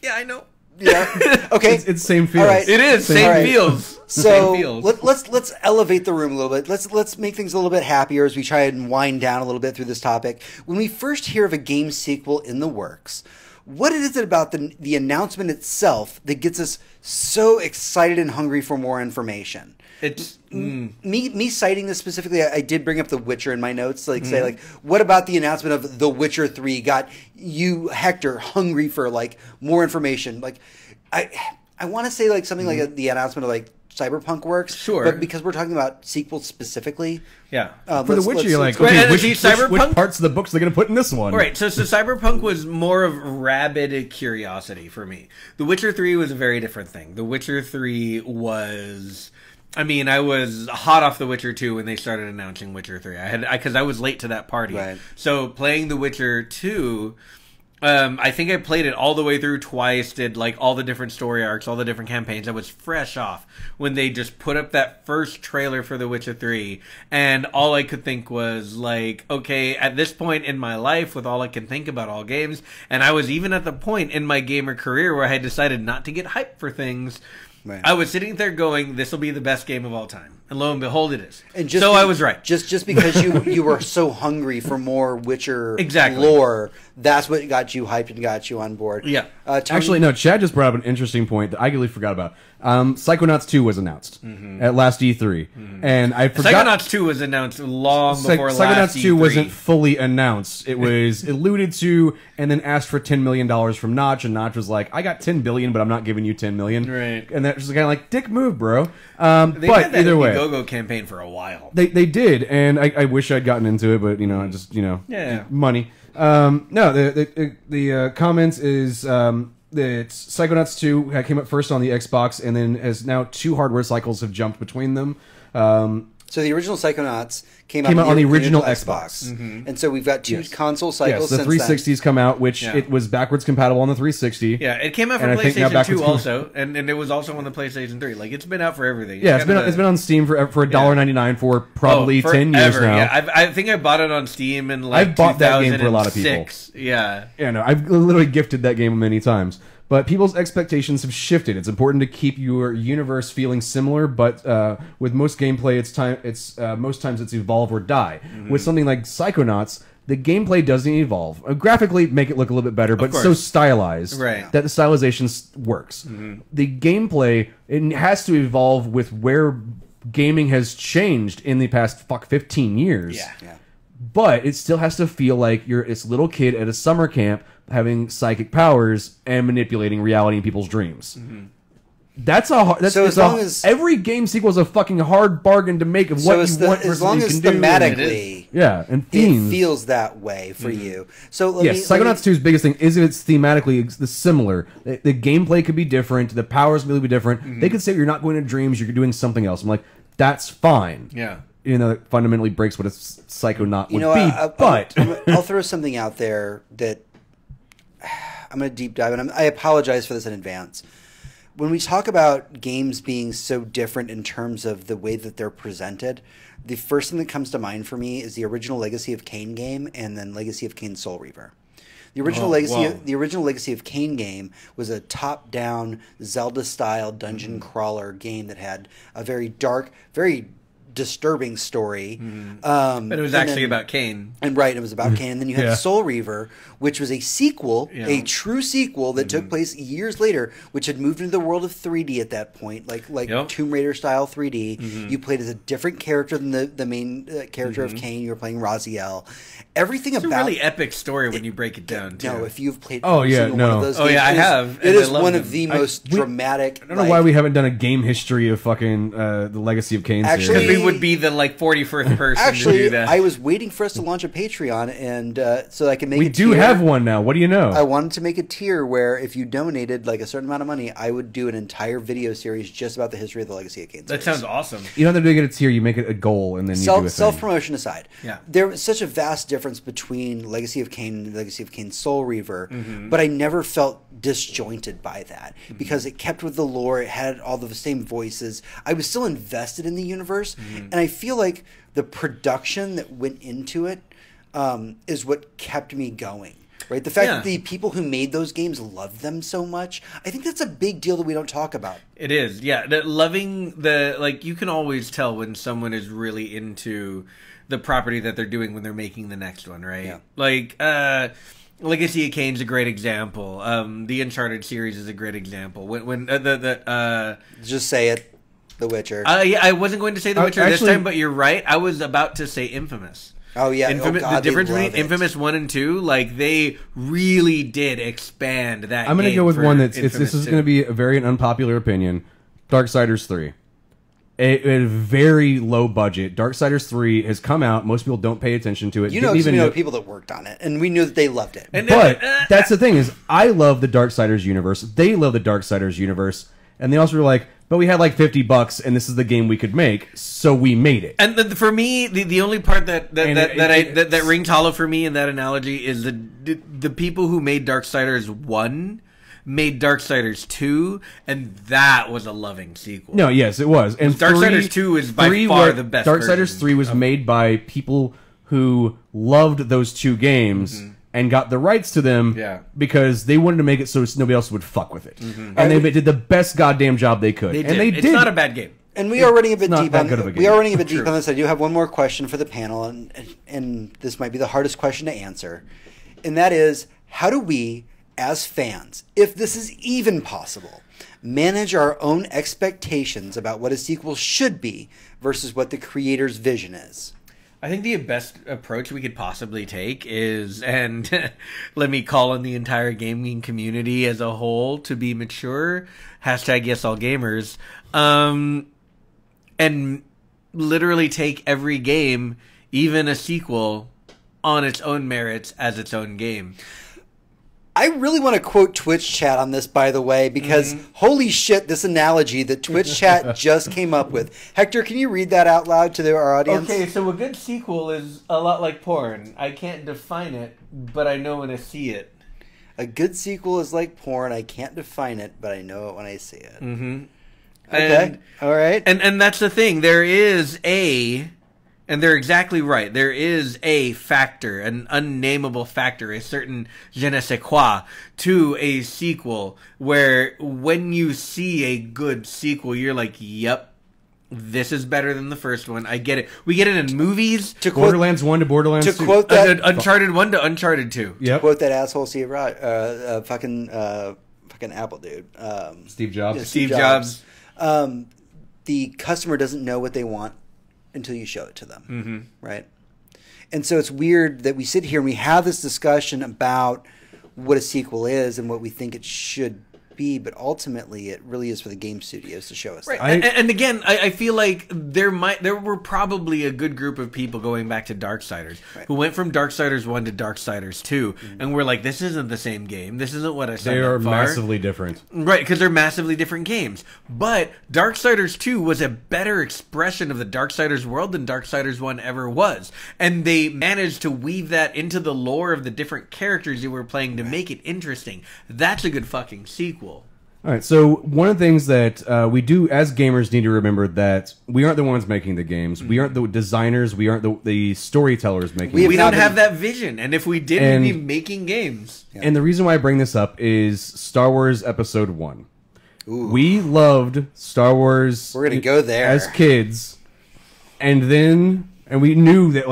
yeah, I know. Yeah. Okay. It's same feels. All right. It is. Same feels. So Same feels. let's elevate the room a little bit. Let's make things a little bit happier as we try and wind down a little bit through this topic. When we first hear of a game sequel in the works, what is it about the announcement itself that gets us so excited and hungry for more information? It's Me citing this specifically, I did bring up The Witcher in my notes. Like say, like, what about the announcement of The Witcher 3 got you, Hector, hungry for like more information? Like, I want to say like something like the announcement of like Cyberpunk works, Sure. But because we're talking about sequels specifically, yeah. For The Witcher, you're like, go. okay, And which, see, which Cyberpunk- parts of the books are they going to put in this one? Right, so Cyberpunk was more of rabid curiosity for me. The Witcher 3 was a very different thing. The Witcher 3 was... I mean, I was hot off The Witcher 2 when they started announcing Witcher 3. Because I was late to that party. Right. So playing The Witcher 2... I think I played it all the way through twice, did like all the different story arcs, all the different campaigns. I was fresh off when they just put up that first trailer for The Witcher 3, and all I could think was like, okay, at this point in my life, with all I can think about all games, and I was even at the point in my gamer career where I had decided not to get hyped for things, Right. I was sitting there going, this will be the best game of all time. And lo and behold, it is. And so I was right. Just because you were so hungry for more Witcher Exactly. lore, that's what got you hyped and got you on board. Yeah. Tony? Actually, no, Chad just brought up an interesting point that I completely forgot about. Psychonauts 2 was announced at last E3. And I forgot... Psychonauts 2 was announced long before last Psychonauts 2 E3. wasn't fully announced. It was alluded to and then asked for $10 million from Notch, and Notch was like, I got $10 billion, but I'm not giving you $10 million. Right. And that was kind of like, dick move, bro. They but had that either way... Indiegogo campaign for a while. They did, and I wish I'd gotten into it, but I just Yeah. money. No, the comments is that Psychonauts 2 came up first on the Xbox, and then as now 2 hardware cycles have jumped between them. So the original Psychonauts came Came out on the original Xbox. And so we've got two console cycles Yes, the since 360s come out, which Yeah. it was backwards compatible on the 360. Yeah, it came out for And I think now PlayStation backwards 2 also, and it was also on the PlayStation 3. Like, it's been out for everything. Yeah, it's been on Steam for $1.99 for probably 10 years forever. now. Yeah, I think I bought it on Steam in like I've bought that game for a lot of people. 2006. Yeah. Yeah, no, I've literally gifted that game many times. But people's expectations have shifted. It's important to keep your universe feeling similar, but with most gameplay, most times it's evolve or die. With something like Psychonauts, the gameplay doesn't evolve. Graphically, make it look a little bit better, but course. so stylized Right. that the stylization works. The gameplay, it has to evolve with where gaming has changed in the past 15 years. Yeah. Then. But it still has to feel like you're this little kid at a summer camp having psychic powers and manipulating reality in people's dreams. That's a hard. That's, So it's as a- long as- every game sequel is a fucking hard bargain to make of So what it's you want as versus long what as you can do. thematically Yeah, and it themes. feels that way for you. So let Yes, me, Psychonauts 2's biggest thing is it's thematically similar. The gameplay could be different. The powers may be different. They could say you're not going to dreams, you're doing something else. I'm like, that's fine. Yeah. That fundamentally breaks what a Psychonaut would You know, be. But I'll throw something out there that I'm going to deep dive, and I apologize for this in advance. When we talk about games being so different in terms of the way that they're presented, the first thing that comes to mind for me is the original Legacy of Kain game, and then Legacy of Kain Soul Reaver. The original Legacy of Kain game was a top-down Zelda-style dungeon crawler game that had a very dark, very disturbing story. But it was actually about Cain. And right, it was about Cain. And then you had Yeah. Soul Reaver, which was a sequel, Yeah. a true sequel that took place years later, which had moved into the world of 3D at that point, like Yep. Tomb Raider style 3D. You played as a different character than the main character of Cain. You were playing Raziel. Everything It's a about really epic story when you break it down, too. no, if you've played Oh, every yeah, single no. one of those Oh, games, yeah, I it is- have, It and I is love one them. of the most dramatic. I don't know why we haven't done a game history of fucking the Legacy of Kain Actually- Because series. we would be the, 41st person to Actually, do that. I was waiting for us to launch a Patreon, and so I can make. We a do tier. have one now. What do you know? I wanted to make a tier where if you donated like a certain amount of money, I would do an entire video series just about the history of the Legacy of Kain. That sounds awesome. You don't have to make it a tier. You make it a goal, and then you do a thing. Self promotion aside, Yeah. there was such a vast difference between Legacy of Kain and Legacy of Kain Soul Reaver, Mm-hmm. but I never felt disjointed by that because it kept with the lore. It had all the same voices. I was still invested in the universe, Mm-hmm. and I feel like the production that went into it is what kept me going. Right, the fact Yeah. that the people who made those games loved them so much, I think that's a big deal that we don't talk about. It is, yeah. Loving you can always tell when someone is really into the property that they're doing when they're making the next one, right? Yeah. Legacy of Kain's a great example. The Uncharted series is a great example. When Just say it, The Witcher. yeah, I wasn't going to say The Witcher this actually- time, but you're right. I was about to say Infamous. Oh yeah, Infamous, God, the difference they between love it. Infamous 1 and 2, they really did expand that. I'm going to game go with for one that's Infamous this is 2. going to be a very unpopular opinion. Darksiders 3. A very low budget. Darksiders 3 has come out. Most people don't pay attention to it. You know, Didn't 'cause we even know know. people that worked on it, and we knew that they loved it. And But that's the thing is, I love the Darksiders universe. They love the Darksiders universe, and they also were like, but we had $50, and this is the game we could make, so we made it. And for me, the only part that And that rings hollow for me in that analogy is the people who made Darksiders 1 made Darksiders 2, and that was a loving sequel. No, yes, it was. And Darksiders 2 is by far the best Darksiders version 3 was made by people who loved those two games and got the rights to them Yeah. because they wanted to make it so nobody else would fuck with it. And they did the best goddamn job they could. They did. And they It's did. not a bad game. And we are running a bit not deep that on good of a we are game. running a bit deep on this. I do have one more question for the panel, and this might be the hardest question to answer, and that is, how do we, as fans, if this is even possible, manage our own expectations about what a sequel should be versus what the creator's vision is? I think the best approach we could possibly take is, and let me call on the entire gaming community as a whole to be mature, hashtag yes all gamers, and literally take every game, even a sequel, on its own merits as its own game. I really want to quote Twitch chat on this, by the way, because holy shit, this analogy that Twitch chat just came up with. Hector, can you read that out loud to our audience? Okay, so a good sequel is a lot like porn. I can't define it, but I know when I see it. A good sequel is like porn. I can't define it, but I know it when I see it. Mm-hmm. Okay, all right. And that's the thing. There is and they're exactly right. There is a factor, an unnameable factor, a certain je ne sais quoi to a sequel where when you see a good sequel, you're like, yep, this is better than the first one. I get it. We get it in movies. To quote, Borderlands 1 to Borderlands 2. quote that, Uncharted 1 to Uncharted 2. Yep. quote that asshole Steve fucking Apple dude. Steve Jobs. Yeah, Steve Jobs. The customer doesn't know what they want until you show it to them, right? And so it's weird that we sit here and we have this discussion about what a sequel is and what we think it should be, but ultimately it really is for the game studios to show us Right. that. And again, I feel like there were probably a good group of people going back to Darksiders who went from Darksiders 1 to Darksiders 2 and were like, this isn't the same game. This isn't what I signed They are up for. massively different. Right, because they're massively different games. But Darksiders 2 was a better expression of the Darksiders world than Darksiders 1 ever was. And they managed to weave that into the lore of the different characters you were playing to make it interesting. That's a good fucking sequel. All right, so one of the things that we do as gamers need to remember that we aren't the ones making the games. We aren't the designers. We aren't the storytellers making We them. We not don't have been- that vision. And if we did, And- we'd be making games. And the reason why I bring this up is Star Wars Episode 1. We loved Star Wars. We're gonna go there. as kids. and we knew that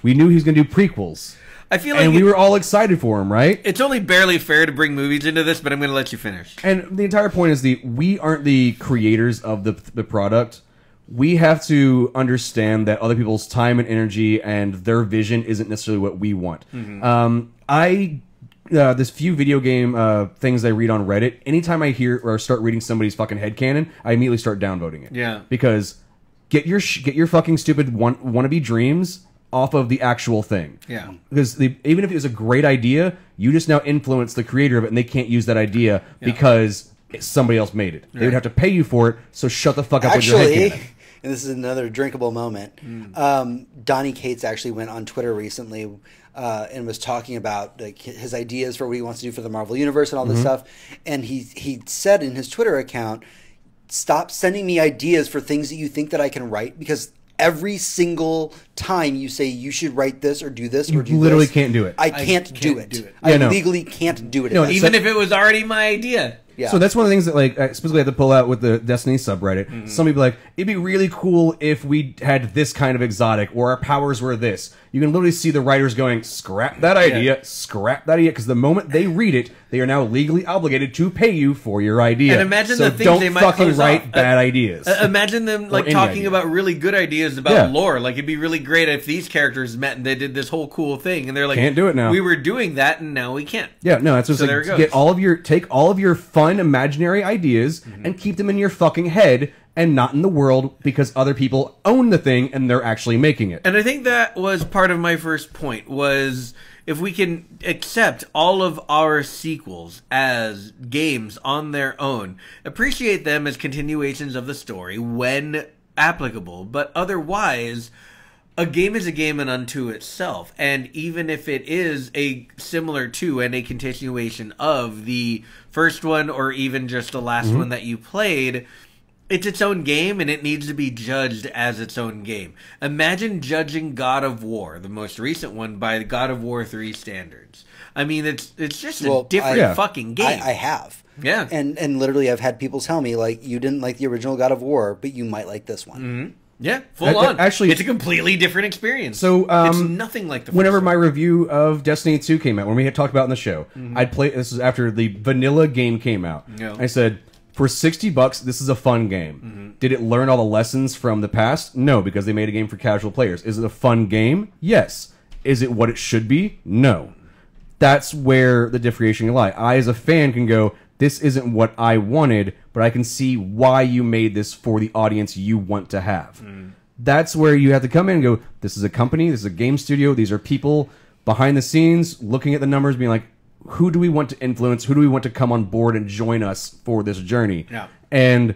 we knew he was going to do prequels. I feel like and we were all excited for him, right? It's only barely fair to bring movies into this, but I'm going to let you finish. And the entire point is we aren't the creators of the product. We have to understand that other people's time and energy and their vision isn't necessarily what we want. There's few video game things I read on Reddit. Anytime I hear or start reading somebody's fucking headcanon, I immediately start downvoting it. Yeah. Because get your fucking stupid wannabe dreams off of the actual thing. Yeah. Because even if it was a great idea, you just now influence the creator of it, and they can't use that idea because somebody else made it. They would have to pay you for it, so shut the fuck up with your headcanon. And this is another drinkable moment. Donnie Cates actually went on Twitter recently and was talking about his ideas for what he wants to do for the Marvel Universe and all this stuff. And he said in his Twitter account, "Stop sending me ideas for things that you think that I can write, because every single time you say you should write this or do this or do You literally this, can't do it. I can't do it. do it. I Yeah, no. legally can't do it. No, Even if it was already my idea. Yeah. So that's one of the things that I specifically had to pull out with the Destiny subreddit. Some people it'd be really cool if we had this kind of exotic, or our powers were this. You can literally see the writers going, scrap that idea, because the moment they read it, they are now legally obligated to pay you for your idea. And imagine so the things don't they might fucking close write off. bad ideas. Imagine them any talking idea. about really good ideas about Yeah. lore. Like, it'd be really great if these characters met and they did this whole cool thing, and they're like, Can't do it now. We were doing that, and now we can't. Yeah, no, that's just So there it goes. take all of your fun imaginary ideas and keep them in your fucking head and not in the world, because other people own the thing and they're actually making it. And I think that was part of my first point, was if we can accept all of our sequels as games on their own, appreciate them as continuations of the story when applicable, but otherwise, a game is a game and unto itself. And even if it is a similar to and a continuation of the first one, or even just the last one that you played, it's its own game, and it needs to be judged as its own game. Imagine judging God of War, the most recent one, by the God of War 3 standards. I mean, it's just a different fucking game. I have. Yeah. And literally I've had people tell me, you didn't like the original God of War, but you might like this one. Yeah, full on. Actually, it's a completely different experience. So, it's nothing like the first whenever one. my review of Destiny 2 came out, when we had talked about it in the show, I'd play. This is after the vanilla game came out. Yeah. I said, for $60, this is a fun game. Did it learn all the lessons from the past? No, because they made a game for casual players. Is it a fun game? Yes. Is it what it should be? No. That's where the differentiation lies. I, as a fan, can go, this isn't what I wanted, but I can see why you made this for the audience you want to have. That's where you have to come in and go, this is a company, this is a game studio, these are people behind the scenes looking at the numbers, being like, who do we want to influence? Who do we want to come on board and join us for this journey? Yeah. And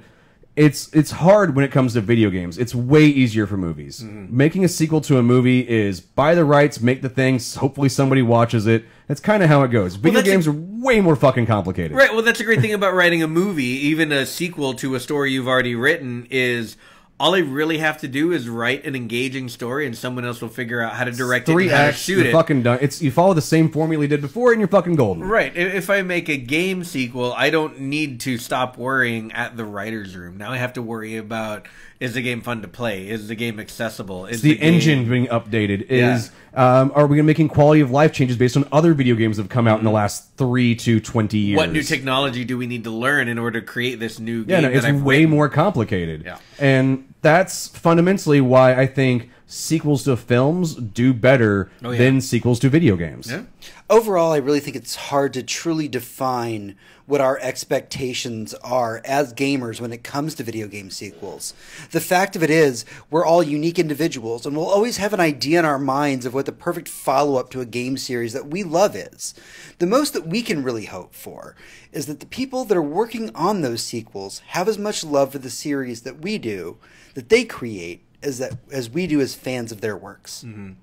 it's hard when it comes to video games. It's way easier for movies. Making a sequel to a movie is buy the rights, make the thing, hopefully somebody watches it. That's kind of how it goes. Video games are way more fucking complicated. Right, well, that's a great thing about writing a movie, even a sequel to a story you've already written, is all I really have to do is write an engaging story, and someone else will figure out how to direct it and 3 how to acts, shoot you're it. fucking done. You follow the same formula you did before, and you're fucking golden. Right. If I make a game sequel, I don't need to stop worrying at the writer's room. Now I have to worry about, is the game fun to play? Is the game accessible? Is The game... engine being updated. Are we making quality of life changes based on other video games that have come out in the last 3 to 20 years? What new technology do we need to learn in order to create this new game? Yeah, no, it's way more complicated. Yeah. And that's fundamentally why I think sequels to films do better than sequels to video games. Yeah. Overall, I really think it's hard to truly define what our expectations are as gamers when it comes to video game sequels. The fact of it is, we're all unique individuals, and we'll always have an idea in our minds of what the perfect follow-up to a game series that we love is. The most that we can really hope for is that the people that are working on those sequels have as much love for the series that we do, that they create, as we do as fans of their works. And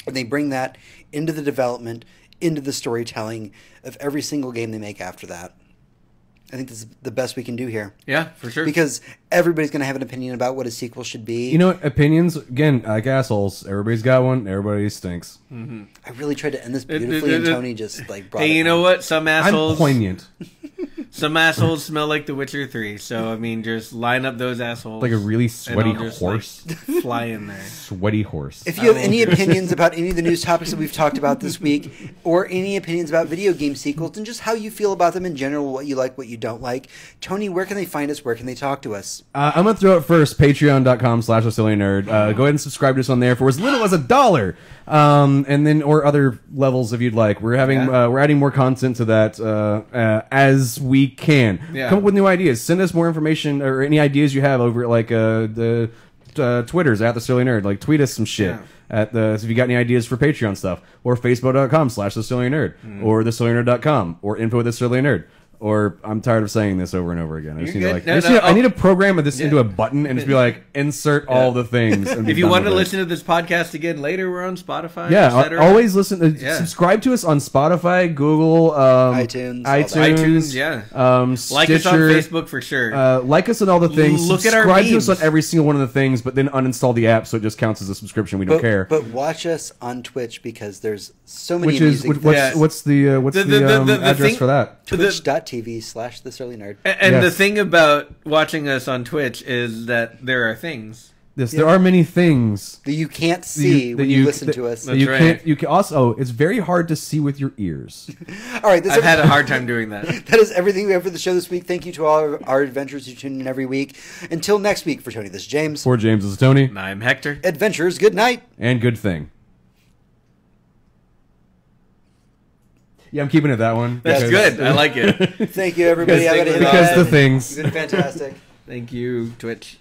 they bring that into the development, into the storytelling of every single game they make after that. I think this is the best we can do here. Yeah, for sure. Because everybody's going to have an opinion about what a sequel should be. You know what? Opinions, again, like assholes. Everybody's got one. Everybody stinks. I really tried to end this beautifully, and Tony just brought Hey, it you know home. what? Some assholes... I'm poignant. Some assholes smell like The Witcher 3, so I mean, just line up those assholes. Like a really sweaty and I'll just, horse. like, fly in there. Sweaty horse. If you have any opinions about any of the news topics that we've talked about this week, or any opinions about video game sequels, and just how you feel about them in general, what you like, what you don't like, Tony, where can they find us? Where can they talk to us? I'm going to throw it first, patreon.com/thesillynerd. Go ahead and subscribe to us on there for as little as $1. And then, or other levels if you'd like. We're having, we're adding more content to that, as we can. Yeah. Come up with new ideas. Send us more information or any ideas you have over at, like, the Twitters at the Silly Nerd. Like, tweet us some shit. Yeah. At the, so if you got any ideas for Patreon stuff, or facebook.com/thesillynerd, or thesillynerd.com, or info@thesillynerd. Or I'm tired of saying this over and over again. I just need to, like, I need to program this into a button and just be like, insert all the things. And be If you done want to with it. listen to this podcast again later, we're on Spotify. Yeah, etc. always listen. Subscribe to us on Spotify, Google, iTunes, all that. iTunes, yeah. Stitcher, Like us on Facebook for sure. like us on all the things. Look at our subscribe to us on memes. every single one of the things, but then uninstall the app so it just counts as a subscription. We don't care. But watch us on Twitch because there's so many Which is amazing Yeah. what's the address thing- for that? Twitch.tv/thessurly nerd. And Yes. the thing about watching us on Twitch is that there are things. Yes, there are many things That you can't see when you listen to us. that you That's can't. right. You can also. It's very hard to see with your ears. All right, I've had a hard time doing that. that is everything we have for the show this week. Thank you to all our adventurers who tune in every week. Until next week, for Tony, this is James. For James, this is Tony, And I'm Hector. Adventurers, good night. and good thing. Yeah, I'm keeping it that one. That's because- good. I like it. Thank you, everybody. I gotta hit because off. the things. You've been fantastic. Thank you, Twitch.